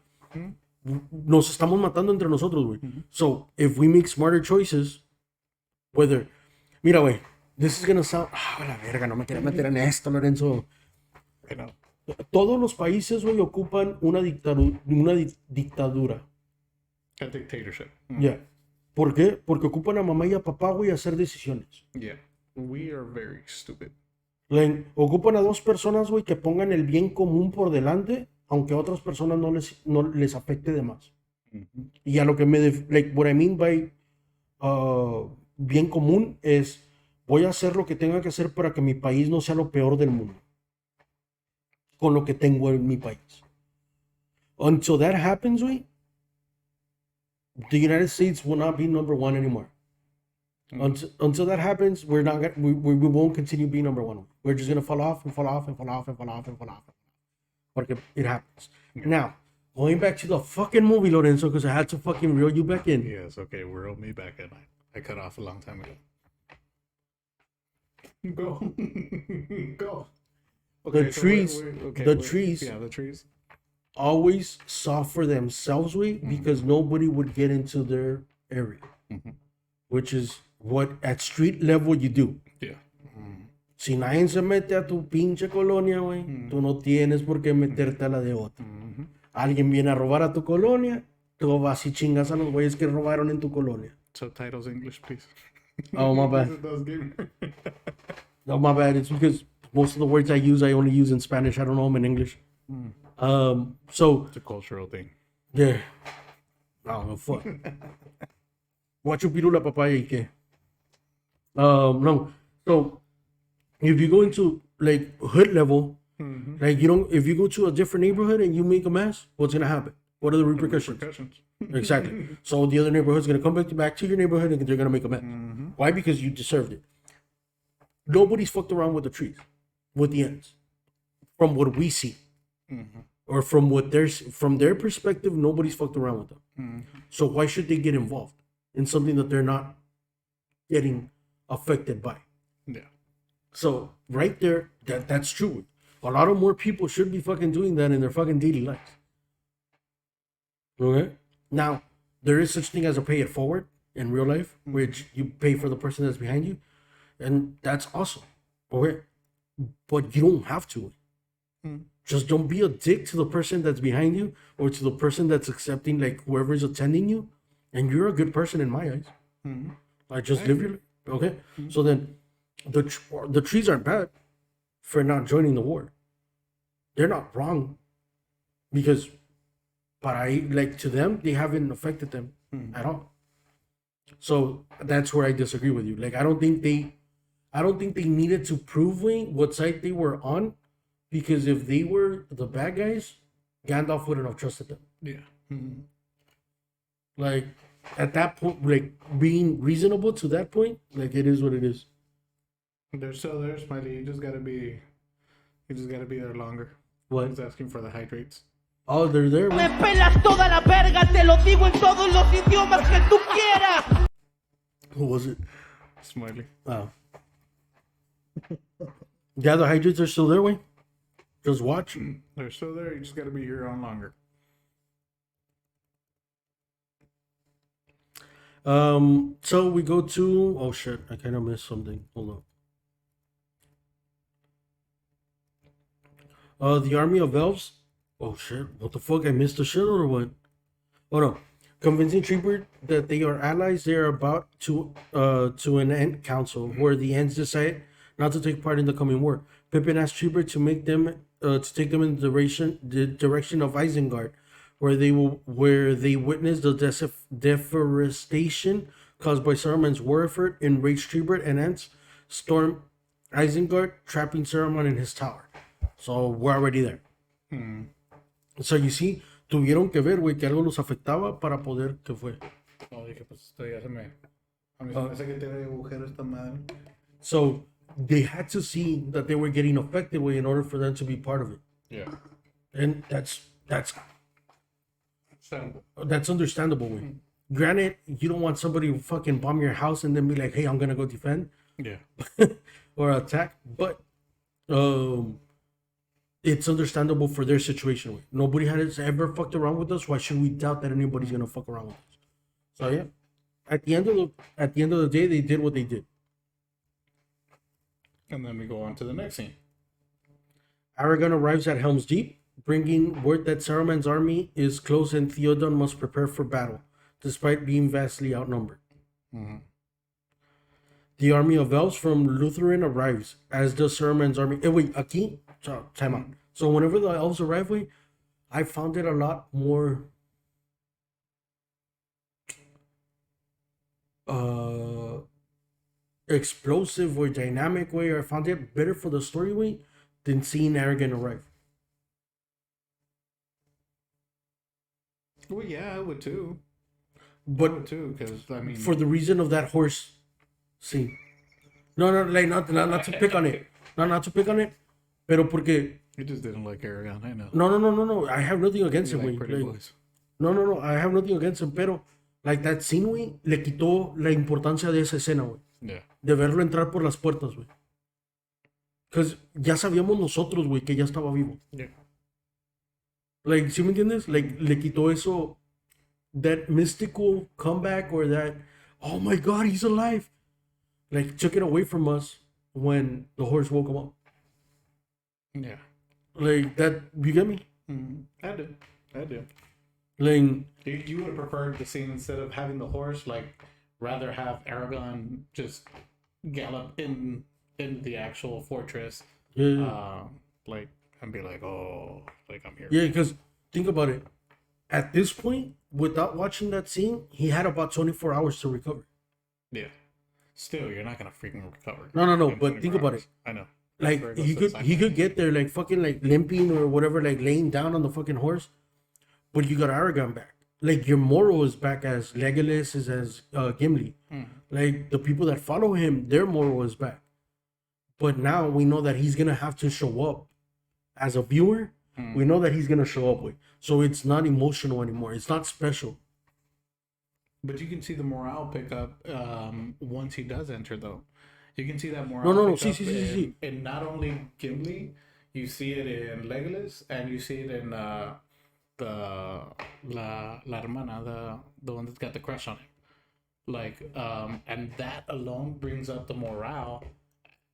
nos estamos matando entre nosotros, güey. So, if we make smarter choices, mira, güey, this is gonna sound, la verga, no me quiero meter en esto, Lorenzo. I know. Todos los países, güey, ocupan una dictadura. A dictatorship. Yeah. ¿Por qué? Porque ocupan a mamá y a papá, güey, a hacer decisiones. Yeah. We are very stupid. Like, ocupan a dos personas, güey, que pongan el bien común por delante, aunque a otras personas no les afecte de más. Mm-hmm. Y a lo que what I mean by bien común es, voy a hacer lo que tenga que hacer para que mi país no sea lo peor del mundo. Con lo que tengo en mi país. Until that happens, güey, the United States will not be number one anymore. Until that happens, we won't continue being number one. We're just gonna fall off and fall off and fall off and fall off and fall off. Porque it happens. Now, going back to the fucking movie, Lorenzo, because I had to fucking reel you back in. Yes, okay, reel me back in. I cut off a long time ago. Go. Go. The trees, trees Yeah, the trees. always saw for themselves way because nobody would get into their area, which is what at street level you do. Yeah. Si nadie se mete a tu pinche colonia, güey, tú no tienes por qué meterte a la de otro. Alguien viene a robar a tu colonia, tú vas y chingas a los güeyes que robaron en tu colonia. Subtitles English, please. Oh, my bad. No, my bad. It's because most of the words I use, I only use in Spanish. I don't know them in English. So It's a cultural thing. yeah. I don't know, fuck. What you pirula papaya y qué? No. So if you go into like hood level, like you don't, if you go to a different neighborhood and you make a mess, what's gonna happen? What are the repercussions? Exactly. So the other neighborhood's gonna come back to your neighborhood and they're gonna make a mess. Why? Because you deserved it. Nobody's fucked around with the trees, with the ends, from what we see, or from what from their perspective. Nobody's fucked around with them. So why should they get involved in something that they're not getting affected by? Yeah. So right there, that's true. A lot of more people should be fucking doing that in their fucking daily lives. Okay. Now there is such thing as a pay it forward in real life, which you pay for the person that's behind you. And that's awesome. Okay. But you don't have to. Just don't be a dick to the person that's behind you or to the person that's accepting, like whoever's attending you. And you're a good person in my eyes. Like just live your life. Okay. So then the trees aren't bad for not joining the war. They're not wrong. Because like to them, they haven't affected them at all. So that's where I disagree with you. Like I don't think they needed to prove what side they were on, because if they were the bad guys, Gandalf wouldn't have trusted them. Yeah. Like at that point, like being reasonable to that point, like it is what it is. They're still there, Smiley. You just gotta be there longer. What? He's asking for the hydrates. Oh, they're there. Me pelas toda la verga, te lo digo en todos los idiomas que tú quieras. Who was it? Smiley. Oh. Yeah, the hydrates are still there, way. Just watch. They're still there. You just gotta be here on longer. So we go to, oh shit, I kind of missed something. Hold on. The army of elves. Oh shit, what the fuck? I missed the shit or what? Oh no. Convincing Treebird that they are allies, they are about to an Ent council where the Ents decide not to take part in the coming war. Pippin asks Treebird to make them to take them in the direction of Isengard, where they witness the deforestation caused by Saruman's war effort. Enraged Treebird and Ents storm Isengard, trapping Saruman in his tower. So we're already there. So you see, tuvieron que ver, güey, que algo los afectaba para poder, ¿qué fue? Oh, dije, pues esto ya se me... A mí se me hace que tiene agujero esta madre. So they had to see that they were getting affected, way, in order for them to be part of it. Yeah. And that's understandable, way. Granted, you don't want somebody to fucking bomb your house and then be like, hey, I'm gonna go defend. Yeah. Or attack, but it's understandable for their situation. Nobody has ever fucked around with us. Why should we doubt that anybody's gonna fuck around with us? So yeah, at the end of the day, they did what they did. And then we go on to the next scene. Aragorn arrives at Helm's Deep, bringing word that Saruman's army is close and Theoden must prepare for battle, despite being vastly outnumbered. The army of elves from Luthien arrives, as does Saruman's army. Wait, aquí? So, time out. So whenever the elves arrive, I found it a lot more explosive or dynamic way, or I found it better for the story way than seeing Aragorn arrive. Well, yeah, I would too. But because I mean, for the reason of that horse scene. No, like not to pick on it. Not to pick on it. Pero porque you just didn't like Aragorn, I know. No. I have nothing against him. Like pretty boys. No. I have nothing against him. Pero Like that scene, güey, le quitó la importancia de esa escena, güey. Yeah. De verlo entrar por las puertas, güey. Because ya sabíamos nosotros, güey, que ya estaba vivo. Yeah. Like, ¿sí me entiendes? Like, le quitó eso, that mystical comeback or that, oh my God, he's alive. Like, took it away from us when the horse woke him up. Yeah. Like, that, you get me? I do. Like, You would have preferred the scene instead of having the horse, like, rather have Aragon just gallop in the actual fortress, yeah, like, and be like, oh, like, I'm here. yeah, because think about it. At this point, without watching that scene, he had about 24 hours to recover. Yeah. Still, you're not gonna freaking recover. No, in but 24 think about hours. it. I know. Like, That's where it he goes to could he could get there, like, fucking, like, limping or whatever, like, laying down on the fucking horse. But you got Aragon back. Like, your moral is back as Legolas is as Gimli. Like, the people that follow him, their moral is back. But now we know that he's gonna have to show up as a viewer. We know that he's gonna show up with. So it's not emotional anymore. It's not special. But you can see the morale pick up once he does enter, though. You can see that morale. No. pick See, up see. in not only Gimli, you see it in Legolas, and you see it in the la hermana, the one that's got the crush on him. Like, and that alone brings up the morale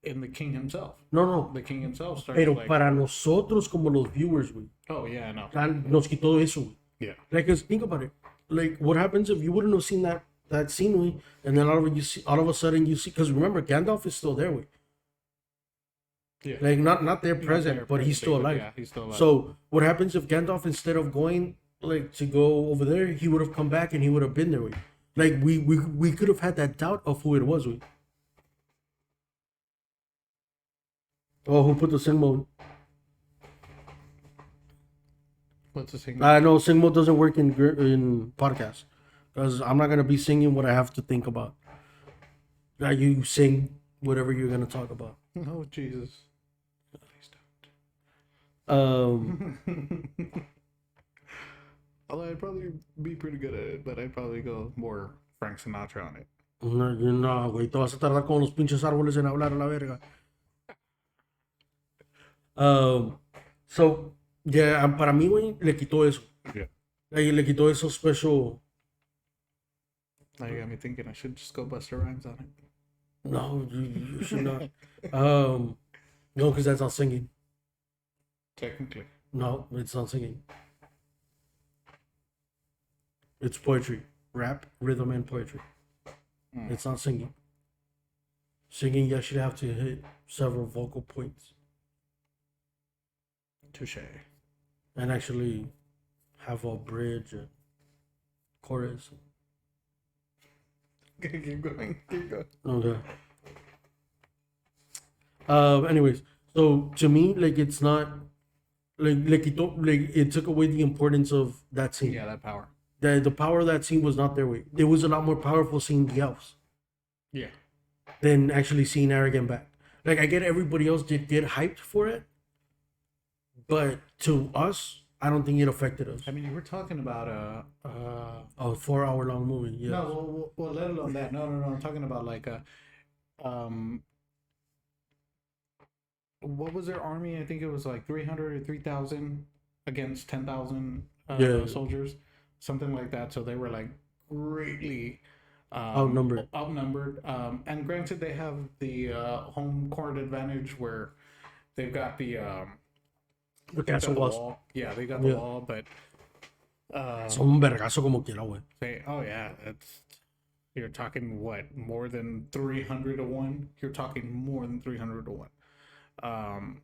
in the king himself. No. The king himself starts Pero like, para nosotros como los viewers, güey, oh yeah, I know. nos quitó eso, güey. Yeah. Like, 'cause think about it. Like, what happens if you wouldn't have seen that scene, güey, and then all of a sudden you see, because remember, Gandalf is still there, güey. Yeah. Like, not there present, there but he's still present, but alive. yeah, he's still alive. So what happens if Gandalf, instead of going like to go over there, he would have come back and he would have been there, güey. Like, we could have had that doubt of who it was, güey. Oh, who put the sing mode? What's the thing? No, sing mode doesn't work in podcasts because I'm not gonna be singing what I have to think about. You sing whatever you're gonna talk about. Oh Jesus. Please Um, don't. Although I'd probably be pretty good at it, but I'd probably go more Frank Sinatra on it. no, güey, te vas a tardar con los pinches árboles en hablar a la verga. So, yeah, para mí, güey, le quitó eso. Yeah. Like, le quitó eso special. Now you got me thinking I should just go Busta Rhymes on it. No, you should not. No, because that's not singing. Technically. No, it's not singing. It's poetry, rap, rhythm, and poetry. It's not singing. Singing, you actually have to hit several vocal points Touche. and actually have a bridge and chorus. Keep going. Okay. Anyways, so to me, like, it's not like it took away the importance of that scene. Yeah, that power. The power of that scene was not there. Way it was a lot more powerful seeing the elves Yeah. than actually seeing Arrogant back. Like, I get everybody else did get hyped for it, but to us, I don't think it affected us. I mean, you were talking about A 4 hour long movie. Yeah. no, well, let alone that. No. I'm talking about like what was their army? I think it was like 300 or 3,000 against 10,000 Yeah. soldiers, something like that. So they were like greatly Outnumbered. And granted, they have the home court advantage where they've got the The they've got castle the was. wall. Yeah, they got the Yeah. wall, but Son un vergazo como quiera, güey. oh yeah, you're talking what, more than 300 to 1? You're talking more than 300 to 1.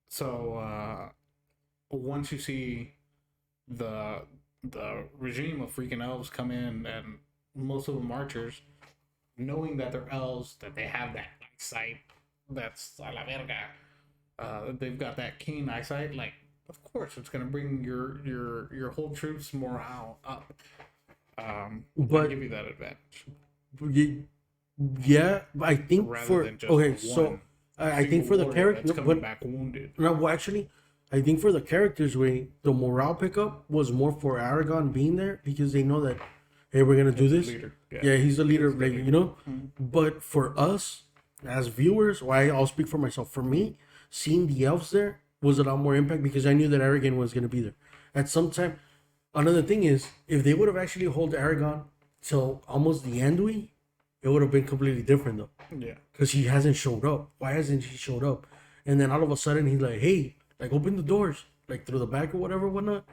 So once you see the regime of freaking elves come in, and most of them archers, knowing that they're elves, that they have that eyesight that's a la verga, they've got that keen eyesight, like, of course it's gonna bring your whole troops morale up, But- and give you that advantage Yeah, I think rather for than just okay, one so I think single for the warrior character, that's coming back wounded. no, well, actually, I think for the characters, way the morale pickup was more for Aragon being there because they know that hey, we're gonna do He's the this. leader. Yeah, he's the leader, He's the like leader. you know. But for us as viewers, I'll speak for myself. For me, seeing the elves there was a lot more impact because I knew that Aragon was gonna be there. At some time, another thing is if they would have actually held Aragon till almost the end, it would have been completely different though. Yeah. Because he hasn't showed up. Why hasn't he showed up? And then all of a sudden he's like, hey, like open the doors, like through the back or whatever, whatnot.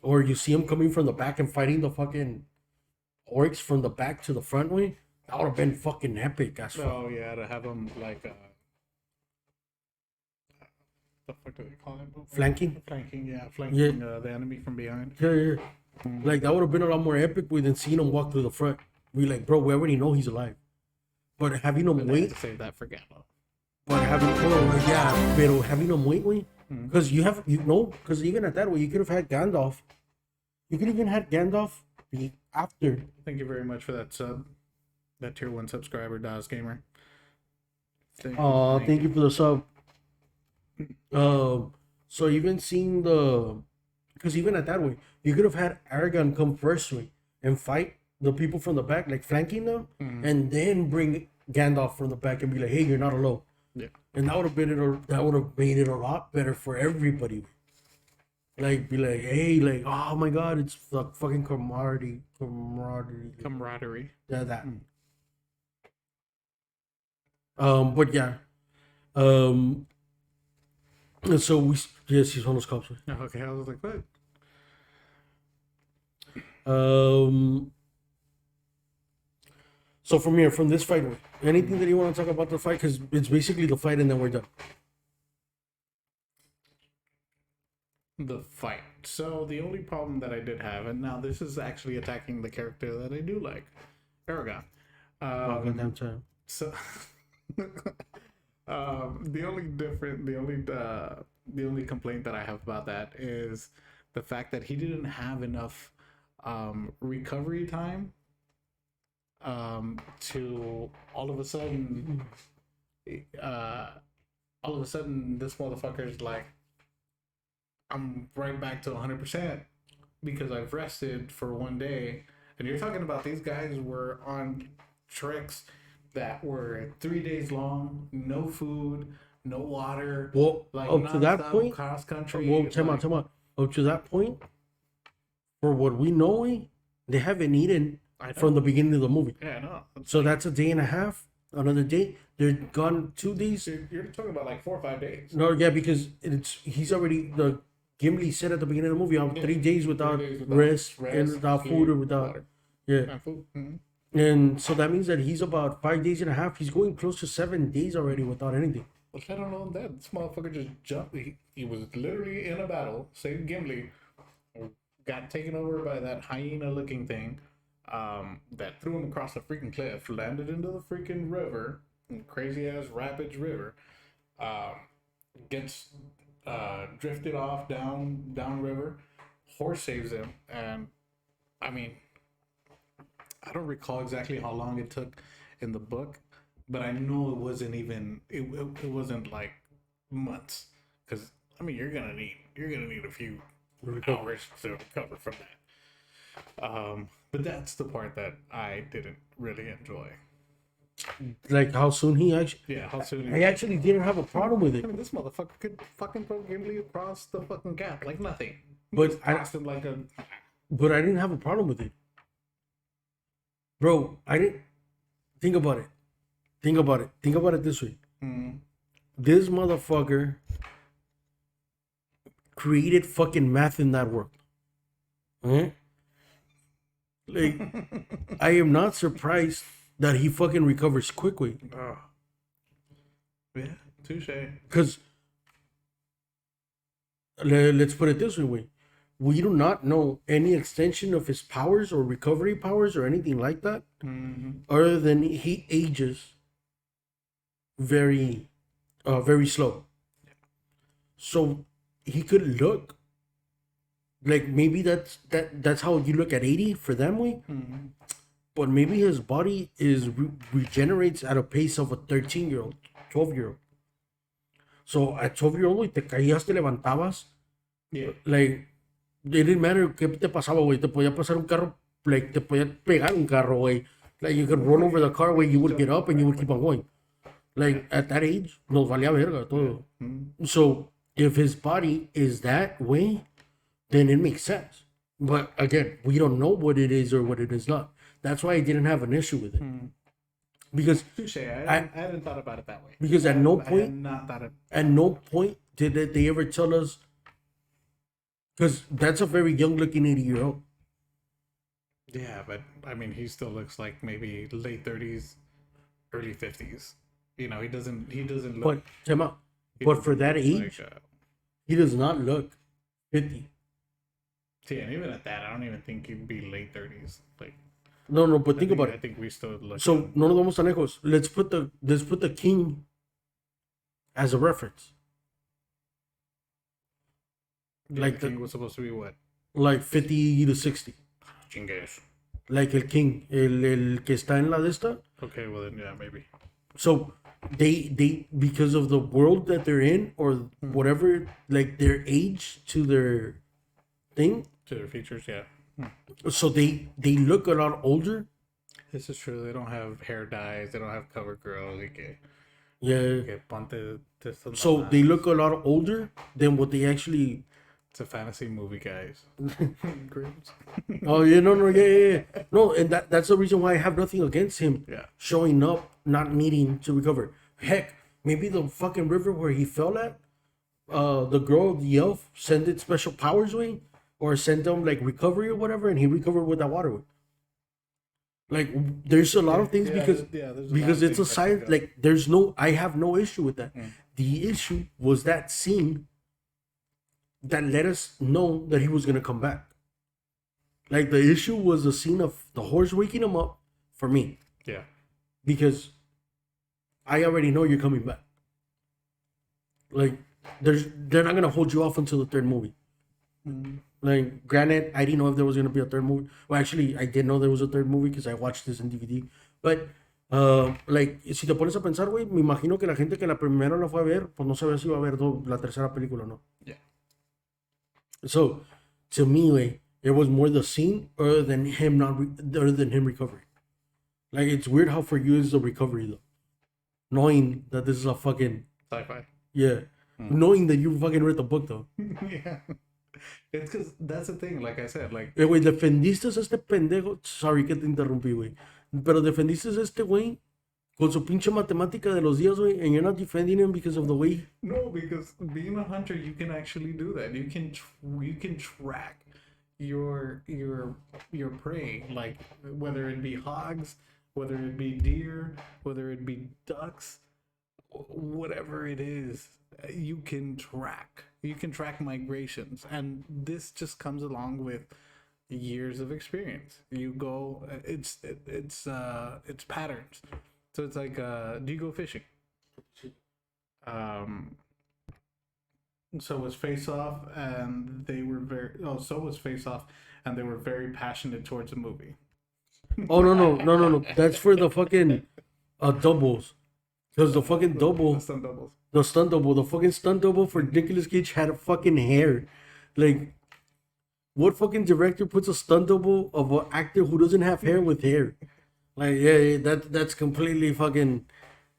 Or you see him coming from the back and fighting the fucking orcs from the back to the front way. That would have been fucking epic as fuck. Oh yeah, to have him like the fuck do they call it? Flanking? Flanking the enemy from behind. Yeah. Like that would have been a lot more epic than seeing him walk through the front. We like, bro, we already know he's alive. But having him They had wait, to save that for Gallo. but having him wait, because because even at that way, you could have had Gandalf. You could even had Gandalf be after. Thank you very much for that sub. That tier 1 subscriber, Das Gamer. Thank you for the sub. So even seeing because even at that way, you could have had Aragon come first way and fight the people from the back, like flanking them, and then bring Gandalf from the back and be like, "Hey, you're not alone." Yeah. And that would have made it a lot better for everybody. Like, be like, "Hey, like, oh my God, it's fucking camaraderie." Yeah, that. But yeah, and so yes, he's on those cops. Okay, I was like, what? So from this fight, anything that you want to talk about the fight? Because it's basically the fight and then we're done. The fight. So the only problem that I did have, and now this is actually attacking the character that I do like, Aragon. Goddamn time. So the only complaint that I have about that is the fact that he didn't have enough recovery time to all of a sudden this motherfucker's like, I'm right back to 100% because I've rested for one day. And you're talking about these guys were on treks that were 3 days long, no food, no water. Well, like up to that point, cross country. well, time out. Up to that point, for what we know, they haven't eaten from the beginning of the movie. Yeah, no. So that's a day and a half. Another day, they're gone 2 days. You're talking about like 4 or 5 days. No, yeah, because he's already the Gimli said at the beginning of the movie, I'm 3 days without rest and without food or without water. yeah. Food. And so that means that he's about 5 days and a half. He's going close to 7 days already without anything. Well, let alone that, this motherfucker just jumped. He was literally in a battle, saved Gimli, got taken over by that hyena-looking thing that threw him across a freaking cliff, landed into the freaking river, crazy-ass Rapids River, gets drifted off down river. Horse saves him, and I mean, I don't recall exactly how long it took in the book, but I know it wasn't even it wasn't like months, because I mean you're gonna need a few hours to recover from that. But that's the part that I didn't really enjoy. Like how soon he actually. Yeah, how soon? I actually didn't have a problem with I it. mean, this motherfucker could fucking throw Gimli across the fucking gap like nothing. But I Crossed him like a. didn't have a problem with it. Bro, I didn't think about it. Think about it this way. This motherfucker created fucking math in that world. Huh? Like, I am not surprised that he fucking recovers quickly. Yeah, touche. Because let's put it this way. We do not know any extension of his powers or recovery powers or anything like that, other than he ages very, very slow. So he could look like maybe that's how you look at 80 for them way, but maybe his body regenerates at a pace of a 13-year-old, 12-year-old. So at 12-year-old, te caías, te levantabas, Yeah. like. It didn't matter qué te pasaba, güey. Te podía pasar un carro like, te podía pegar un carro, güey. Like, you could run over the car, güey, you would get up and you would keep on going. Like, at that age, nos valía verga todo. So, if his body is that way, then it makes sense. But again, we don't know what it is or what it is not. That's why I didn't have an issue with it. Because Touche. I hadn't thought about it that way. because at no I had point not thought of. at no point did they ever tell us, because that's a very young looking 80-year-old. Yeah, but I mean, he still looks like maybe late 30s, early 50s. You know, he doesn't look. But time out. he But for doesn't that look age, like, he does not look 50. see, and even at that, I don't even think he'd be late 30s. Like, No, but think about I it. think we still look. So no nos vamos tan lejos. Let's put the king as a reference. Like the king was supposed to be what? Like 50 to 60. Chingues. Like el king, el que está en la de esta. Okay, well then, yeah, maybe. So they because of the world that they're in or whatever, like their age to their thing. To their features, yeah. So they look a lot older. This is true. They don't have hair dyes. They don't have cover girls. Yeah. Ponte So they look a lot older than what they actually. It's a fantasy movie, guys. Grims. Oh yeah, yeah. No, and that's the reason why I have nothing against him. Yeah. Showing up, not needing to recover. Heck, maybe the fucking river where he fell at. The girl, the elf, sent it special powers way, or sent him like recovery or whatever, and he recovered with that water way. Like there's a lot of things there's because it's a things that science. could go. Like I have no issue with that. The issue was that scene that let us know that he was gonna come back. Like the issue was the scene of the horse waking him up for me, Yeah. because I already know you're coming back. Like they're not gonna hold you off until the third movie. Like granted, I didn't know if there was gonna be a third movie. Well, actually, I did know there was a third movie because I watched this in DVD. But like si te pones a pensar, güey, me imagino que la gente que la primera la fue a ver, pues no sabe si va a ver la tercera película o no. Yeah. So, to me, like, it was more the scene other than him recovering. Like, it's weird how for you it's the recovery though, knowing that this is a fucking Sci-fi. yeah, knowing that you fucking read the book though. Yeah. It's because that's the thing. Like I said, like Güey, defendiste a este pendejo. Sorry que te interrumpí, güey. Pero defendiste a este güey con su pinche matemática de los días, güey, and you're not defending him because of the way. no, because being a hunter, you can actually do that. You can track your prey, like whether it be hogs, whether it be deer, whether it be ducks, whatever it is, you can track migrations, and this just comes along with years of experience. You go, it's patterns. So it's like, do you go fishing? So was Face Off, and they were so was Face Off, and they were very passionate towards the movie. Oh no. That's for the fucking doubles. Because the fucking double, The stunt doubles. the fucking stunt double for Nicolas Cage had a fucking hair. Like, what fucking director puts a stunt double of an actor who doesn't have hair with hair? Like, yeah, that's completely fucking.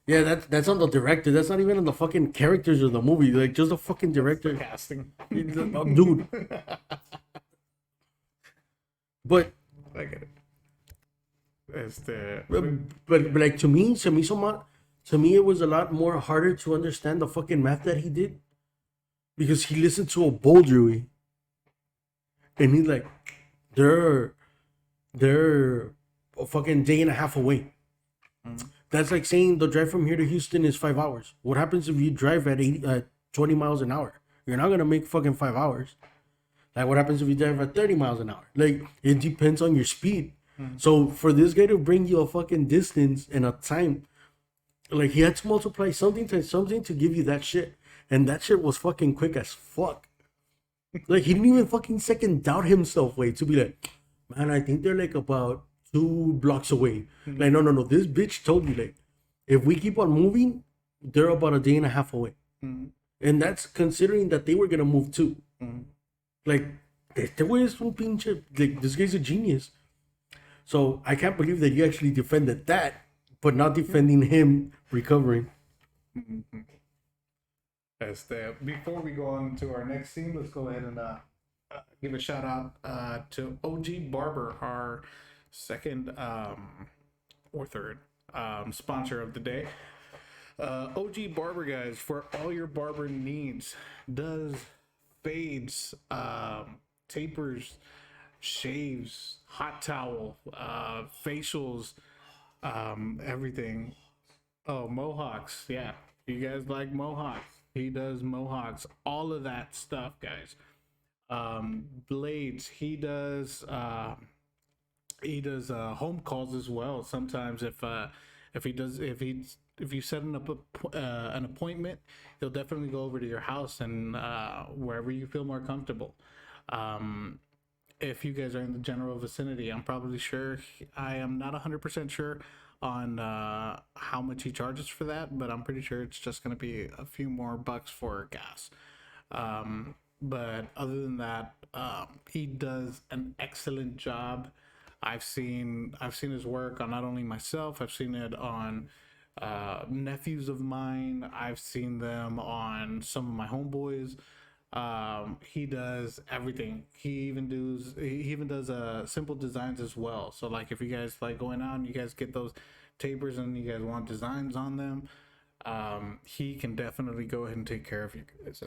Yeah, that's on the director. That's not even on the fucking characters of the movie. Like, just the fucking director. Casting. Dude. But I get it. It's the but like to me it was a lot more harder to understand the fucking math that he did, because he listened to a boulder and he's like, they're a fucking day and a half away. That's like saying the drive from here to Houston is 5 hours. What happens if you drive at 20 miles an hour? You're not gonna make fucking 5 hours. Like, what happens if you drive at 30 miles an hour? Like, it depends on your speed. So for this guy to bring you a fucking distance and a time, like, he had to multiply something times something to give you that shit. And that shit was fucking quick as fuck. Like, he didn't even fucking second doubt himself, to be like, man, I think they're like about 2 blocks away. Like, no. This bitch told me, like, if we keep on moving, they're about a day and a half away. And that's considering that they were gonna move too. Like, este güey es un pinche, like, this guy's a genius. So I can't believe that you actually defended that, but not defending him recovering. Before we go on to our next scene, let's go ahead and give a shout out to OG Barber, our second or third sponsor of the day. OG Barber, guys, for all your barber needs, does fades, tapers, shaves, hot towel, facials, everything. Oh, mohawks. Yeah. You guys like mohawks? He does mohawks. All of that stuff, guys. Blades. Home calls as well. Sometimes if you set an appointment, he'll definitely go over to your house and wherever you feel more comfortable. If you guys are in the general vicinity, I'm probably sure. I am not 100% sure on how much he charges for that, but I'm pretty sure it's just going to be a few more bucks for gas. But other than that, he does an excellent job. I've seen his work on not only myself, I've seen it on nephews of mine. I've seen them on some of my homeboys. He does everything. He even does simple designs as well. So like if you guys like going out and you guys get those tapers and you guys want designs on them, he can definitely go ahead and take care of you guys.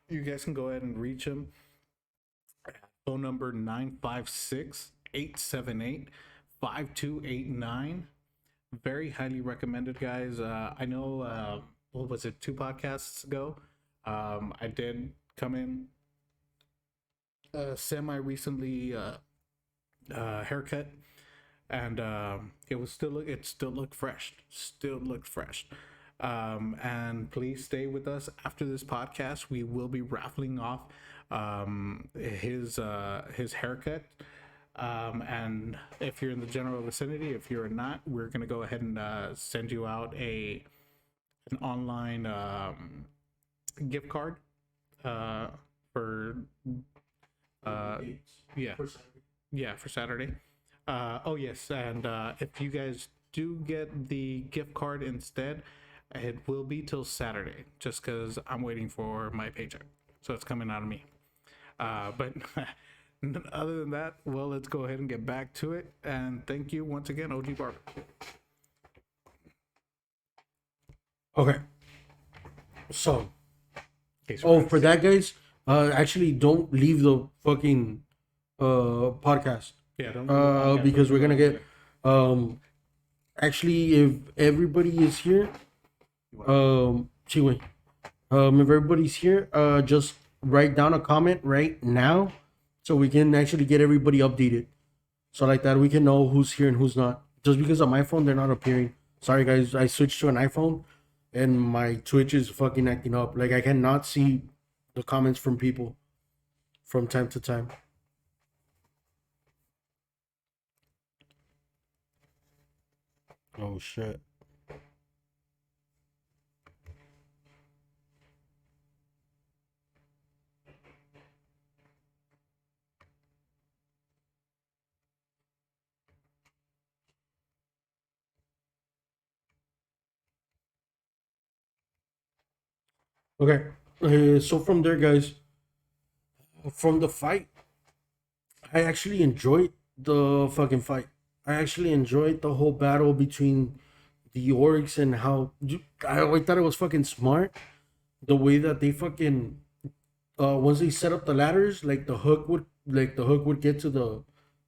You guys can go ahead and reach him. Phone number 956-878-5289. Very highly recommended, guys. I know what was it, 2 podcasts ago, I did come in semi recently haircut, and it still looked fresh, and please stay with us after this podcast. We will be raffling off his haircut, and if you're in the general vicinity, if you're not, we're gonna go ahead and send you out an online gift card for for Saturday. Oh yes, and if you guys do get the gift card instead, it will be till Saturday, just because I'm waiting for my paycheck, so it's coming out of me. But other than that, well, let's go ahead and get back to it. And thank you once again, OG Barber. Okay. So, for that, guys, actually don't leave the fucking podcast. Yeah, don't because we're gonna get actually, if everybody is here, if everybody's here, just write down a comment right now so we can actually get everybody updated. So like that we can know who's here and who's not. Just because on my phone they're not appearing. Sorry guys, I switched to an iPhone and my Twitch is fucking acting up. Like I cannot see the comments from people from time to time. Oh shit. Okay. So from there, guys, from the fight, I actually enjoyed the fucking fight. I actually enjoyed the whole battle between the orcs and how I thought it was fucking smart. The way that they fucking once they set up the ladders, like the hook would get to the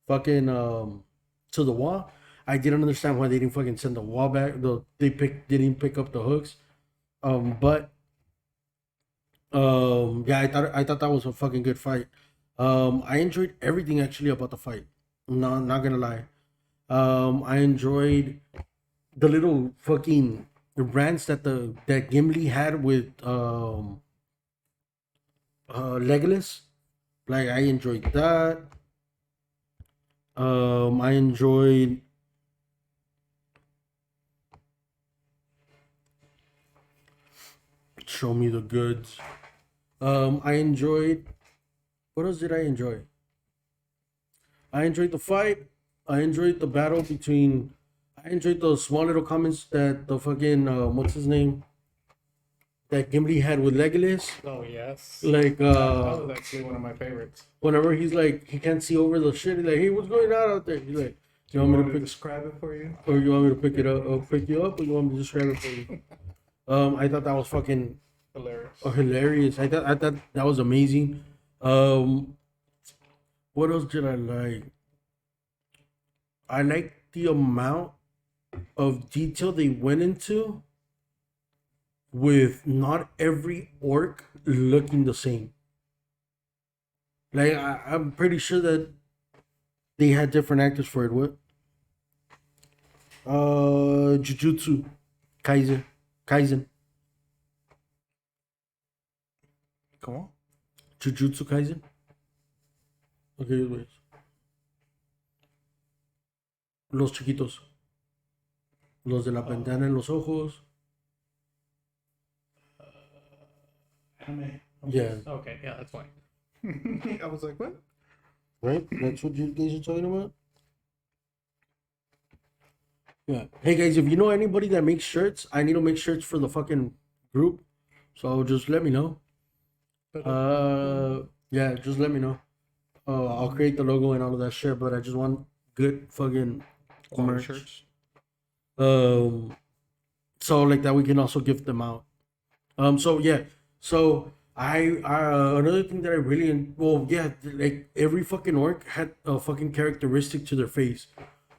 fucking to the wall. I didn't understand why they didn't fucking send the wall back. They didn't pick up the hooks. But yeah, I thought that was a fucking good fight. I enjoyed everything actually about the fight. No, not gonna lie. I enjoyed the little fucking rants that Gimli had with Legolas. Like I enjoyed that. I enjoyed Show Me the Goods. I enjoyed, what else did I enjoy? I enjoyed the fight. I enjoyed the battle between. I enjoyed those small little comments that the fucking what's his name that Gimli had with Legolas. Oh yes. Like That was actually one of my favorites. whenever he's like he can't see over the shit, he's like, hey, what's going on out there? He's like, you want me to pick, describe it for you? or you want me to pick it up, or pick you up, or you want me to describe it for you? I thought that was fucking Hilarious. hilarious. I thought that was amazing. What else did I like? I like the amount of detail they went into with not every orc looking the same. Like I'm pretty sure that they had different actors for it. What? Jujutsu Kaisen. Come on. Jujutsu Kaisen. Okay, wait. Los chiquitos. Los de la ventana en los ojos. Anime. Yeah. Okay, yeah, that's fine. I was like, what? Right? That's what you guys are talking about? Yeah. Hey guys, if you know anybody that makes shirts, I need to make shirts for the fucking group. So just let me know. Yeah, just let me know. I'll create the logo and all of that shit, but I just want good fucking merch. Shirts. So like that we can also gift them out. So yeah. So I another thing that I really like every fucking orc had a fucking characteristic to their face.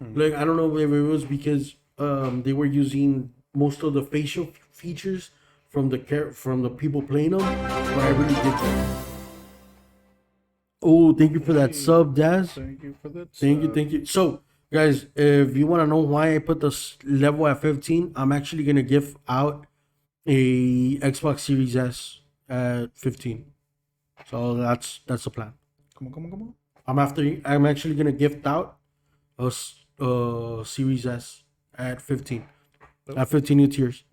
Like I don't know if it was because they were using most of the facial features from the people playing them, but I really did that. Oh, thank you for that sub, Daz. Thank you for that. Thank you. So, guys, if you want to know why I put this level at 15, I'm actually gonna give out a Xbox Series S at 15. So that's the plan. Come on. I'm actually gonna gift out a Series S at 15. At 15 new tiers.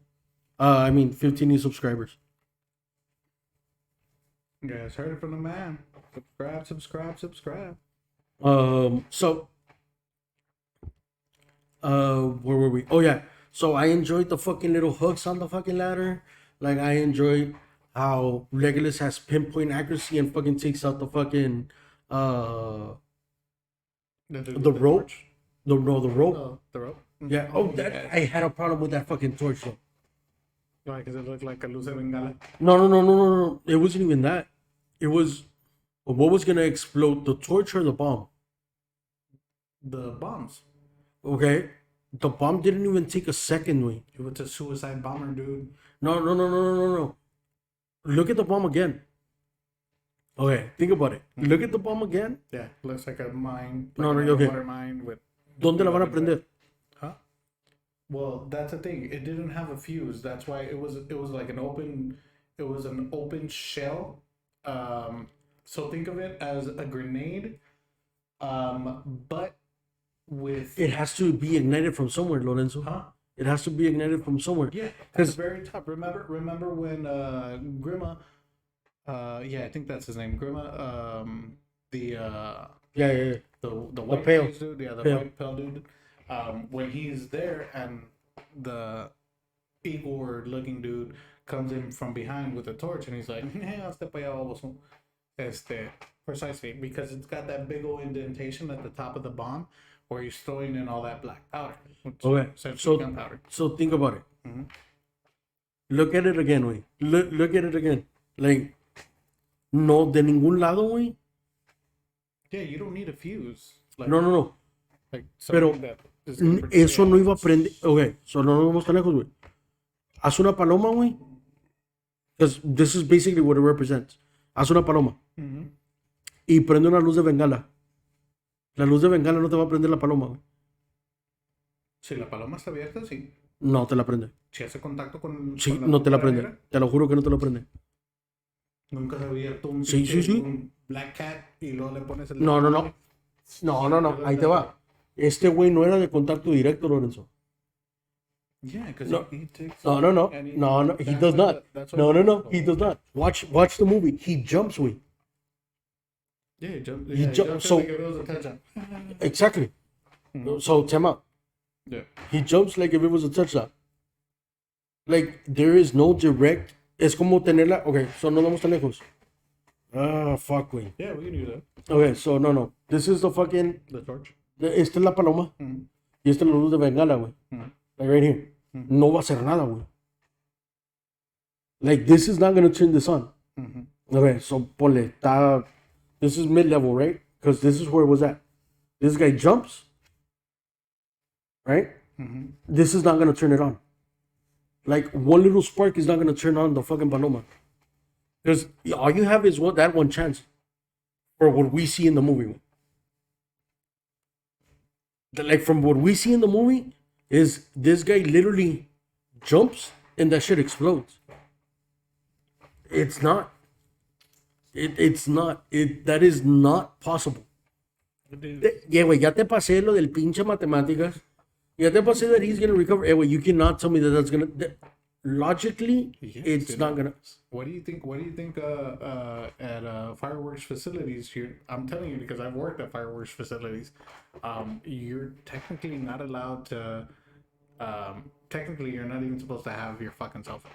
15 new subscribers. You guys heard it from the man. Subscribe. So where were we? Oh yeah. So I enjoyed the fucking little hooks on the fucking ladder. Like I enjoyed how Legolas has pinpoint accuracy and fucking takes out the fucking the rope. The rope. The rope. Yeah. Oh, that I had a problem with that fucking torch though. Why? Because it looked like a luz de bengala. No. It wasn't even that. It was what was gonna explode, the torch or the bomb? The bombs. Okay. The bomb didn't even take a second, way. It was a suicide bomber, dude. No. Look at the bomb again. Okay, think about it. Look at the bomb again. Yeah, looks like a mine. No, like okay. Water mine with. ¿Dónde la van a prender? Huh? Well, that's the thing. It didn't have a fuse. That's why it was like an open. It was an open shell. So think of it as a grenade, but with. It has to be ignited from somewhere, Lorenzo. Huh? It has to be ignited from somewhere. Yeah, at the very top. Remember when Grima. Yeah, I think that's his name. Grima. Yeah. The white pale face dude, yeah, the pale. white pale dude. When he's there and the Igor looking dude comes in from behind with a torch and he's like, "Hey, I'll step by baboso." Precisely because it's got that big old indentation at the top of the bomb where he's throwing in all that black powder. Okay, Essentially gunpowder. so think about it. Look at it again, güey. Look at it again. Like, no, de ningún lado, güey. Yeah, you don't need a fuse. Like, No. Like Pero that is gonna eso no protect- iba a prender. Ok, so no nos vamos tan lejos, güey. Haz una paloma, güey. Because this is basically what it represents. Haz una paloma. Y prende una luz de bengala. La luz de bengala no te va a prender la paloma, güey. Si la paloma está abierta, sí. No te la prende. Si hace contacto con. Sí, con no te la punta prende. negra, Te lo juro que no te la prende. Nunca se había abierto un, Sí, pinche- sí. un Black Cat y luego le pones el. No. No. Ahí te va. Este güey no era de contacto directo, Lorenzo. Yeah, because No. he takes. No. and No. He that's does why not. that's why No. He does not. Watch the movie. He jumps, güey. Yeah, he He jumps. So like if it was a touchdown. exactly. So time out. Yeah. He jumps like if it was a touchdown. Like there is no direct. Es como tenerla. Okay, so no vamos tan lejos. Ah, fuck, güey. Yeah, we can do that. Okay, so no. This is the fucking. The torch. Esta es la paloma. Y esta es la luz de bengala, güey. Like right here. No va a hacer nada, güey. Like this is not gonna turn this on. Okay, so ponle. This is mid-level, right? Because this is where it was at. This guy jumps. Right? This is not gonna turn it on. Like one little spark is not gonna turn on the fucking paloma. Because all you have is that one chance for what we see in the movie. Like from what we see in the movie is this guy literally jumps and that shit explodes. It's not. It's not. That is not possible. Yeah, güey, ya te pasé lo del pinche matemáticas. Ya te pasé that he's gonna recover. Hey, wait, you cannot tell me that's gonna. Logically, it's not gonna. What do you think? What do you think? At fireworks facilities here, I'm telling you because I've worked at fireworks facilities. You're technically not allowed to. Technically, you're not even supposed to have your fucking cell phone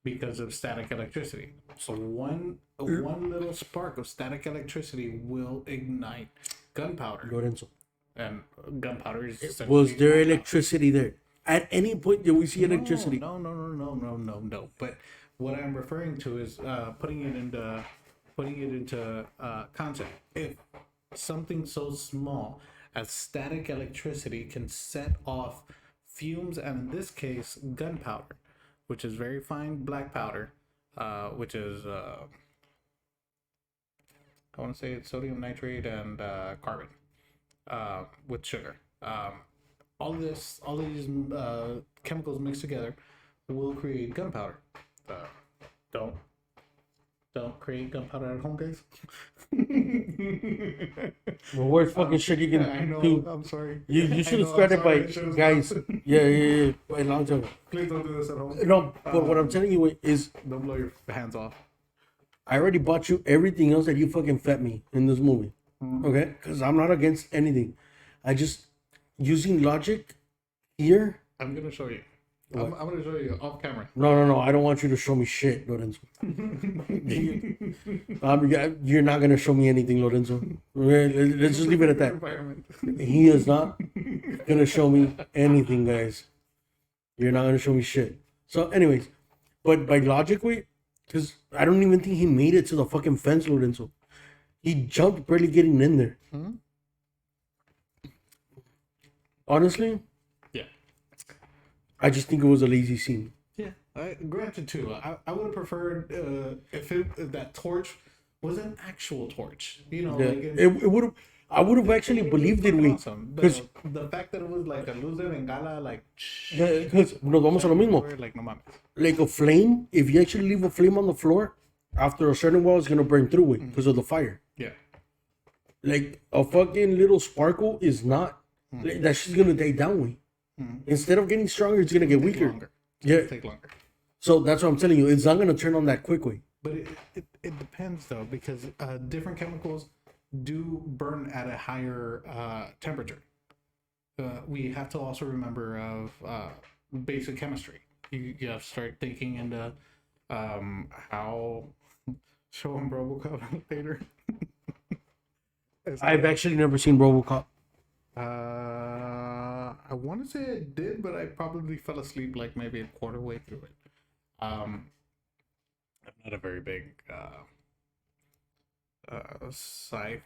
because of static electricity. So one little spark of static electricity will ignite gunpowder. Lorenzo, And gunpowder is was there electricity there? At any point did we see electricity? No. But what I'm referring to is putting it into concept. If something so small as static electricity can set off fumes, and in this case, gunpowder, which is very fine black powder, which is I want to say it's sodium nitrate and carbon with sugar. All these chemicals mixed together will create gunpowder. Don't create gunpowder at home, guys. Well, worst fucking shit you can I know. do. I'm sorry. You should have I started know, I'm by sorry, I guys. should've Yeah. A long time ago. Please don't do this at home. No, but what I'm telling you is, Don't blow your hands off. I already bought you everything else that you fucking fed me in this movie. Okay? Because I'm not against anything. I just, using logic here. I'm gonna show you. I'm gonna show you off camera. No. I don't want you to show me shit, Lorenzo. You're not going to show me anything, Lorenzo. Let's just leave it at that. Environment. He is not going to show me anything, guys. You're not going to show me shit. So, anyways, but by logic, wait, because I don't even think he made it to the fucking fence, Lorenzo. He jumped barely getting in there. Honestly, Yeah. I just think it was a lazy scene. Yeah. Granted, too. I would have preferred if that torch was an actual torch. You know, Yeah, like it would have. I would have actually believed it, awesome. because The fact that it was like a luz de bengala, like nos vamos a lo mismo. like no mames. Like a flame, if you actually leave a flame on the floor, after a certain while, it's gonna burn through it because of the fire. Yeah. Like a fucking little sparkle is not. Like, that shit's gonna die down. Way. Instead of getting stronger, it's gonna get weaker. Longer. Yeah. Take longer. So that's what I'm telling you. It's not gonna turn on that quick way. But it depends though, because different chemicals do burn at a higher temperature. We have to also remember of basic chemistry. You have to start thinking into how show him RoboCop later. I've actually never seen RoboCop. I want to say I did, but I probably fell asleep like maybe a quarter way through it. I'm not a very big sci-fi.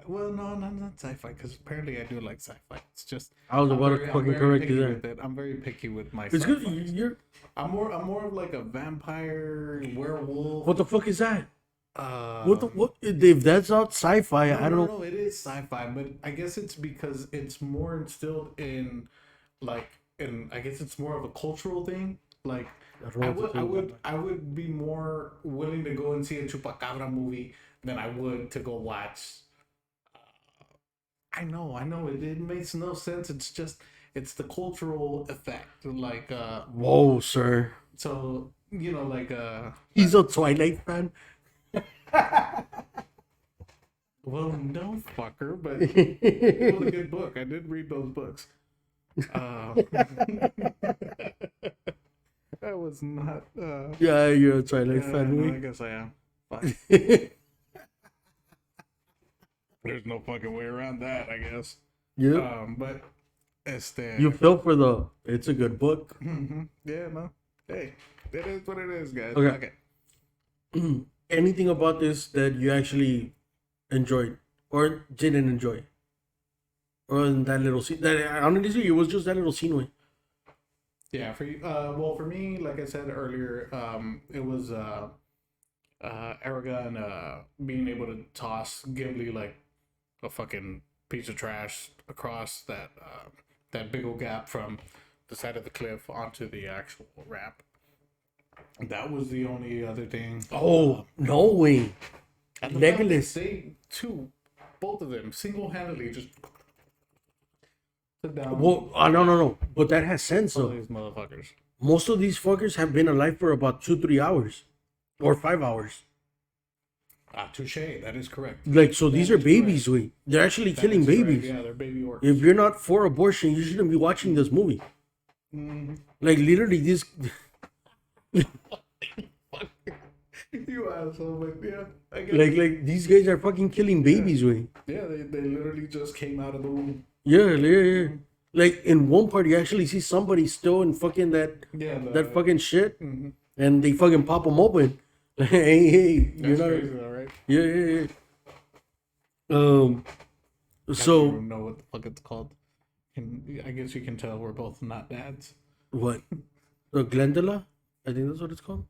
Well, no, not sci-fi, because apparently I do like sci-fi. It's just I was about to fucking correct you there. with it. I'm very picky with my. It's good. sci-fi. You're. I'm more of like a vampire werewolf. What the fuck is that? What? If that's not sci-fi, I don't know. No, it is sci-fi, but I guess it's because it's more instilled in, I guess it's more of a cultural thing. Like, I would be more willing to go and see a Chupacabra movie than I would to go watch. I know, it makes no sense. It's just, it's the cultural effect. Like, Whoa, sir. so, you know, like, He's a Twilight fan. Well, no, fucker, but it was a good book. I did read those books. I was not. Yeah, you're a Twilight Yeah, fan, no, I way. guess I am. Fuck. There's no fucking way around that, I guess. Yeah. But You fell for the. It's a good book. yeah, no. Hey, it is what it is, guys. Okay. Okay. Anything about this that you actually enjoyed or didn't enjoy? Or in that little scene? That honestly, it was just that little scene, way. Yeah, for you. Well, for me, like I said earlier, it was Aragon being able to toss Gimli like a fucking piece of trash across that big old gap from the side of the cliff onto the actual ramp. That was the only other thing. Oh no way! And the fact that Legolas. they both of them, single-handedly just took down Well, no. But that has sense all though. these motherfuckers. Most of these fuckers have been alive for about 2-3 hours, or 5 hours. Touche. That is correct. Like so, these That are is babies. Wait, they're actually That killing is correct. babies. Yeah, they're baby orcs. If you're not for abortion, you shouldn't be watching this movie. Like literally, this. You asshole, but yeah, I guess. Like these guys are fucking killing babies. Wait. Yeah, they literally just came out of the womb. Yeah. Like in one part, you actually see somebody still in fucking that Yeah, that fucking shit, and they fucking pop them open. Hey, you're that's not. crazy, though, right? Yeah. I don't So even know what the fuck it's called. And I guess you can tell we're both not dads. what? The Glendula? I think that's what it's called.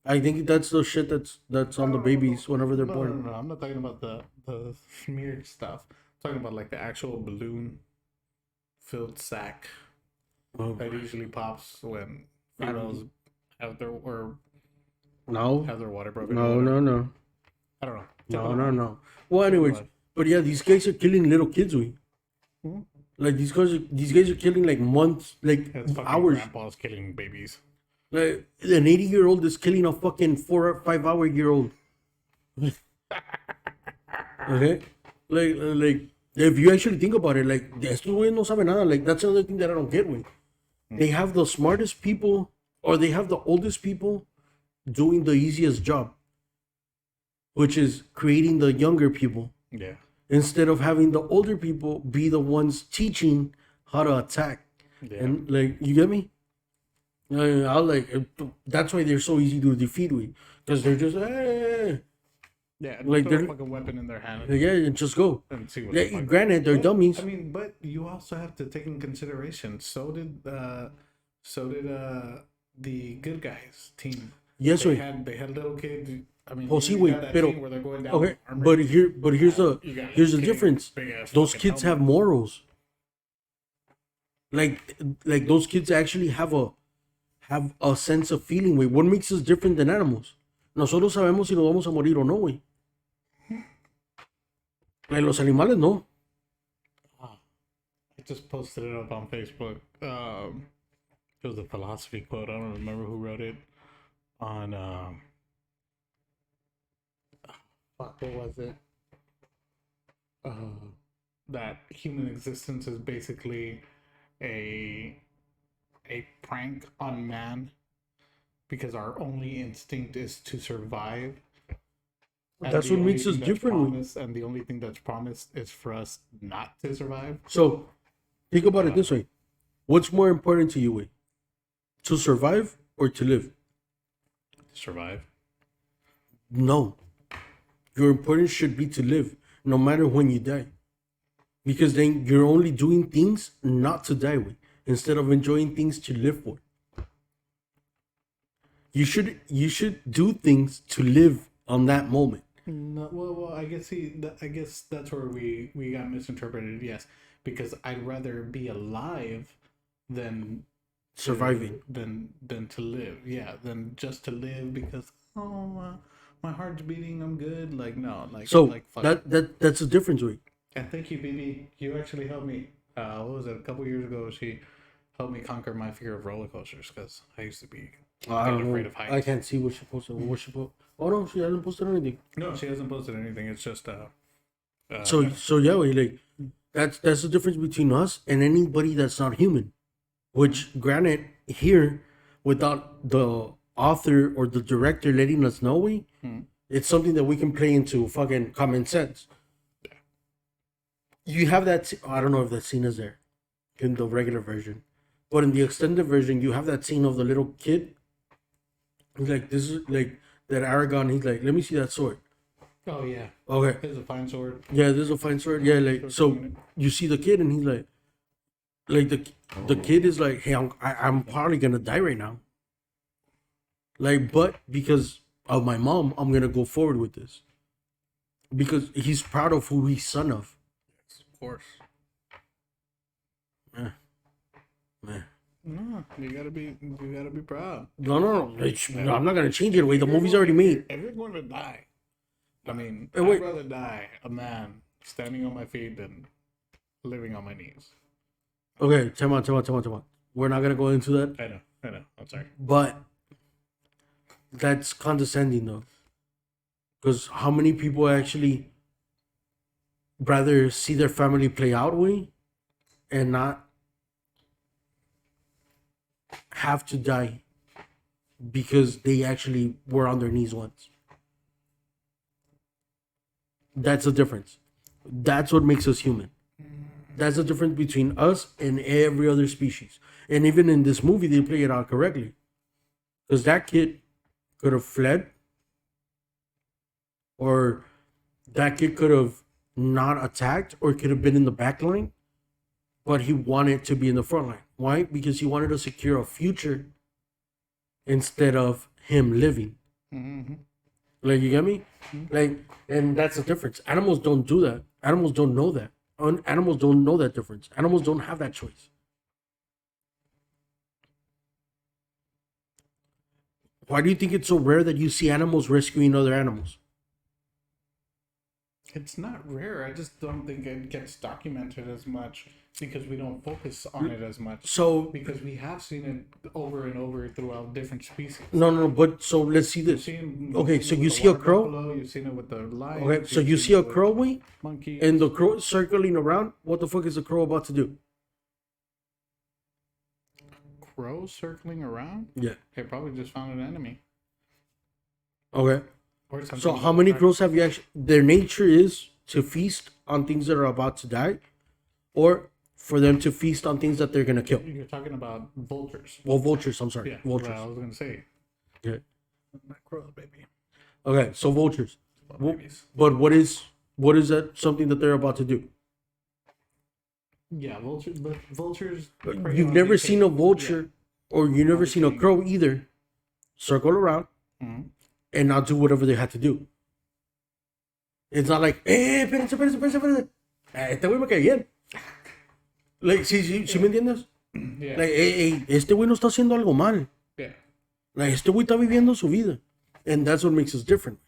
I think that's the shit that's on the babies whenever they're born. No. I'm not talking about the smeared stuff. I'm talking about like the actual balloon filled sack Oh, that usually pops when females have their no, water broken. no. I don't know. No. Well, anyways, but yeah, these guys are killing little kids. We like these guys are killing like months, like It's fucking hours. grandpa's killing babies. Like an 80-year-old is killing a fucking 4 or 5 hour year old. Okay, like if you actually think about it, like estos güeyes no saben nada. Like that's another thing that I don't get. With they have the smartest people, or they have the oldest people doing the easiest job, which is creating the younger people. Yeah. Instead of having the older people be the ones teaching how to attack. Yeah. And like, you get me? I like that's why they're so easy to defeat with, because they're just Yeah, like like throw a they're- fucking weapon in their hand yeah, and just go. and see what. Yeah, the fuck. granted, they're But, dummies. I mean, but you also have to take in consideration. So did the good guys team. Yes, They wait. had little kids. I mean, Oh, you see, got wait, that pero scene where they're going down okay, the armory. but here's the You got here's the kids, difference. big-ass Those fucking kids have helmets. morals. Like those kids actually have a sense of feeling. Way, what makes us different than animals? Nosotros sabemos si nos vamos a morir o no, güey. Like los animales, no. I just posted it up on Facebook. It was a philosophy quote. I don't remember who wrote it. On fuck, what was it? That human existence is basically a prank on man, because our only instinct is to survive. And That's the what only makes us thing that's different. promised- and the only thing that's promised is for us not to survive. So think about it this way: what's more important to you, way? To survive or to live? Survive. No. Your importance should be to live, no matter when you die. Because then you're only doing things not to die with, instead of enjoying things to live for. You should do things to live on that moment. No, well, I guess I guess that's where we got misinterpreted. Yes, because I'd rather be alive than Surviving. than to live. Yeah, than just to live because my heart's beating. I'm good. Like no, like So like fuck. that's the difference, way. And thank you, BB. You actually helped me. What was it? A couple years ago, she helped me conquer my fear of roller coasters because I used to be I don't afraid know. of heights. I can't see what she posted. What she put? Oh no, she hasn't posted anything. No, she hasn't posted anything. It's just So yeah, like that's the difference between us and anybody that's not human. Which, granted, here without the author or the director letting us know, it's something that we can play into fucking common sense. You have that. I don't know if that scene is there in the regular version, but in the extended version, you have that scene of the little kid. He's like, this is like that Aragon. He's like, let me see that sword. Oh yeah. Okay. It's a fine sword. Yeah, this is a fine sword. Yeah, like so you see the kid and he's like the kid is like, hey, I'm probably gonna die right now. Like, but because of my mom, I'm gonna go forward with this because he's proud of who he's son of. Of course. Man. No, you gotta be proud. No. I'm not gonna change it away. The movie's already made. If you're going to die, I mean, Hey, wait. I'd rather die a man standing on my feet than living on my knees. Okay, time out. We're not gonna go into that, I know. I'm sorry. but that's condescending though, because how many people actually rather see their family play out way and not have to die because they actually were on their knees once. That's the difference. That's what makes us human. That's the difference between us and every other species. And even in this movie, they play it out correctly. Because that kid could have fled, or that kid could have not attacked, or could have been in the back line, but he wanted to be in the front line. Why? Because he wanted to secure a future instead of him living. Mm-hmm. Like, you get me? Like, and that's the difference. Animals don't do that. Animals don't know that. Animals don't know that difference. Animals don't have that choice. Why do you think it's so rare that you see animals rescuing other animals? It's not rare. I just don't think it gets documented as much because we don't focus on it as much. So, Because we have seen it over and over throughout different species. no, but so let's see this. Okay, so you see a crow? You've seen it with the lion. Okay, so you see a crow, wait, monkey. and the crow is circling around. What the fuck is the crow about to do? Crow circling around? Yeah. They probably just found an enemy. Okay. Or something. So how many crows have you actually? Their nature is to feast on things that are about to die, or for them to feast on things that they're gonna kill. You're talking about vultures. Well, vultures. I'm sorry, Yeah, vultures. right, I was gonna say. Yeah. Not crows, baby. Okay, so vultures. Well, babies. But what is that something that they're about to do? Yeah, vultures. But vultures. prey You've on never these seen a things. vulture, or you've never seen a crow either, circle around Yeah. Mhm. and not do whatever they had to do. It's not like, espérense. Este güey me cae bien. Like, sí me entiendes? Yeah. Like, este güey no está haciendo algo mal. Yeah. Like, este güey está viviendo su vida. And that's what makes us different.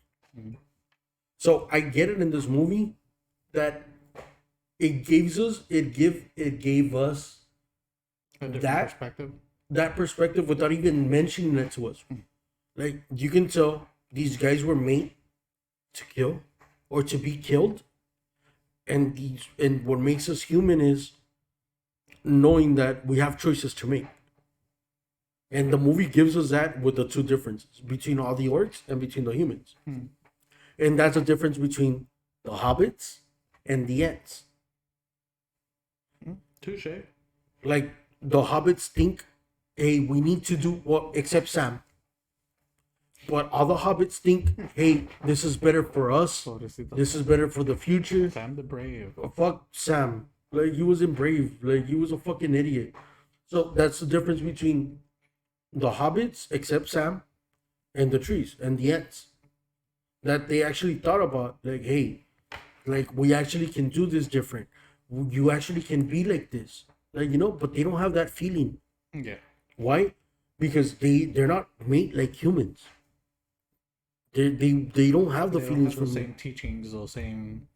So I get it in this movie that it gave us A different that- perspective. that perspective without even mentioning it to us. Like, you can tell these guys were made to kill or to be killed. And what makes us human is knowing that we have choices to make. And the movie gives us that with the two differences between all the orcs and between the humans. And that's the difference between the hobbits and the ents. Touche. Like, the hobbits think, hey, we need to do what, except Sam. But all the hobbits think, hey, this is better for us. This is better for the future. Sam the Brave. Fuck Sam. Like, he wasn't brave. Like, he was a fucking idiot. So that's the difference between the hobbits, except Sam, and the trees and the ants. That they actually thought about, like, hey, like, we actually can do this different. You actually can be like this. Like, you know, but they don't have that feeling. Yeah. Why? Because they're not made like humans. They don't have the They don't feelings have the from same teachings, those same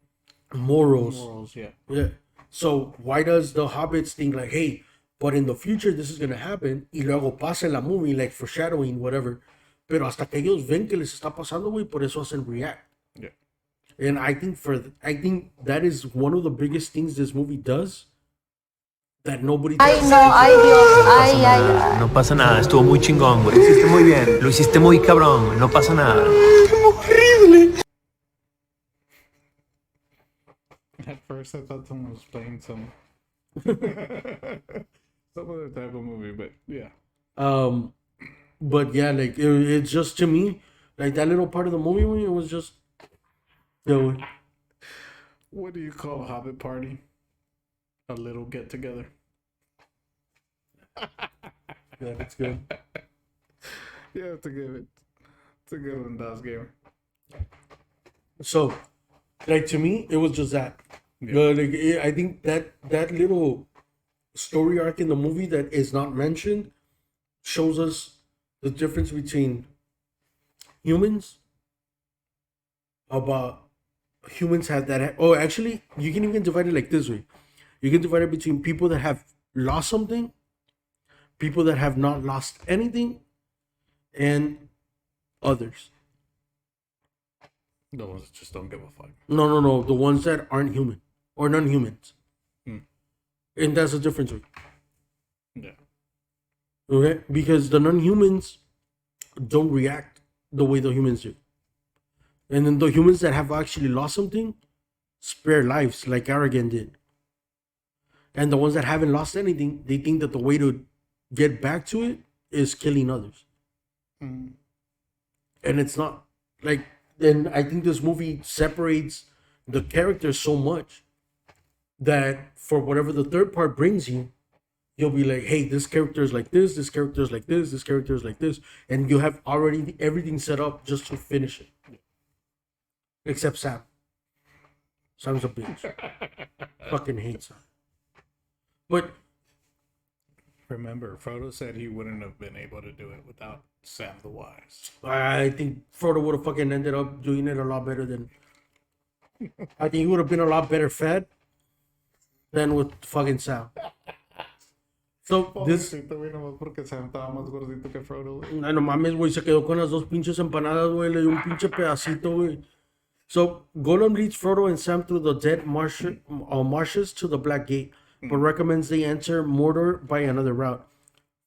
morals. morals. Yeah. Yeah. So why does the hobbits think like, hey, but in the future this is gonna happen, y luego pasa en la movie, like foreshadowing, whatever. Pero hasta que ellos ven que les está pasando, güey, por eso hacen react. Yeah. And I think that is one of the biggest things this movie does that nobody Ay, does. no, ay, Dios, ay, ay. No pasa nada, estuvo muy chingón, güey. Lo hiciste muy bien, lo hiciste muy cabrón, no pasa nada. At first, I thought someone was playing some some other type of movie, but yeah. But yeah, like it's just to me, like that little part of the movie when it was just, you know, What do you call a Hobbit party? A little get together. yeah, that's good. Yeah, it's a good one, Das Gamer. So, like to me, it was just that. I think that little story arc in the movie that is not mentioned shows us the difference between humans. About humans have that. Oh, actually, you can even divide it like this way. You can divide it between people that have lost something, people that have not lost anything, and others. The ones that just don't give a fuck. No. The ones that aren't human or non-humans. And that's the difference. Yeah. Okay? Because the non-humans don't react the way the humans do. And then the humans that have actually lost something spare lives like Arrogant did. And the ones that haven't lost anything, they think that the way to get back to it is killing others. And it's not. Like, and I think this movie separates the characters so much that for whatever the third part brings you, you'll be like, hey, this character is like this character is like this character is like this. And you have already everything set up just to finish it. Except Sam. Sam's a bitch. Fucking hate Sam. But Remember, Frodo said he wouldn't have been able to do it without Sam the Wise. I think Frodo would have fucking ended up doing it a lot better than. I think he would have been a lot better fed than with fucking Sam. So this. Pobrecito, güey, nomás porque Sam estaba más gordito que Frodo, güey. Ay, no mames, güey, se quedó con las dos pinches empanadas, güey, le dio un pinche pedacito, güey. So Gollum leads Frodo and Sam through the dead marshes to the Black Gate, but recommends they enter Mordor by another route.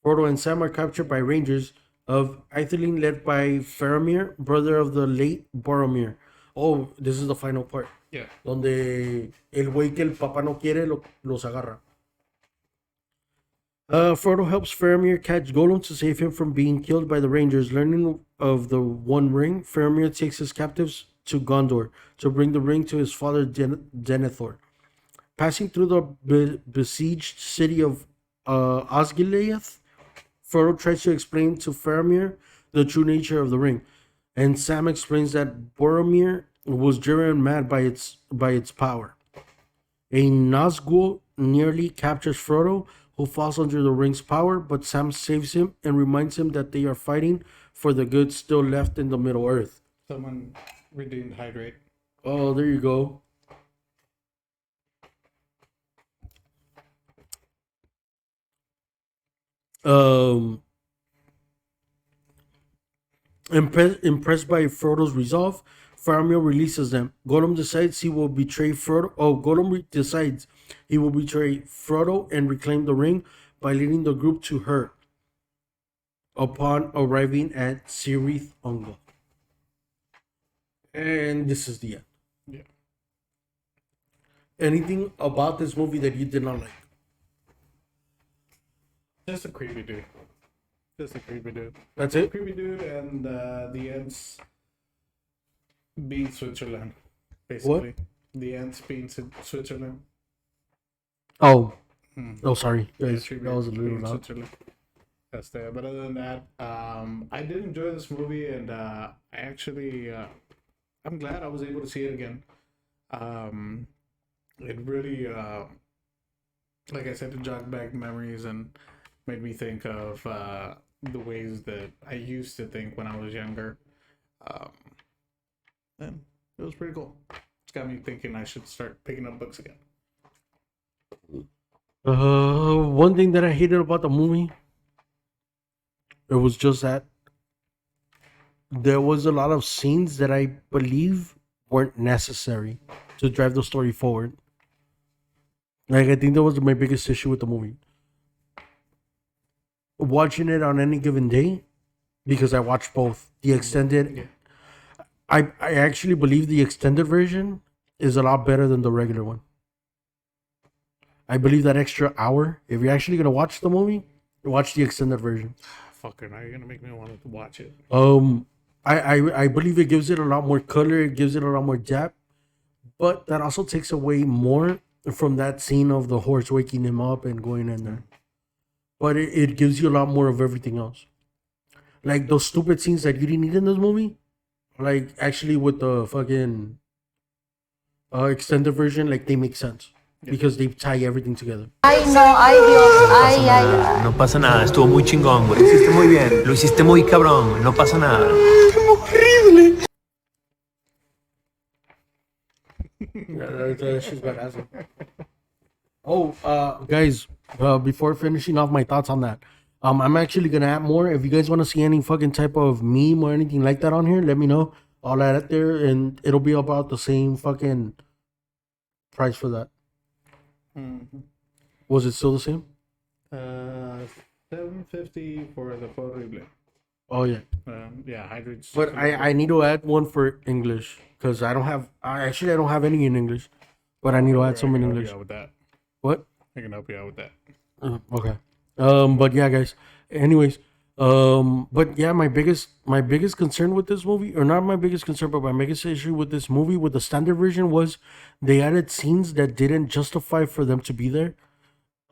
Frodo and Sam are captured by rangers of Aethelin led by Faramir, brother of the late Boromir. Oh, this is the final part. Yeah. Donde el güey que el papá no quiere los agarra. Frodo helps Faramir catch Gollum to save him from being killed by the Rangers. Learning of the One Ring, Faramir takes his captives to Gondor to bring the ring to his father Denethor. Passing through the besieged city of Osgiliath, Frodo tries to explain to Faramir the true nature of the ring, and Sam explains that Boromir was driven mad by its power. A Nazgul nearly captures Frodo, who falls under the ring's power, but Sam saves him and reminds him that they are fighting for the good still left in the Middle Earth. Someone redeemed Hydrate. Oh, there you go. Impressed by Frodo's resolve, Faramir releases them. Gollum decides he will betray Frodo. Oh, decides he will betray Frodo and reclaim the ring by leading the group to her. Upon arriving at Cirith Ungol. And this is the end. Yeah. Anything about this movie that you did not like? Just a creepy dude. Just a creepy dude. That's it? Creepy dude and the ants being Switzerland, basically. The ants being Switzerland. Oh. Oh, sorry. Guys, Tribute that was a little being loud. Switzerland. That's there. But other than that, I did enjoy this movie, and I actually, I'm glad I was able to see it again. It really, like I said, it jogged back memories and made me think of the ways that I used to think when I was younger. And it was pretty cool. It's got me thinking I should start picking up books again. One thing that I hated about the movie, it was just that there was a lot of scenes that I believe weren't necessary to drive the story forward. Like, I think that was my biggest issue with the movie. Watching it on any given day, because I watched both the extended. I actually believe the extended version is a lot better than the regular one. I believe that extra hour, if you're actually gonna watch the movie, watch the extended version. Fucker, now you're gonna make me want to watch it. I believe it gives it a lot more color, it gives it a lot more depth, but that also takes away more from that scene of the horse waking him up and going in there. But it gives you a lot more of everything else. Like those stupid scenes that you didn't need in this movie, like actually with the fucking extended version, like they make sense because they tie everything together. Ay, no, ay, Dios, ay, ay, ay. No pasa nada, estuvo muy chingón, güey. Lo hiciste muy bien, lo hiciste muy cabrón, no pasa nada. That shit's badass. Oh, guys, before finishing off my thoughts on that, I'm actually gonna add more. If you guys want to see any fucking type of meme or anything like that on here, let me know. I'll add it there, and it'll be about the same fucking price for that. Was it still the same? $7.50 for the Horrible. Oh yeah. Yeah, hydrates. But I need to add one for English because I don't have. I don't have any in English, but I need to add some in English. With that. What? I can help you out with that. Okay. But yeah, guys. Anyways, but yeah, my biggest concern with this movie, or not my biggest concern, but my biggest issue with this movie with the standard version was they added scenes that didn't justify for them to be there.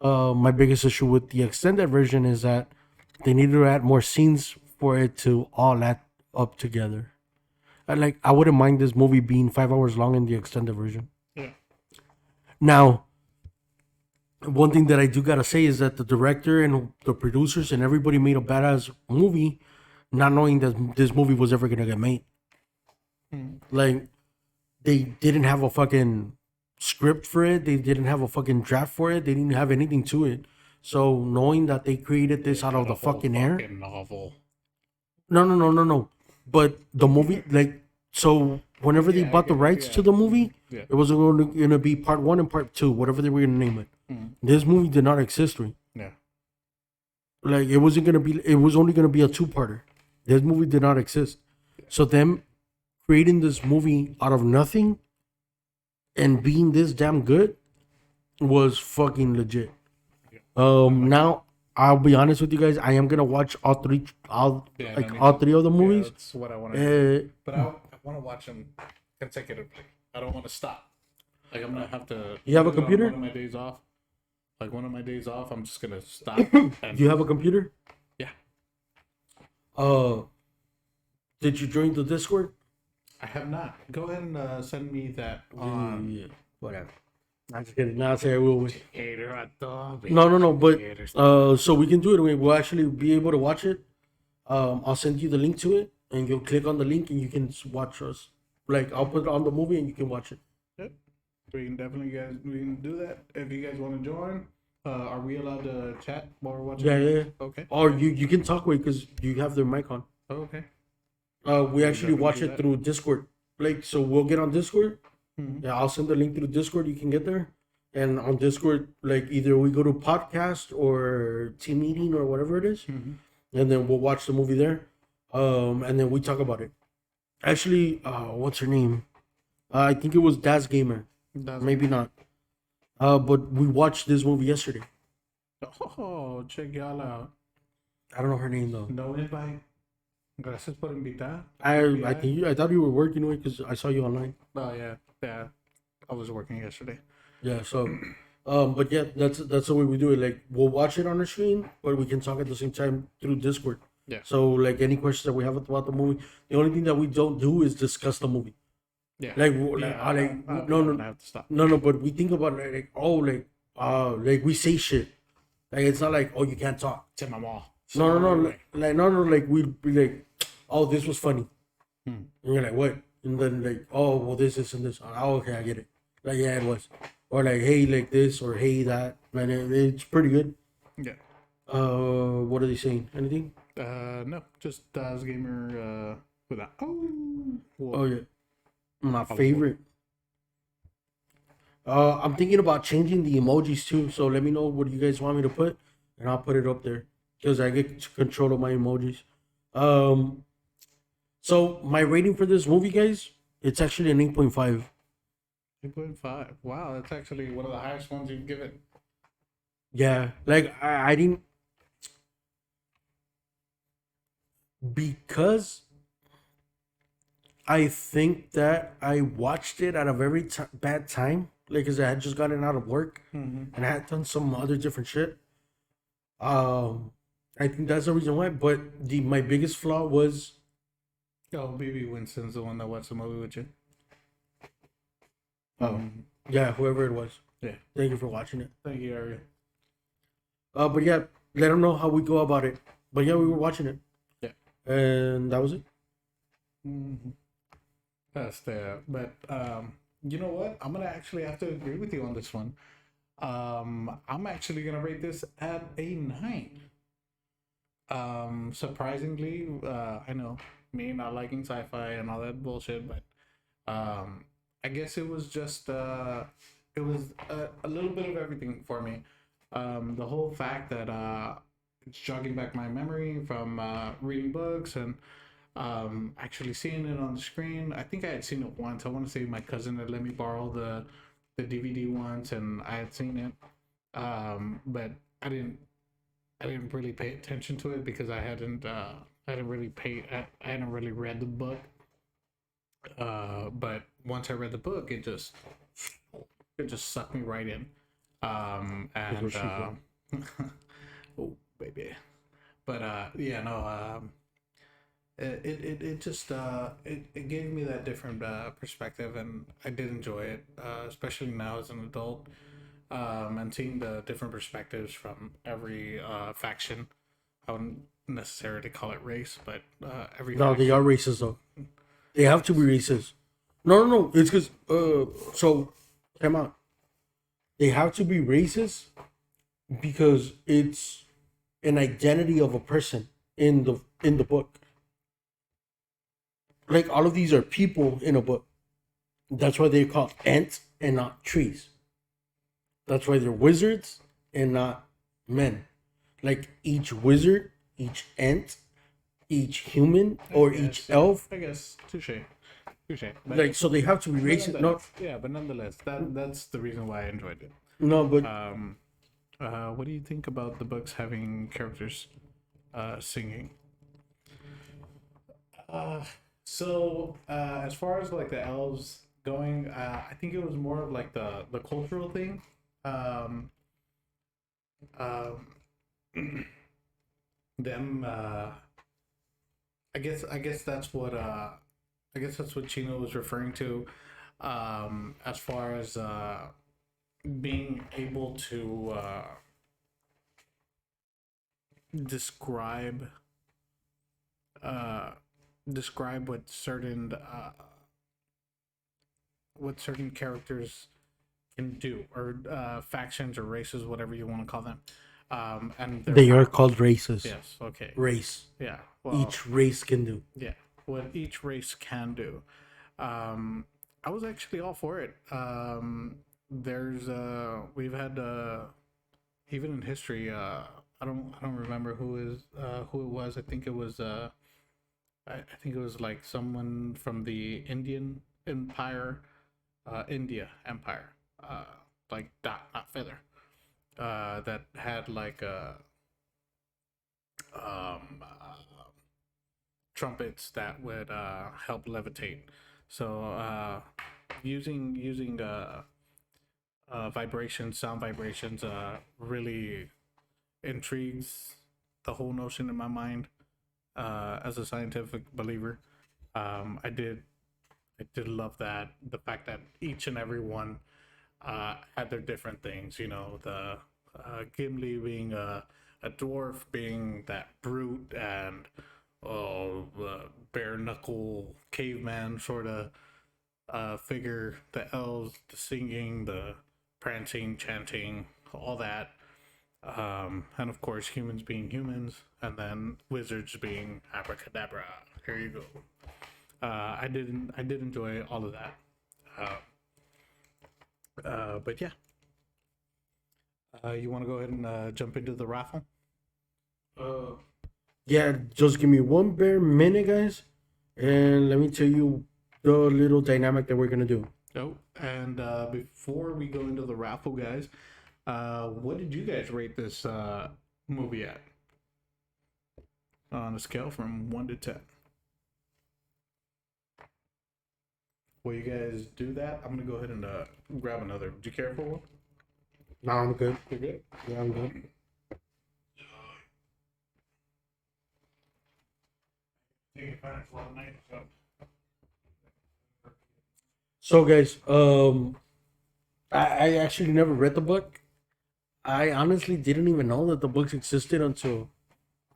My biggest issue with the extended version is that they needed to add more scenes for it to all add up together. I wouldn't mind this movie being 5 hours long in the extended version. Yeah. Now, one thing that I do gotta say is that the director and the producers and everybody made a badass movie, not knowing that this movie was ever gonna get made. Like, they didn't have a fucking script for it. They didn't have a fucking draft for it. They didn't have anything to it. So knowing that they created this out of the fucking air. Novel. No. But the movie, like, so whenever they bought the rights to the movie, it was going to be part 1 and part 2, whatever they were going to name it. This movie did not exist. Yeah. Like, it was only going to be a 2-parter. This movie did not exist. So them creating this movie out of nothing and being this damn good was fucking legit. Now I'll be honest with you guys. I am gonna watch all three of the movies. That's what I want to do. But I want to watch them consecutively. I don't want to stop. Like, I'm gonna have to. You have a computer? One of my days off. Like, one of my days off, I'm just gonna stop. And, Do you have a computer? Yeah. Did you join the Discord? I have not. Go ahead and send me that on. Yeah. Whatever. I'm just kidding. Nah, say I will. No. No. But so we can do it. We'll actually be able to watch it. I'll send you the link to it, and you'll click on the link, and you can watch us. Like, I'll put it on the movie, and you can watch it. Yep. We can do that. If you guys want to join, are we allowed to chat while we're watching? Yeah. Okay. Or you can talk with because you have their mic on. Oh, okay. We actually watch it through Discord. Like, so we'll get on Discord. Yeah, I'll send the link through Discord. You can get there. And on Discord, like, either we go to podcast or team meeting or whatever it is. And then we'll watch the movie there. And then we talk about it. Actually, what's her name? I think it was Daz Gamer. Maybe not. But we watched this movie yesterday. Oh, check y'all out. I don't know her name though. No invite. Gracias por invitar. I thought you were working with because I saw you online. Oh yeah. I was working yesterday. Yeah. So, but yeah, that's the way we do it. Like, we'll watch it on the screen, but we can talk at the same time through Discord. Yeah. So, like, any questions that we have about the movie, the only thing that we don't do is discuss the movie. Yeah. Like, I have to stop. No. But we think about it like we say shit. Like, it's not like, oh, you can't talk. To my mom. No. Like we'd be like, oh, this was funny. And you're like, what? And then like, oh, well, this and this. Oh, okay, I get it. Like, yeah, it was. Or like, hey, like this, or hey, that. Man, it's pretty good. Yeah. What are they saying? Anything? No, just Daz Gamer with that. Oh yeah. My favorite. I'm thinking about changing the emojis too. So let me know what you guys want me to put, and I'll put it up there because I get control of my emojis. Um, so my rating for this movie, guys, it's actually an 8.5. 2.5. Wow, that's actually one of the highest ones you've given. Yeah, like I didn't because I think that I watched it at a very bad time, like because I had just gotten out of work and I had done some other different shit. Um, I think that's the reason why. But the my biggest flaw was Oh, BB Winston's the one that watched the movie with you. yeah, whoever it was. Yeah. Thank you for watching it. Thank you, Ariel. But yeah, let them know how we go about it. But yeah, we were watching it. Yeah. And that was it. That's there. But you know what? I'm gonna actually have to agree with you on this one. I'm actually gonna rate this at a 9. Surprisingly, I know me not liking sci-fi and all that bullshit, but I guess it was just it was a little bit of everything for me. The whole fact that it's jogging back my memory from reading books and actually seeing it on the screen. I think I had seen it once. I want to say my cousin had let me borrow the DVD once, and I had seen it. But I didn't really pay attention to it because I hadn't I hadn't really read the book. But once I read the book, it just sucked me right in. And oh baby, but yeah, no. It just it gave me that different perspective, and I did enjoy it, especially now as an adult, and seeing the different perspectives from every faction. I wouldn't necessarily call it race, but every No, they faction. are racist though. They have to be racist. No. It's because so come on. They have to be racist because it's an identity of a person in the book. Like all of these are people in a book. That's why they're called ants and not trees. That's why they're wizards and not men. Like each wizard, each ant, each human, or each elf. I guess touche. But, Like so, they have to be racist. No, yeah, but nonetheless, that's the reason why I enjoyed it. no, but What do you think about the books having characters singing? As far as like the elves going, I think it was more of like the cultural thing. Um, um, them, I guess that's what Chino was referring to. As far as being able to describe describe what certain characters can do, or factions or races, whatever you want to call them. And they are called races. yes, okay, Race. yeah. Well, Each race can do. yeah, what each race can do. I was actually all for it. There's we've had even in history. I don't remember who it was. I think it was I think it was like someone from the Indian Empire, India Empire, like dot not feather, that had like trumpets that would help levitate. So using vibrations, sound vibrations, really intrigues the whole notion in my mind. As a scientific believer, I did love that, the fact that each and every one had their different things. You know, the Gimli being a dwarf, being that brute, and the bare knuckle caveman sort of figure. The elves, the singing, the prancing, chanting, all that. And of course, humans being humans, and then wizards being abracadabra. Here you go. I did enjoy all of that. But yeah, you want to go ahead and jump into the raffle? Yeah, just give me one bare minute, guys, and let me tell you the little dynamic that we're gonna do. Oh, and before we go into the raffle, guys, what did you guys rate this movie at on a scale from 1 to 10? While you guys do that, I'm gonna go ahead and grab another. Do you care for one? No, I'm good. You're good. Yeah, I'm good. So, guys, I actually never read the book. I honestly didn't even know that the books existed until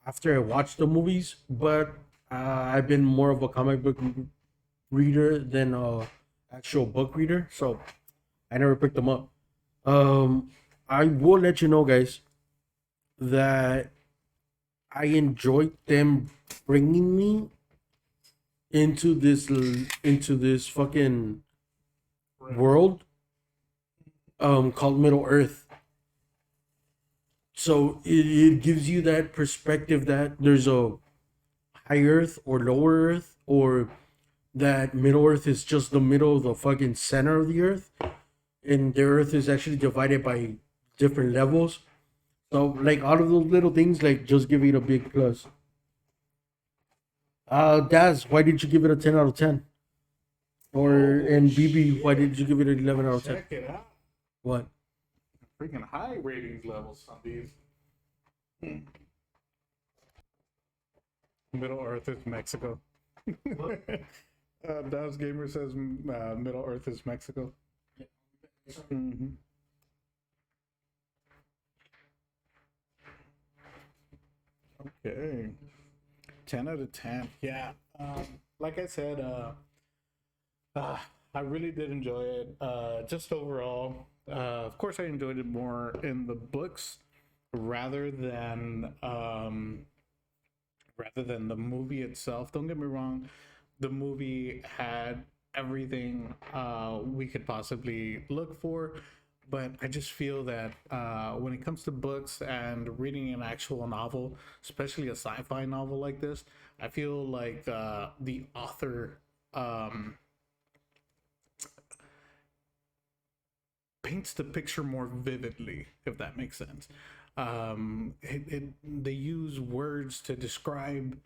after I watched the movies. But I've been more of a comic book reader than a actual book reader, so I never picked them up. I will let you know, guys, that I enjoyed them bringing me into this fucking world called Middle Earth. So it gives you that perspective that there's a high Earth or lower Earth, or that Middle Earth is just the middle of the fucking center of the Earth, and the Earth is actually divided by different levels. So like all of those little things, like just give it a big plus. Daz, why did you give it a 10 out of 10? Or and BB, why did you give it an 11 out of 10? Check it out. What? Freaking high ratings levels on these. Middle Earth is Mexico. Daz Gamer says Middle Earth is Mexico. Mm-hmm. Okay. 10 out of 10. Yeah. Like I said, I really did enjoy it. Just overall, of course, I enjoyed it more in the books rather than the movie itself. Don't get me wrong, the movie had everything we could possibly look for, but I just feel that when it comes to books and reading an actual novel, especially a sci-fi novel like this, I feel like the author paints the picture more vividly, if that makes sense. They use words to describe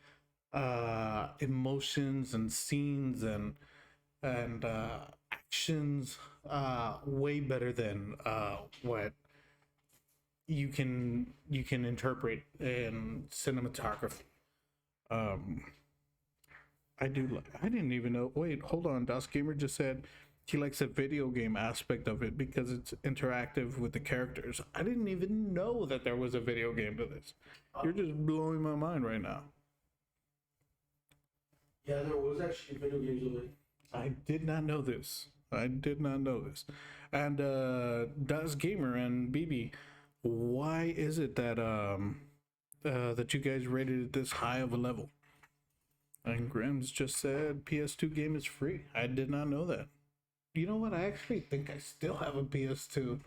emotions and scenes and actions way better than what you can interpret in cinematography. I didn't even know. Wait, hold on. Das Gamer just said he likes the video game aspect of it because it's interactive with the characters. I didn't even know that there was a video game to this. You're just blowing my mind right now. Yeah, there was actually video games of it. I did not know this. And Das Gamer and BB, why is it that that you guys rated it this high of a level? And Grims just said PS2 game is free. I did not know that. You know what? I actually think I still have a PS2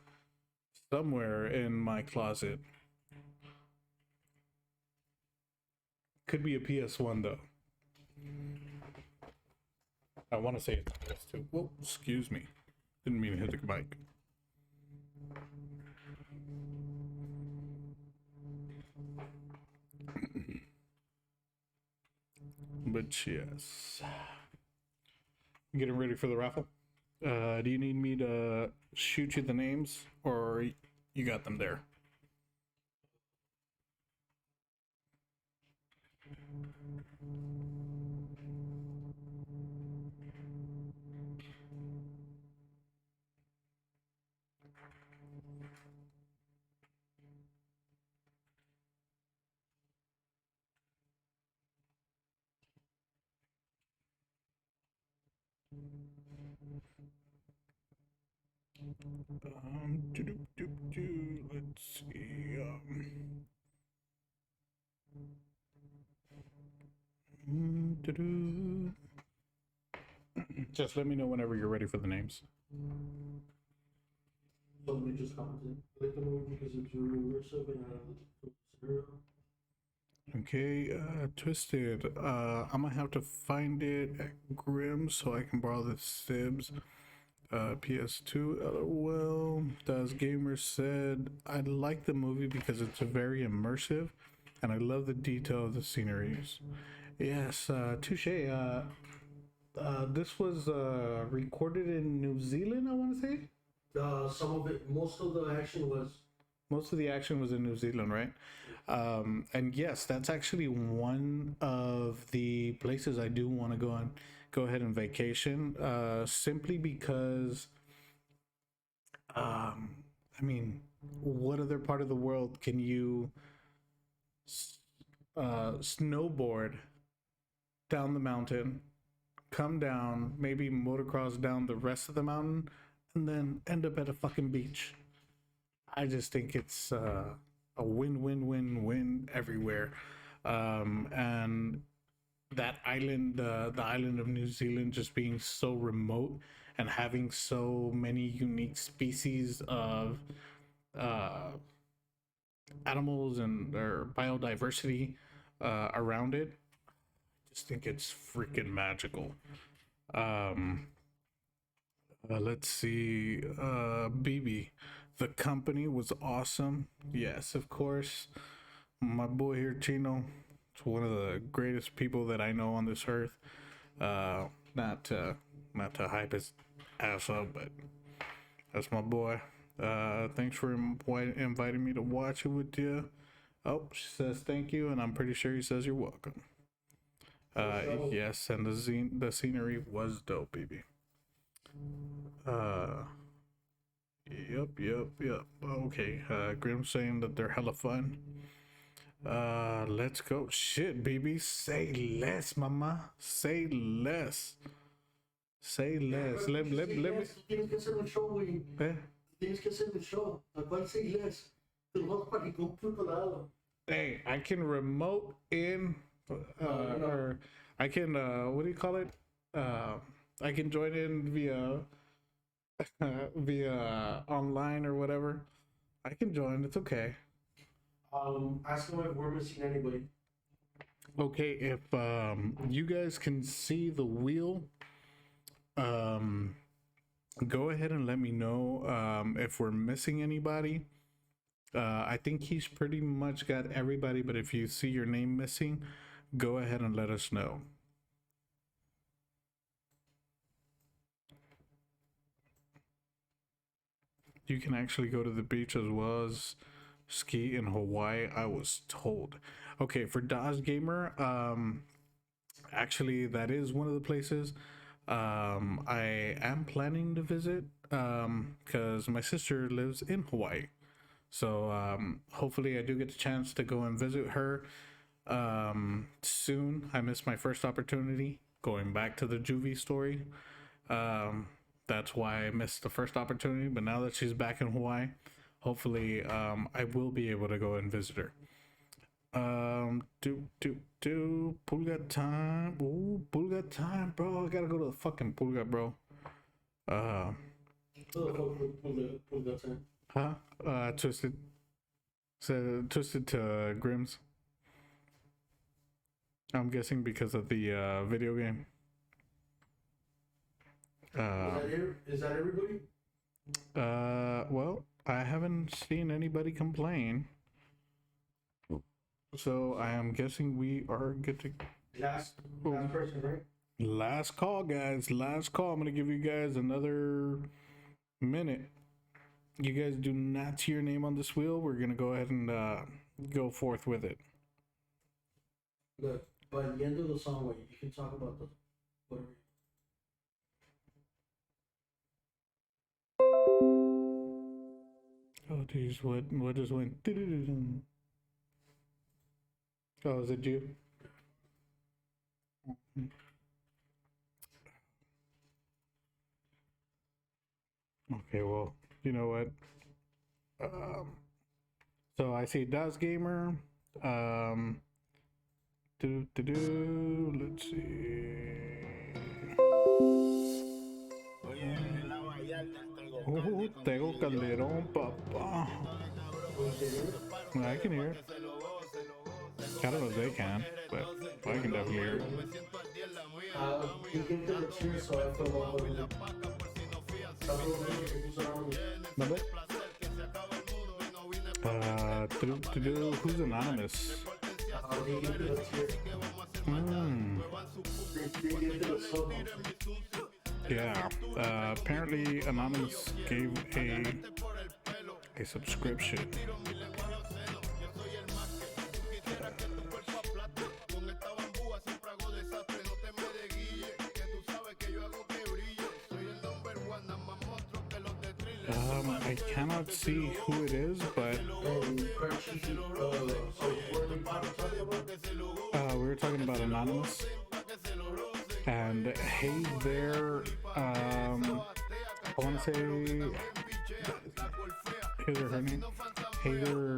somewhere in my closet. Could be a PS1 though. I want to say it's PS2. Whoa, excuse me. Didn't mean to hit the mic. But yes. Getting ready for the raffle. Do you need me to shoot you the names, or you got them there? Let's see. Just let me know whenever you're ready for the names. So we just commented like the movie because it's really immersive and scenario. Okay, Twisted. I'm gonna have to find it at Grim so I can borrow the Sibs. PS2, LOL. Does Gamer said, I like the movie because it's very immersive and I love the detail of the sceneries. Yes, touche. This was recorded in New Zealand, I want to say. Some of it, most of the action was. Most of the action was in New Zealand, right? And yes, that's actually one of the places I do want to go ahead and vacation. Simply because, I mean, what other part of the world can you snowboard down the mountain, come down, maybe motocross down the rest of the mountain, and then end up at a fucking beach? I just think it's a win everywhere. And that island, the island of New Zealand, just being so remote and having so many unique species of animals and or biodiversity around it, I just think it's freaking magical. Let's see. BB, the company was awesome. Yes, of course. My boy here, Chino, is one of the greatest people that I know on this earth. Not to hype his ass up, but that's my boy. Thanks for inviting me to watch it with you. Oh, she says thank you, and I'm pretty sure he says you're welcome. Yes, and the scenery was dope, BB. Yep. Okay, Grim's saying that they're hella fun. Let's go. Shit, baby. Say less, mama. Say less. Say less. Let me. Tienes que hacer un show, güey. Eh? Tienes que hacer un show. ¿A cuál say less? Te lo vas para ningún puto lado. Hey, I can remote in, or I can, what do you call it? I can join in via, via online or whatever. I can join. It's okay. Ask them if we're missing anybody. Okay, if you guys can see the wheel, go ahead and let me know if we're missing anybody. I think he's pretty much got everybody, but if you see your name missing, go ahead and let us know. You can actually go to the beach as well as ski in Hawaii, I was told. Okay, for Daz Gamer, actually that is one of the places I am planning to visit because my sister lives in Hawaii. So hopefully I do get the chance to go and visit her soon. I missed my first opportunity going back to the juvie story. That's why I missed the first opportunity, but now that she's back in Hawaii, hopefully I will be able to go and visit her. Pulga time. Ooh, Pulga time, bro. I gotta go to the fucking Pulga, bro. Twisted. So twisted to Grims. I'm guessing because of the video game. Is that everybody? Well, I haven't seen anybody complain. So I am guessing we are good to Last person, right? last call, guys. Last call. I'm gonna give you guys another minute. You guys do not see your name on this wheel. We're gonna go ahead and go forth with it. Look, by the end of the song, wait, you can talk about the whatever. Oh, geez, what just went? Oh, is it you? Okay, well, you know what? So I see Daz Gamer. Let's see. Tego Calderón, papá. I can hear it. I don't know if they can, but I can definitely hear it. He gave it a tear, so I fell off a little Remember? Who's anonymous? They gave it a tear. They gave it a solo. Yeah. Apparently, anonymous gave a subscription. I cannot see who it is, but we were talking about anonymous. And hey there, I want to say his or her name. Hey there.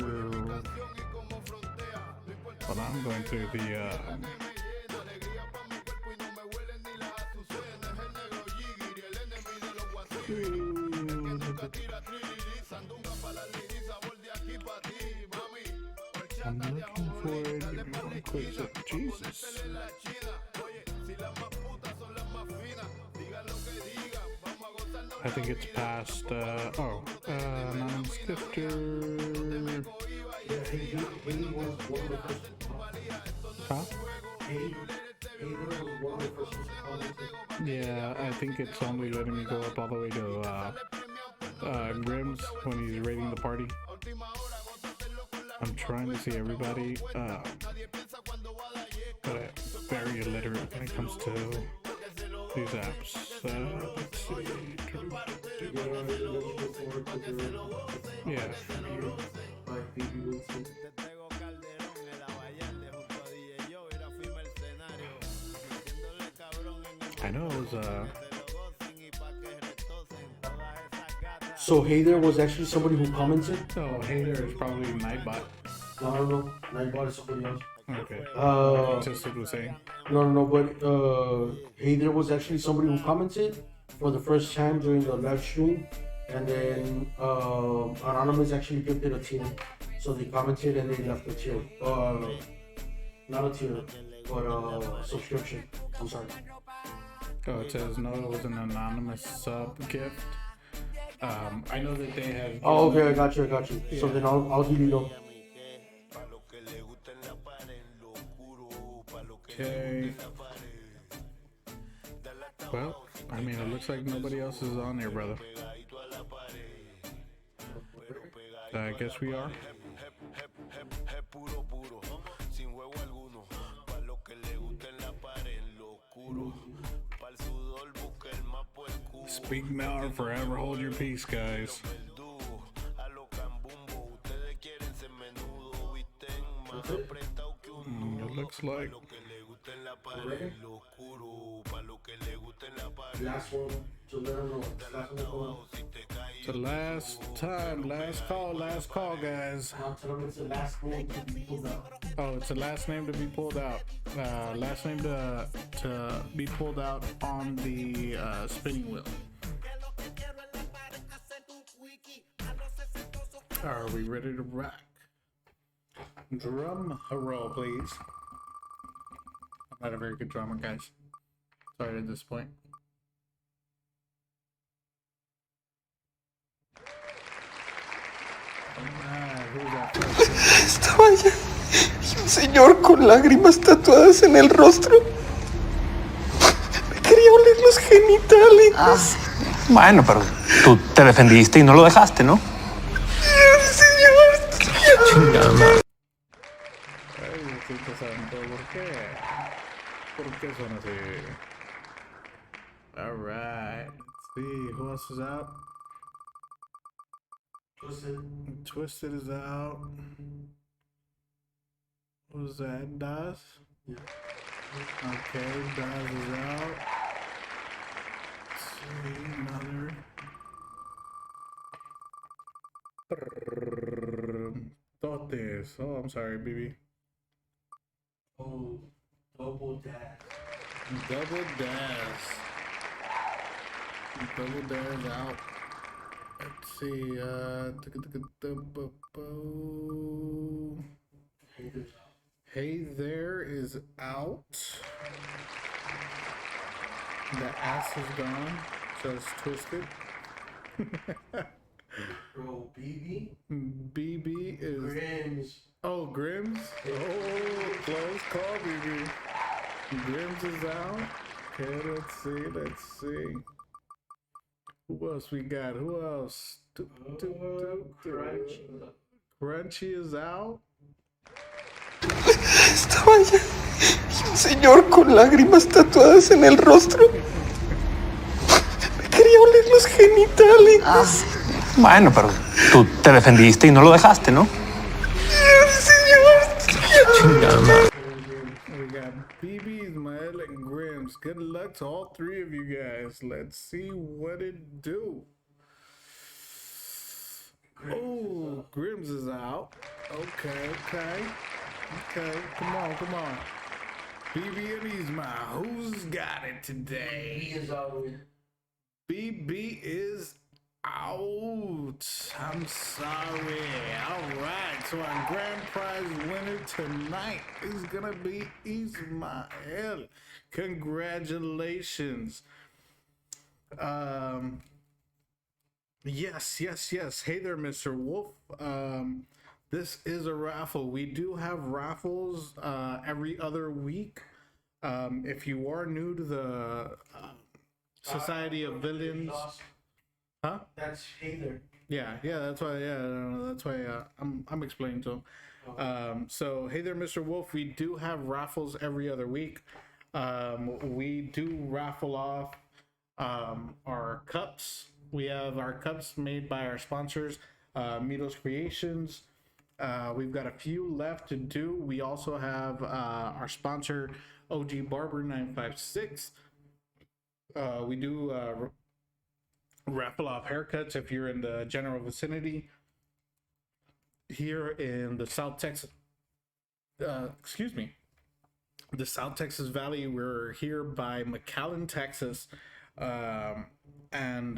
Hold on, I'm going through the. I'm looking for it. Give me one quick second. Jesus. I think it's past, anonymous gifter. He was one of the first ones. Huh? He was one of the first ones to comment. Yeah, I think it's only letting me go up all the way to, Grimm's when he's raiding the party. I'm trying to see everybody, but I'm very illiterate when it comes to these apps. Let's see. Yeah. I know it was, So hey there was actually somebody who commented. oh, hey there is probably Nightbot. No, Nightbot is somebody else. Okay. Just what was saying. No, but hey there was actually somebody who commented for the first time during the live stream, and then anonymous actually gifted a tier, so they commented and they left a tier. Not a tier, but a subscription. I'm sorry. Oh, it says no, it was an anonymous sub gift. I know that they have. Oh, okay, I got you. Yeah. So then I'll give you know. Okay. Well, I mean, it looks like nobody else is on here, brother. I guess we are. Speak now or forever hold your peace, guys. It looks like last one to let them know. it's the last call, guys. Now tell them it's the last name to be pulled out. Oh, it's the last name to be pulled out. Last name to be pulled out on the spinning wheel. Are we ready to rock? Drum roll, please. I'm not a very good drummer, guys. Sorry at this point. Estaba allá y un señor con lágrimas tatuadas en el rostro me quería oler los genitales. Bueno, pero tú te defendiste y no lo dejaste, ¿no? Señor, Chingada madre. Ay, Diosito santo, ¿por qué? ¿Por qué son así? Alright, let's see, who else is out? Twisted is out. Who's that? Daz? Yeah. Okay, Daz is out. Let's see, another. Totes. Oh, I'm sorry, BB. Oh, double dash. Double dash. Double Dare is out. Let's see. Hey There is out. The ass is gone. Just twisted. Bro, BB. BB is. Grims. Oh, Grims. Oh, close call, BB. Grims is out. Okay, let's see. Let's see. Who else we got? Who else? Crunchy is out. Estaba allá y un señor con lágrimas tatuadas en el rostro me quería oler los genitales. Bueno, pero tú te defendiste y no lo dejaste, ¿no? Chingada madre. We got BB, Ismael, and Grims. Good luck to all three of you guys. Let's see what it do. Oh, Grims is out. Okay. Come on. BB and Ismael, who's got it today? BB is out. I'm sorry. All right. So our grand prize winner tonight is gonna be Ismael. Congratulations. Yes. Hey there, Mr. Wolf. This is a raffle. We do have raffles every other week. If you are new to the Society of Villains, huh? That's Hey There. Yeah, that's why. That's why I'm explaining to him. So hey there, Mr. Wolf. We do have raffles every other week. We do raffle off our cups. We have our cups made by our sponsors, Mitos Creations. We've got a few left to do. We also have our sponsor, OG Barber 956. We do raffle off haircuts if you're in the general vicinity here in the South Texas. The South Texas Valley. We're here by McAllen, Texas. And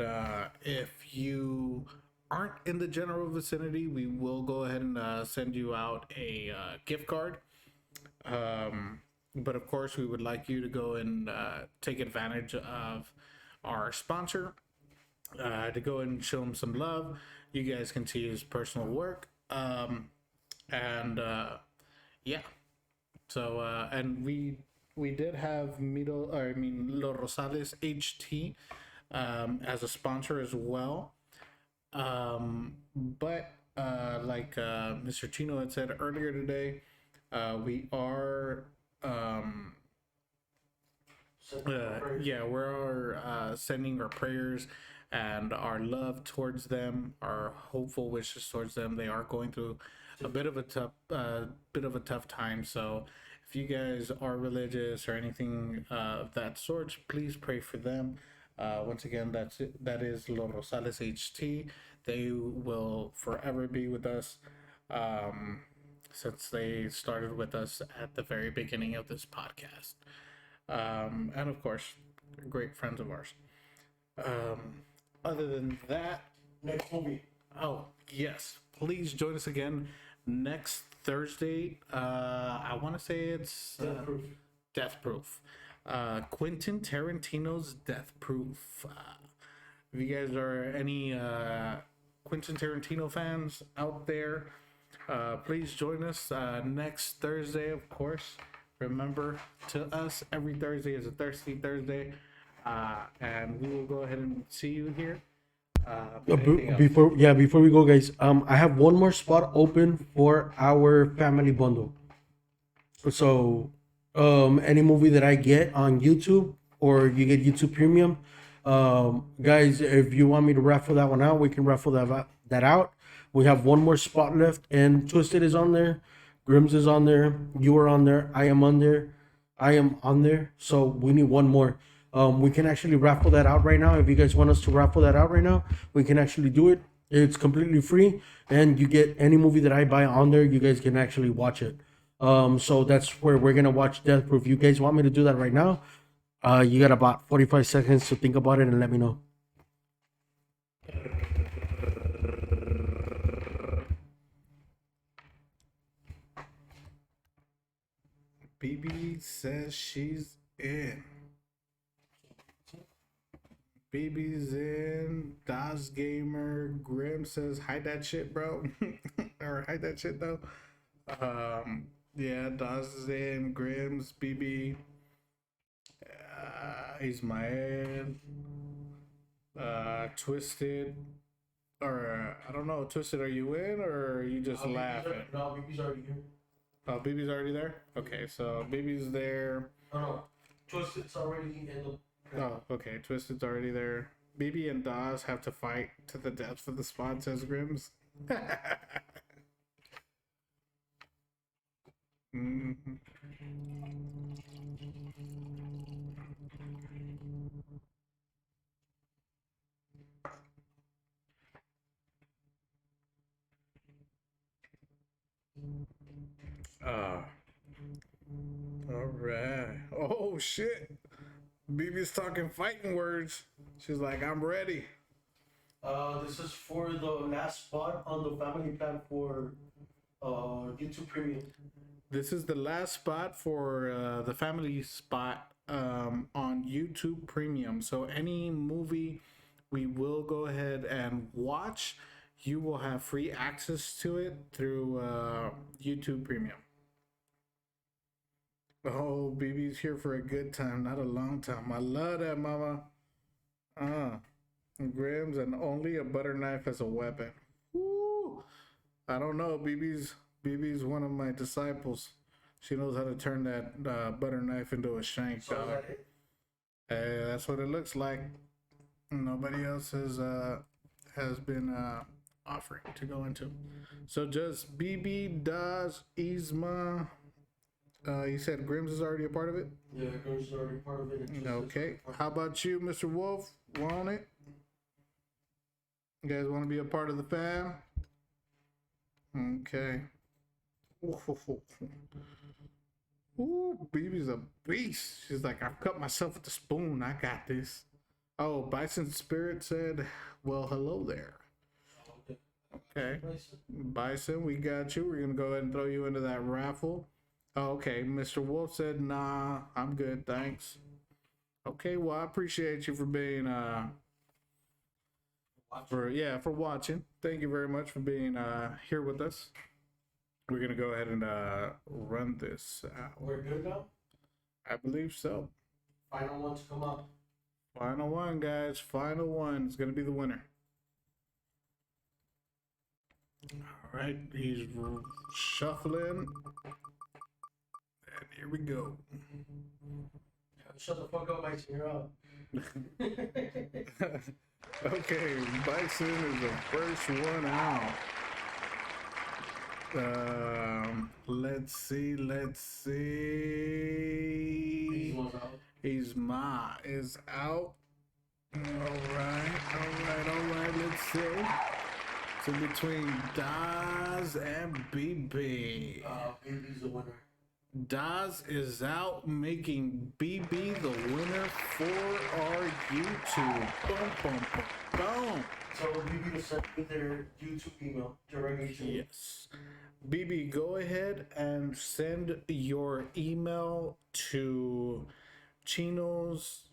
if you aren't in the general vicinity, we will go ahead and send you out a gift card. But of course, we would like you to go and take advantage of our sponsor, to go and show him some love. You guys can see his personal work. Yeah. So, and we did have Los Rosales HT as a sponsor as well. But like Mr. Chino had said earlier today, we are we're sending our prayers and our love towards them, our hopeful wishes towards them. They are going through a bit of a tough time. So if you guys are religious or anything of that sort, please pray for them. Once again, that is Los Rosales HT. They will forever be with us, since they started with us at the very beginning of this podcast. And of course, great friends of ours. Other than that, Next movie. oh yes, please join us again next Thursday. I want to say it's Death Proof. Quentin Tarantino's Death Proof. If you guys are any Quentin Tarantino fans out there, please join us next Thursday, of course. Remember, to us, every Thursday is a Thirsty Thursday. And we will go ahead and see you here. Before we go, guys, I have one more spot open for our family bundle. So any movie that I get on YouTube, or you get YouTube Premium, guys, if you want me to raffle that one out, we can raffle that out. We have one more spot left, and Twisted is on there, Grims is on there, you are on there, I am on there. So we need one more. We can actually raffle that out right now. If you guys want us to raffle that out right now, we can actually do it. It's completely free, and you get any movie that I buy on there, you guys can actually watch it. So that's where we're gonna watch Death Proof. You guys want me to do that right now? You got about 45 seconds to think about it and let me know. BB says she's in. BB's in. Das Gamer. Grim says, hide that shit, bro. Or hide that shit, though. Yeah, Das is in. Grim's, BB. Ismael. Twisted. Or, I don't know, Twisted, are you in or are you just laughing? No, BB's already here. Oh, BB's already there? Okay, so BB's there. Oh, no. Twisted's already in the. Oh, okay. Twisted's already there. BB and Dawes have to fight to the death for the spot, says Grims. Mhm. All right. Oh, shit. BB's talking fighting words. She's like, I'm ready. This is for the last spot on the family plan for YouTube Premium. This is the last spot for the family spot on YouTube Premium. So any movie we will go ahead and watch, you will have free access to it through YouTube Premium. Oh, BB's here for a good time, not a long time. I love that, mama. Grams and only a butter knife as a weapon. Woo! I don't know. BB's one of my disciples. She knows how to turn that butter knife into a shank. So is that it? Hey, that's what it looks like. Nobody else has been offering to go into. So just BB, Daz, Isma. You said Grims is already a part of it? Yeah, Grimm's already part of it. It's just Okay. How about you, Mr. Wolf? Want it? You guys want to be a part of the fam? Okay. Ooh, BB's a beast. She's like, I've cut myself with the spoon. I got this. Oh, Bison Spirit said, well, hello there. Okay. Bison, we got you. We're going to go ahead and throw you into that raffle. Oh, okay. Mr. Wolf said, nah, I'm good. Thanks. Okay. Well, I appreciate you for being, for watching. Thank you very much for being here with us. We're gonna go ahead and run this out. We're good now? I believe so. Final one to come up. Final one, guys. Final one is gonna be the winner. All right, he's shuffling, and here we go. Shut the fuck up, Mike. You're up. Okay, Bison is the first one out. Let's see. Isma is out. All right. Let's see. So between Daz and BB. BB's the winner. Daz is out, making BB the winner for our YouTube. Boom, boom, boom, boom. So BB will send me their YouTube email directly to me. Yes. BB, go ahead and send your email to Chino's,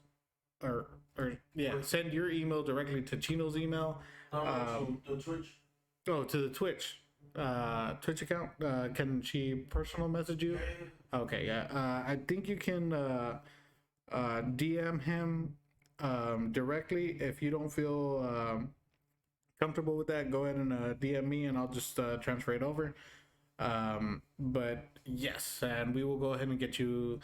send your email directly to Chino's email. To the Twitch. Oh, to the Twitch account. Can she personal message you? Okay, yeah. I think you can DM him directly. If you don't feel comfortable with that, go ahead and DM me and I'll just transfer it over. But yes, and we will go ahead and get you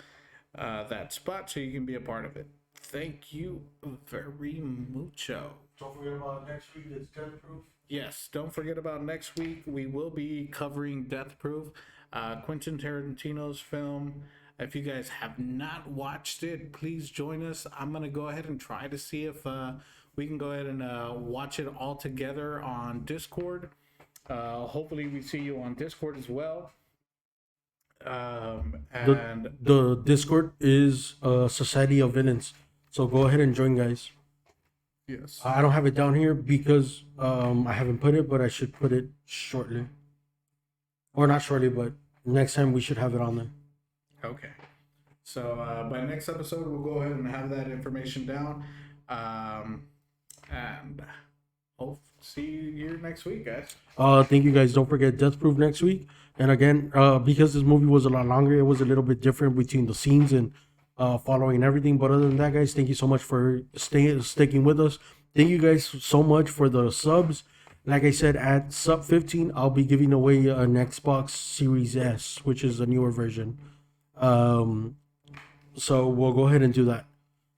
that spot so you can be a part of it. Thank you very mucho. Don't forget about next week. It's Death Proof. Yes, don't forget about next week. We will be covering Death Proof, Quentin Tarantino's film. If you guys have not watched it, please join us. I'm going to go ahead and try to see if we can go ahead and watch it all together on Discord. Hopefully we see you on Discord as well. And The Discord is Society of Villains. So go ahead and join, guys. Yes. I don't have it down here because I haven't put it, but I should put it shortly. Or not shortly, but next time we should have it on there. Okay. So by next episode, we'll go ahead and have that information down. And hope see you here next week, guys. Thank you guys. Don't forget Death Proof next week. And again, because this movie was a lot longer, it was a little bit different between the scenes and following and everything. But other than that, guys, thank you so much for sticking with us. Thank you guys so much for the subs. Like I said, at sub 15, I'll be giving away an Xbox Series S, which is a newer version. So we'll go ahead and do that.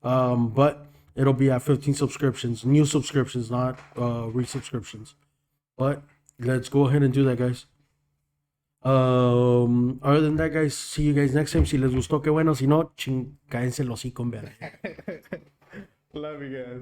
But it'll be at 15 subscriptions, new subscriptions, not resubscriptions. But let's go ahead and do that, guys. Other than that, guys, see you guys next time. Si les gustó, qué bueno. Si no, cáense los hocico en verga. Love you guys.